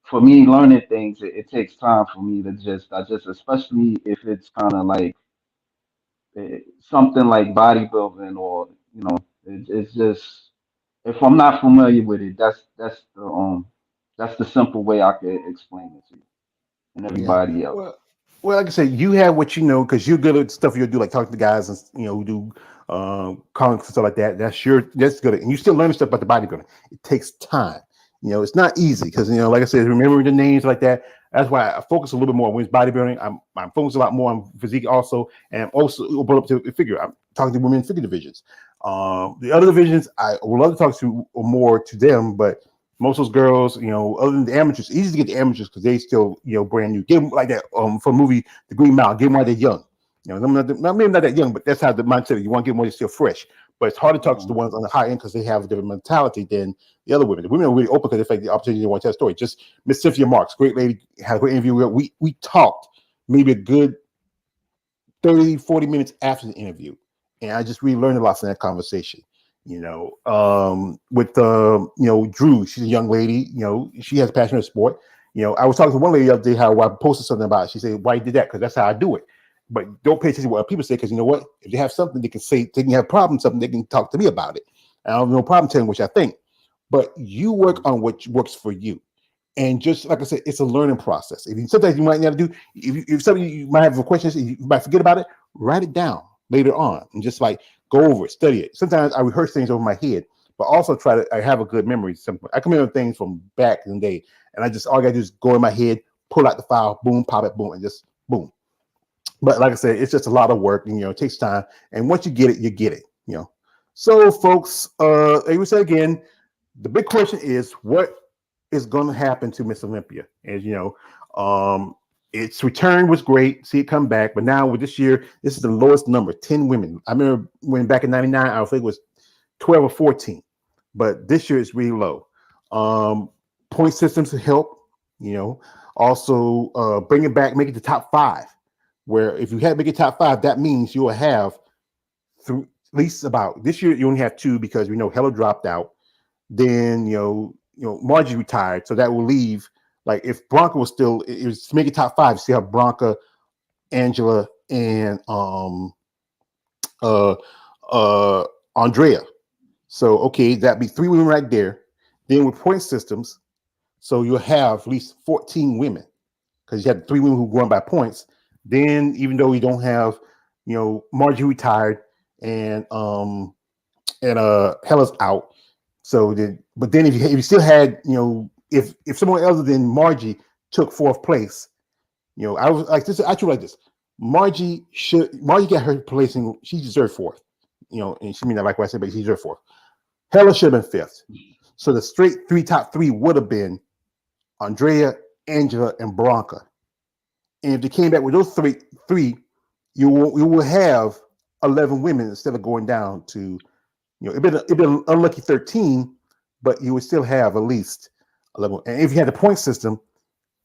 for me learning things, it takes time for me to just digest, especially if it's kind of like something like bodybuilding or it's just if I'm not familiar with it, that's the simple way I could explain it to you and yeah. everybody else. Well, like I said, you have what you know because you're good at stuff you do, like talking to guys and who do comics and stuff like that. That's good, and you still learning stuff about the bodybuilding. It takes time. It's not easy because like I said, remembering the names like that. That's why I focus a little bit more on women's bodybuilding. I'm focused a lot more on physique also, and I'm also brought up to figure. I'm talking to women's figure divisions. The other divisions, I would love to talk to more to them, but most of those girls, other than the amateurs, easy to get the amateurs because they still, brand new. Give them like that for the movie The Green Mile. Give them while they're young. Maybe not that young, but that's how the mindset is. You want to get them while they're still fresh. But it's hard to talk to the Mhm. ones on the high end because they have a different mentality than the other women. The women are really open because they like the opportunity to want to tell a story. Just Miss Cynthia Marks, great lady, had a great interview. We talked maybe a good 30, 40 minutes after the interview. And I just really learned a lot from that conversation. With Drew, she's a young lady, she has a passion for sport. I was talking to one lady the other day how I posted something about it. She said, why you did that? Because that's how I do it. But don't pay attention to what people say, because you know what? If they have something they can say, they can have problems, something they can talk to me about it. I don't have no problem telling what I think. But you work on what works for you. And just like I said, it's a learning process. Sometimes you might not do, if something you might have a question, you might forget about it, write it down later on and just like go over it, study it. Sometimes I rehearse things over my head, but also I have a good memory. I can remember things from back in the day, and all I gotta do is go in my head, pull out the file, boom, pop it, boom, and just boom. But like I said, it's just a lot of work, and it takes time. And once you get it, you get it. So, folks, like we said again, the big question is what is going to happen to Miss Olympia? As its return was great, see it come back, but now with this year, this is the lowest number, 10 women. I remember when back in '99, I think it was 12 or 14, but this year it's really low. Point systems help, you know. Also, bring it back, make it the top five. Where if you had to make it top five, that means you will have through at least about this year. You only have two because we know Hella dropped out. Then Margie retired, so that will leave. Like if Bronca was still, it was to make it top five. See how Bronca, Angela, and uh Andrea. So okay, that'd be three women right there. Then with point systems, so you'll have at least 14 women because you have three women who won by points. Then even though you don't have, Margie retired and Hella's out. So then, but then if you still had, if someone other than Margie took fourth place, I was like this. I treat like this. Margie got her placing. She deserved fourth, and she may not like what I said, but she deserved fourth. Hella should have been fifth. So the straight top three would have been Andrea, Angela, and Bronca. And if they came back with those three, you will have 11 women instead of going down to, it'd be an unlucky 13, but you would still have at least 11. And if you had the point system,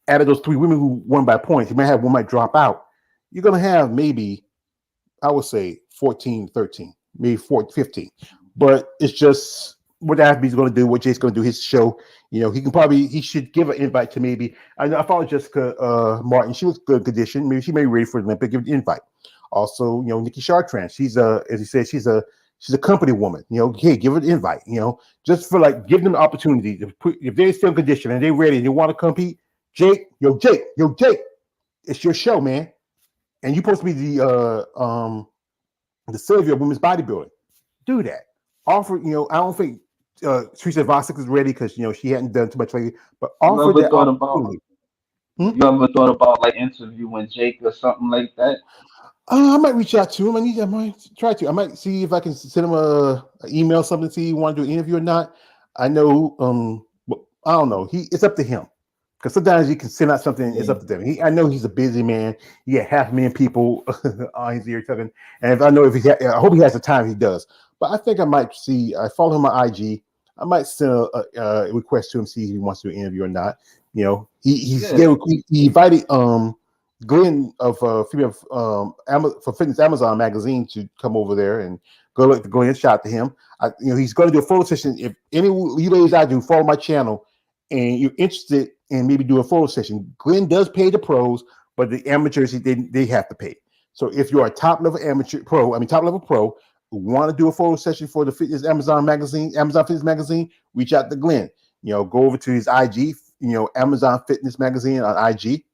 out of those three women who won by points, you might have one might drop out. You're gonna have maybe I would say 14, 13, maybe 14, 15. But it's just what Applebee's going to do, what Jay's going to do, his show. He should give an invite to maybe. I know I follow Jessica Martin. She was good condition. Maybe she may be ready for the Olympic. Give an invite. Also, Nikki Chartrand. She's as you said, she's a company woman. Hey, give her an invite. Just for like give them the opportunity to put if they're still in condition and they're ready and they want to compete. Jake, Jake, it's your show, man. And you're supposed to be the savior of women's bodybuilding. Do that. Offer, I don't think Teresa Vosick is ready because she hadn't done too much lately. But offer that opportunity. You ever thought about like interviewing Jake or something like that? I might reach out to him. I might try to. I might see if I can send him an email, something, see if he want to do an interview or not. I know. I don't know. It's up to him. Because sometimes you can send out something, it's up to them. I know he's a busy man. He had 500,000 people on his ear talking. And if I know I hope he has the time he does. But I think I might see. I follow him on IG. I might send a request to him, see if he wants to do an interview or not. He invited Glenn of female for Fitness Amazon magazine to come over there and go look at Glenn. Shout out to him. He's going to do a photo session. If any of you ladies out do follow my channel and you're interested in maybe do a photo session, Glenn does pay the pros, but the amateurs they have to pay. So if you're a top level pro, who want to do a photo session for the Fitness Amazon Fitness magazine, reach out to Glenn. Go over to his IG, Amazon Fitness magazine on IG.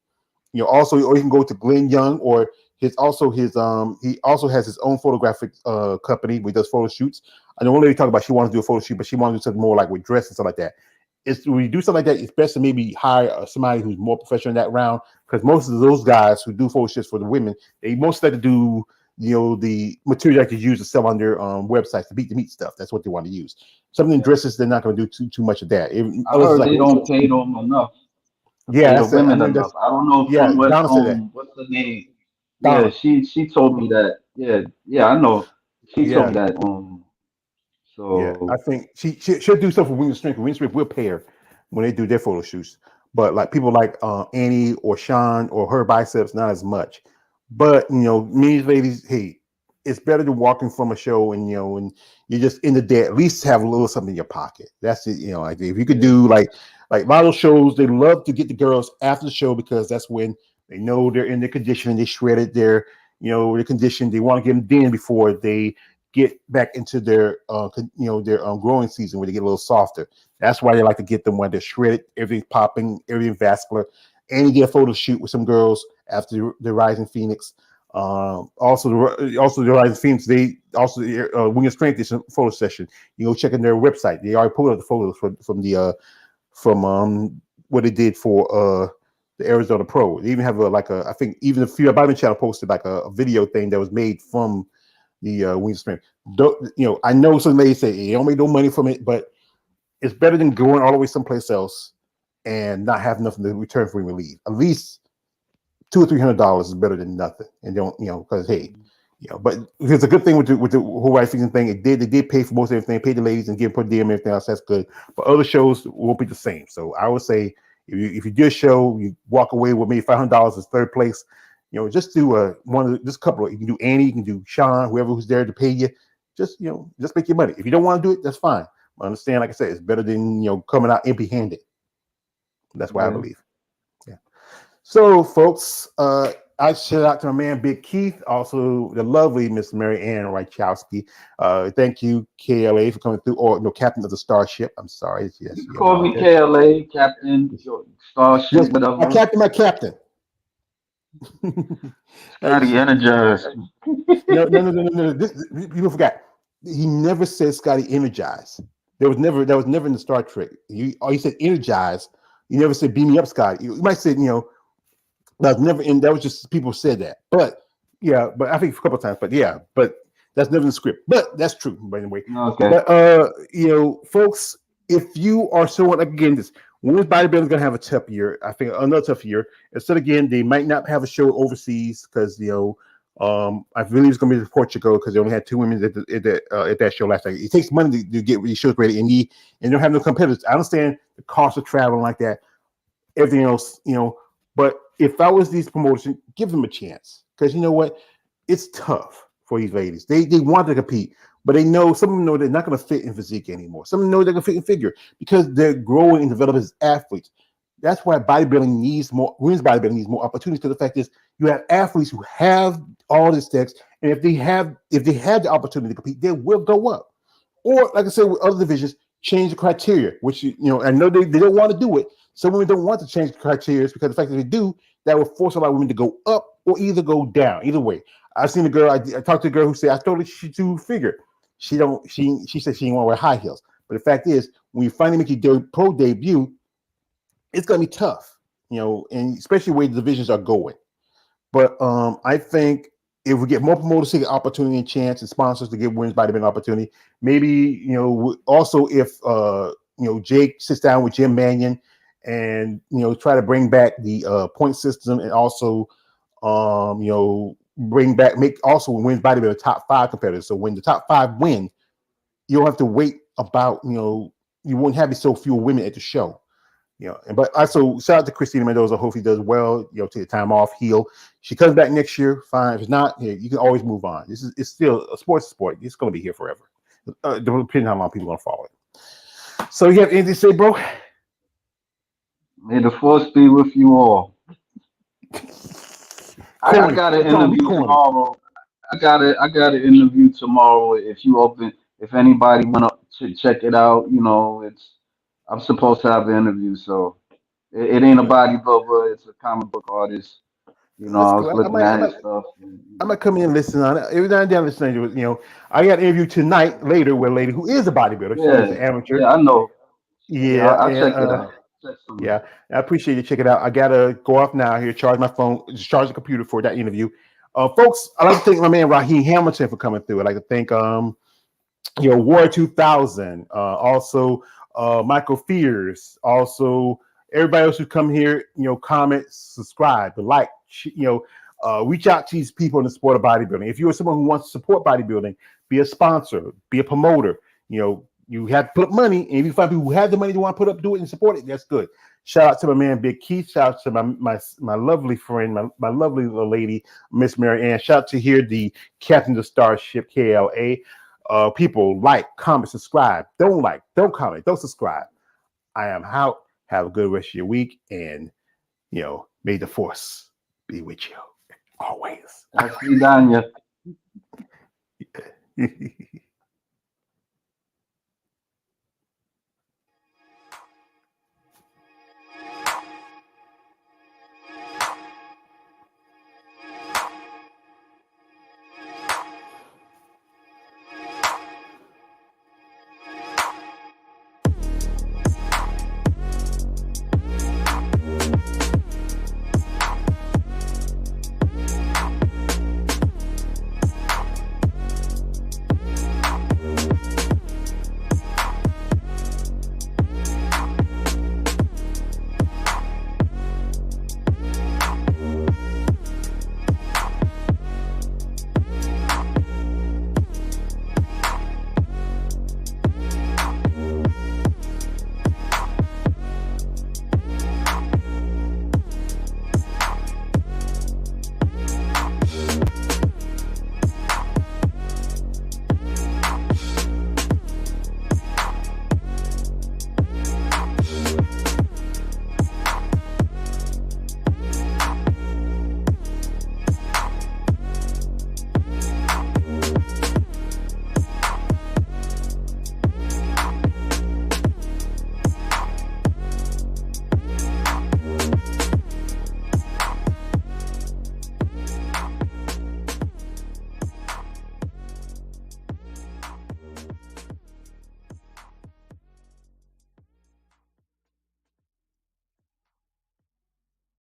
Also, or you can go to Glenn Young, or he also has his own photographic company where he does photo shoots. I know one lady talked about she wants to do a photo shoot, but she wants to do something more like with dress and stuff like that. When you do something like that, it's best to maybe hire somebody who's more professional in that round, because most of those guys who do photo shoots for the women, they mostly like to do the material that you use to sell on their websites, to beat the meat stuff. That's what they want to use. Something dresses, they're not going to do too much of that. I heard they don't pay them enough. Yeah, the women enough. I don't know from what's the name. Donna. Yeah, she told me that. Yeah, I know. She told me that. So yeah, I think she'll do stuff for Women's Strength. Women's Strength will pay her when they do their photo shoots. But like people like Annie or Sean or her biceps, not as much. But me ladies, hey, it's better than walking from a show and when you're just in the day. At least have a little something in your pocket. That's it. Like if you could do like model shows, they love to get the girls after the show because that's when they know they're in their condition. They shredded their their condition. They want to get them in before they get back into their growing season where they get a little softer. That's why they like to get them when they're shredded, everything's popping, everything vascular, and you get a photo shoot with some girls after the Rising Phoenix. Also the Rising Phoenix, they also Women's Strength is a photo session. Check in their website. They already pulled out the photos from what they did for the Arizona Pro. They even have I think even the Female Bodybuilding channel posted like a video thing that was made from the Women's Strength. I know some ladies say you don't make no money from it, but it's better than going all the way someplace else and not have nothing to return for when you leave. At least $200 or $300 is better than nothing. And don't because hey, but it's a good thing with the whole Right Season thing. They did pay for most of everything, pay the ladies and give per diem and everything else. That's good. But other shows won't be the same. So I would say if you do a show, you walk away with maybe $500 as third place. Just do just a couple. You can do Annie, you can do Sean, whoever who's there to pay you. Just make your money. If you don't want to do it, that's fine. I understand. Like I said, it's better than coming out empty-handed. That's what I believe. Yeah. So, folks, I shout out to my man Big Keith, also the lovely Miss Mary Ann Rychowski. Thank you, KLA, for coming through. Or no, Captain of the Starship. I'm sorry. Yes, you call me KLA, Captain Starship, yes, whatever. My captain. Scotty energized. No. You forgot. He never said Scotty energized. That was never in the Star Trek. He said energized. You never said beam me up, Scotty. You might say, that was never in. That was just people said that. But yeah, but I think a couple of times. But that's never in the script. But that's true. By the way. Okay. But folks, if you are someone again, this women's bodybuilding is gonna have a tough year. I think another tough year. Instead, again, they might not have a show overseas because I believe it's gonna be in Portugal because they only had 2 women at that show last night. It takes money to get these shows ready, and they don't have no competitors. I understand the cost of traveling like that, everything else, but if I was these promotions, give them a chance because you know what, it's tough. for these ladies. They want to compete, but they know, some of them know they're not going to fit in physique anymore. Some of them know they're going to fit in figure because they're growing and developing as athletes. That's why bodybuilding needs more. Women's bodybuilding needs more opportunities. Because the fact is, you have athletes who have all this text, and if they have the opportunity to compete, they will go up. Or, like I said, with other divisions, change the criteria. Which I know they don't want to do it. Some women don't want to change the criteria because the fact that they do, that will force a lot of women to go up or either go down. Either way, I've seen a girl. I talked to a girl who said, "I told her she do figure." She don't. She said she didn't want to wear high heels. But the fact is, when you finally make your pro debut, it's going to be tough, and especially where the divisions are going. But I think if we get more promoters to get opportunity and chance, and sponsors to give women's bodybuilding opportunity, maybe also if Jake sits down with Jim Mannion and try to bring back the point system, and also make also women's bodybuilding top 5 competitors. So when the top 5 win, you don't have to wait about you won't have so few women at the show. But also shout out to Christina Mendoza. Hopefully does well. Take the time off, heal. She comes back next year, fine. If it's not, you can always move on. It's still a sport. It's going to be here forever. Depending on how long people are going to follow it. So you have anything to say, bro? May the force be with you all. I got an interview tomorrow. I got an interview tomorrow. If you open, if anybody want to check it out, I'm supposed to have an interview, so it ain't a bodybuilder. It's a comic book artist. I was looking at his stuff. I might come in and listen on it. Every now and then, listen to I got an interview tonight later with a lady who is a bodybuilder. She's an amateur. Yeah, I know. Yeah, I'll check it out. Yeah, I appreciate you. Check it out. I gotta go off now here. Charge my phone. Just charge the computer for that interview. Folks, I'd like to thank my man Raheem Hamilton for coming through. I'd like to thank War 2000. Also Michael Fears. Also everybody else who come here. Comment, subscribe, like. Reach out to these people in the sport of bodybuilding. If you're someone who wants to support bodybuilding, be a sponsor, be a promoter. You have to put up money, and if you find people who have the money to want to put up, do it and support it, that's good. Shout out to my man Big Keith. Shout out to my lovely friend, my lovely little lady, Miss Mary Ann. Shout out to here the Captain of the Starship KLA. People like, comment, subscribe. Don't comment, don't subscribe. I am out. Have a good rest of your week, and may the force be with you always. I see Danya.